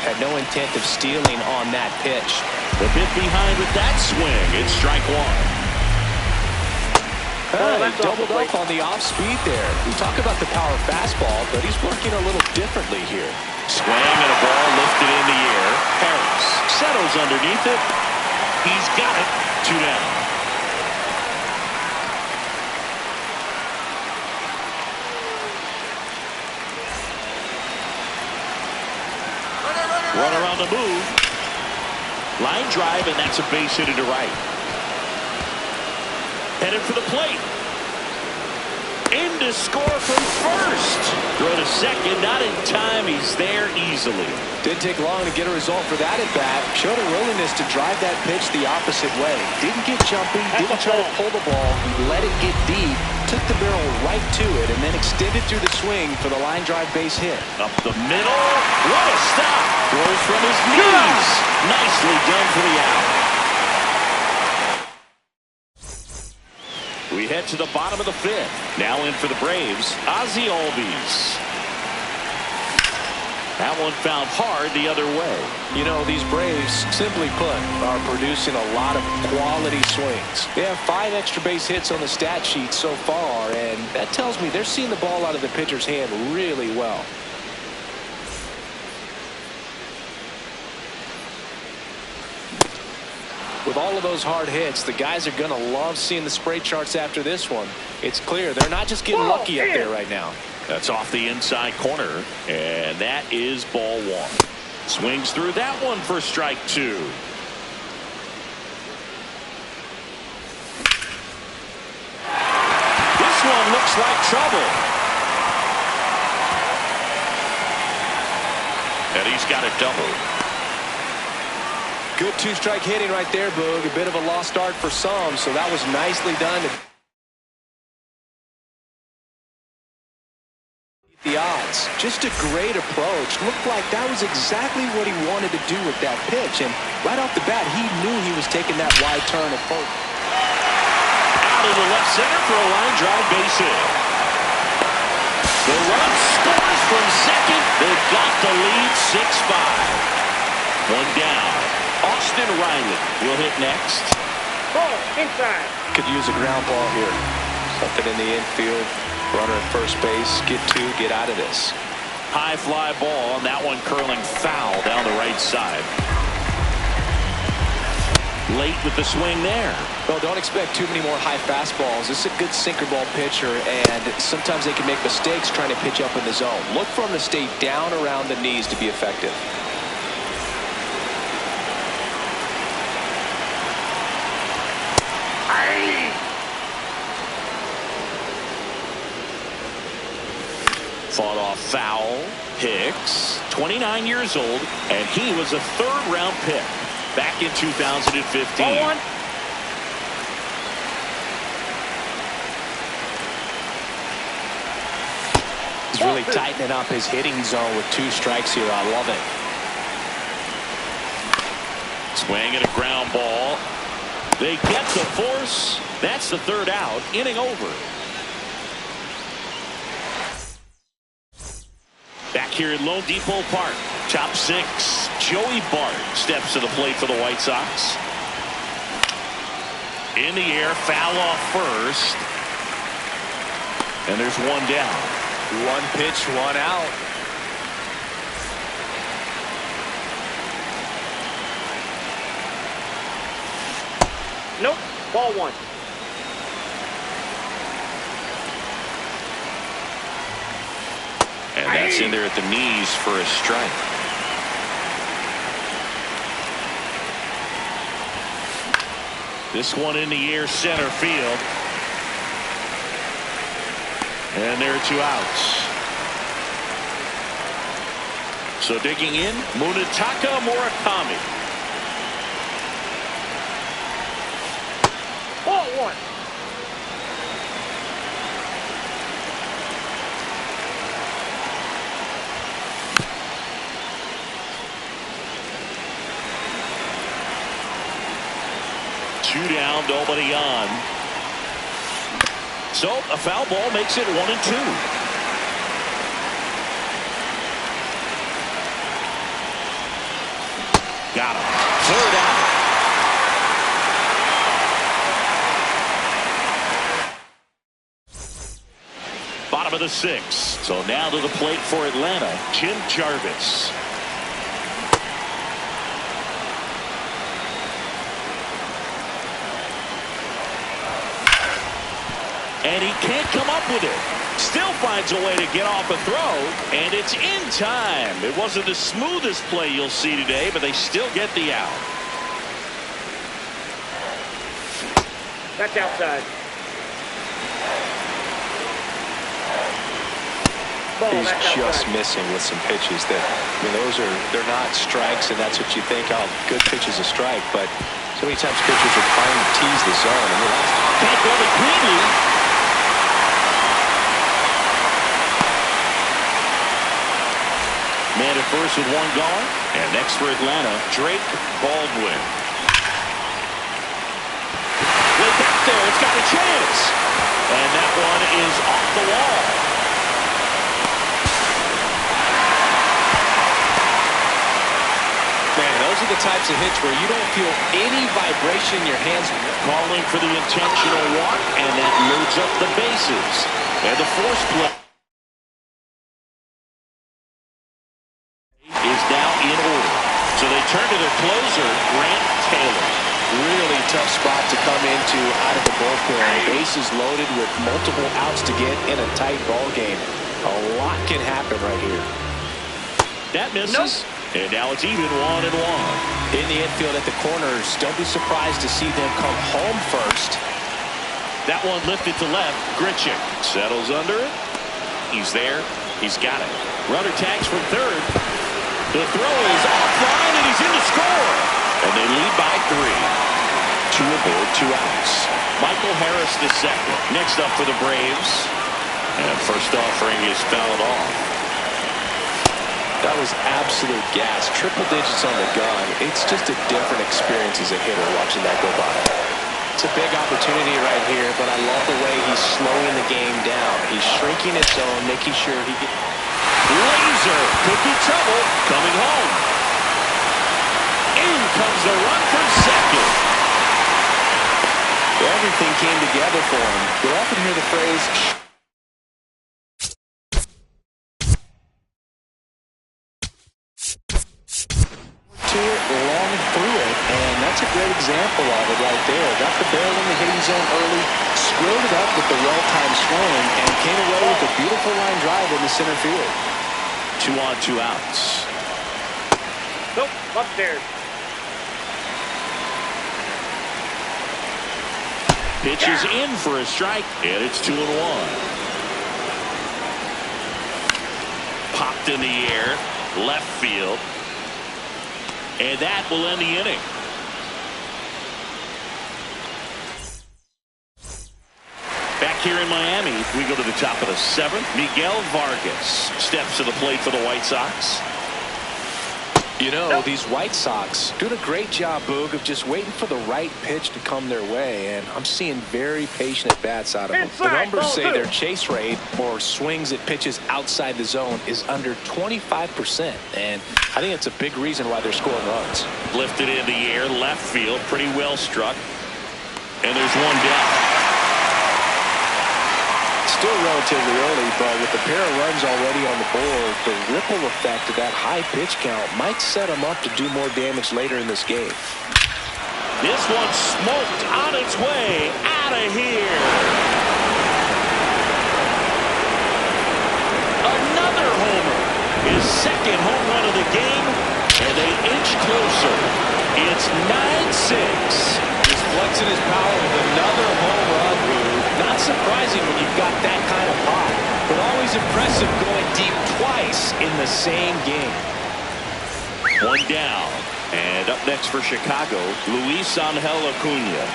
Had no intent of stealing on that pitch. A bit behind with that swing. It's strike 1. He doubled up on the off speed there. We talk about the power fastball, but he's working a little differently here. Swing and a ball lifted in the air. Harris settles underneath it. He's got it. 2 down. Runner on the move. Line drive, and that's a base hit to right. Headed for the plate. In to score from first. Throw to second, not in time. He's there easily. Didn't take long to get a result for that at bat. Showed a willingness to drive that pitch the opposite way. Didn't get jumpy, didn't try to pull the ball. He let it get deep, took the barrel right to it, and then extended through the swing for the line drive base hit. Up the middle. What a stop. Throws from his knees. Nicely done for the out. We head to the bottom of the 5th. Now in for the Braves, Ozzie Albies. That one found hard the other way. You know, these Braves, simply put, are producing a lot of quality swings. They have 5 extra base hits on the stat sheet so far, and that tells me they're seeing the ball out of the pitcher's hand really well. With all of those hard hits, the guys are going to love seeing the spray charts after this one. It's clear they're not just getting lucky up there right now. That's off the inside corner, and that is ball 1. Swings through that one for strike 2. This one looks like trouble. And he's got a double. Good 2-strike hitting right there, Boog. A bit of a lost art for some, so that was nicely done. Just a great approach. Looked like that was exactly what he wanted to do with that pitch. And right off the bat, he knew he was taking that wide turn at first. Out of the left center for a line drive base hit. The run scores from second. They've got the lead 6-5. One down. Austin Riley will hit next. Ball inside. Could use a ground ball here. Something in the infield. Runner at first base. Get two. Get out of this. High fly ball, and that one curling foul down the right side. Late with the swing there. Well, don't expect too many more high fastballs. This is a good sinker ball pitcher, and sometimes they can make mistakes trying to pitch up in the zone. Look for him to stay down around the knees to be effective. Fought off foul. Hicks, 29 years old, and he was a third-round pick back in 2015. He's really tightening up his hitting zone with 2 strikes here. I love it. Swing and a ground ball. They get the force. That's the third out. Inning over. Back here at Lone Depot Park, top 6, Joey Bart steps to the plate for the White Sox. In the air, foul off first. And there's one down. One pitch, one out. Nope. Ball 1. And that's in there at the knees for a strike. This one in the air, center field. And there are 2 outs. So digging in, Munetaka Murakami. Ball 1. Two down, nobody on. So a foul ball makes it 1-2. Got him. Third out. Bottom of the 6th. So now to the plate for Atlanta, Jim Jarvis. And he can't come up with it. Still finds a way to get off a throw, and it's in time. It wasn't the smoothest play you'll see today, but they still get the out. That's outside. Ball, He's that's just outside. missing with some pitches that, I mean, they're not strikes, and that's what you think, oh, good pitch is a strike, but so many times pitchers are trying to tease the zone. I mean, can't go to Greenlee. Man at first with one gone. And next for Atlanta, Drake Baldwin. Way back there, it's got a chance. And that one is off the wall. man, those are the types of hits where you don't feel any vibration in your hands. Calling for the intentional walk, and that loads up the bases. And the force play is now in order. So they turn to their closer, Grant Taylor. Really tough spot to come into out of the bullpen. Bases loaded with multiple outs to get in a tight ball game. A lot can happen right here. That misses. Nope. And now it's even 1-1. In the infield at the corners, don't be surprised to see them come home first. That one lifted to left. Grichuk settles under it. He's there. He's got it. Runner tags from third. The throw is offline, and he's in to score. And they lead by 3. 2 aboard, 2 outs. Michael Harris the second. Next up for the Braves. And first offering is fouled off. That was absolute gas. Triple digits on the gun. It's just a different experience as a hitter watching that go by. It's a big opportunity right here, but I love the way he's slowing the game down. He's shrinking his zone, making sure he gets... Laser could be trouble coming home. In comes the run from second. Everything came together for him. You'll often hear the phrase... to it, long through it, and that's a great example of it right there. Got the barrel in the hitting zone early, squared it up with the well-timed swing, and came away with a beautiful line drive in the center field. 2 on, 2 outs. Nope, upstairs. Pitch is in for a strike, and it's 2-1. Popped in the air, left field. And that will end the inning. Back here in Miami, we go to the top of the 7th. Miguel Vargas steps to the plate for the White Sox. You know, these White Sox doing a great job, Boog, of just waiting for the right pitch to come their way, and I'm seeing very patient at-bats out of them. The numbers say their chase rate, or swings at pitches outside the zone, is under 25%, and I think it's a big reason why they're scoring runs. Lifted in the air, left field, pretty well struck. And there's one down. Still relatively early, but with a pair of runs already on the board, the ripple effect of that high pitch count might set him up to do more damage later in this game. This one smoked on its way out of here. Another homer. His second home run of the game, and they inch closer. It's 9-6. He's flexing his power with another home run, Boo. Not surprising when you've got that kind of pop, but always impressive going deep twice in the same game. One down, and up next for Chicago, Luis Angel Acuna.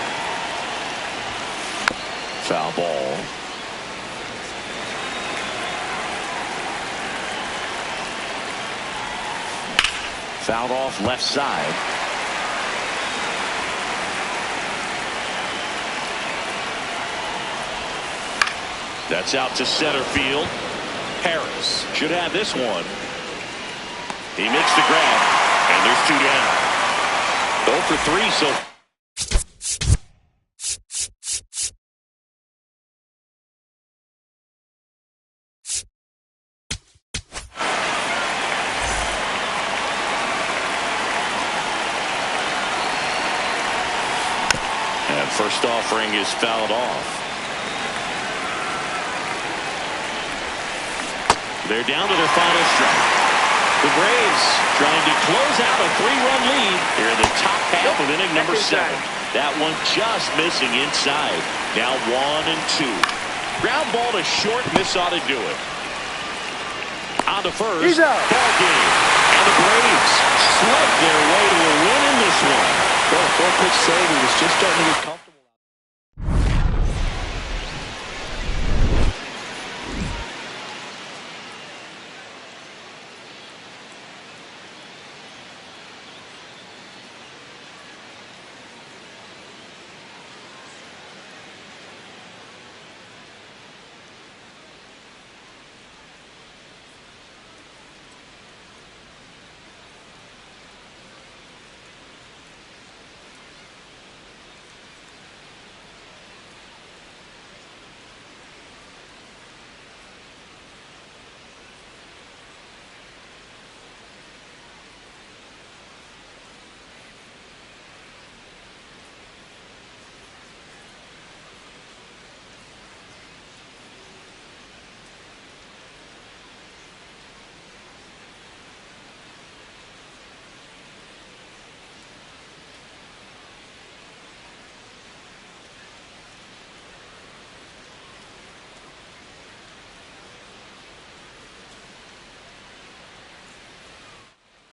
Foul ball. Fouled off left side. That's out to center field. Harris should have this one. He makes the grab, and there's 2 down. 0 for 3 so. And first offering is fouled off. They're down to their final strike. The Braves trying to close out a 3-run lead here in the top half of inning number 7. That one just missing inside. Now 1-2. Ground ball to short, and this ought to do it. On to first. He's out. Ball game. And the Braves slug their way to a win in this one. Well, 4-pitch save, he was just starting to get caught.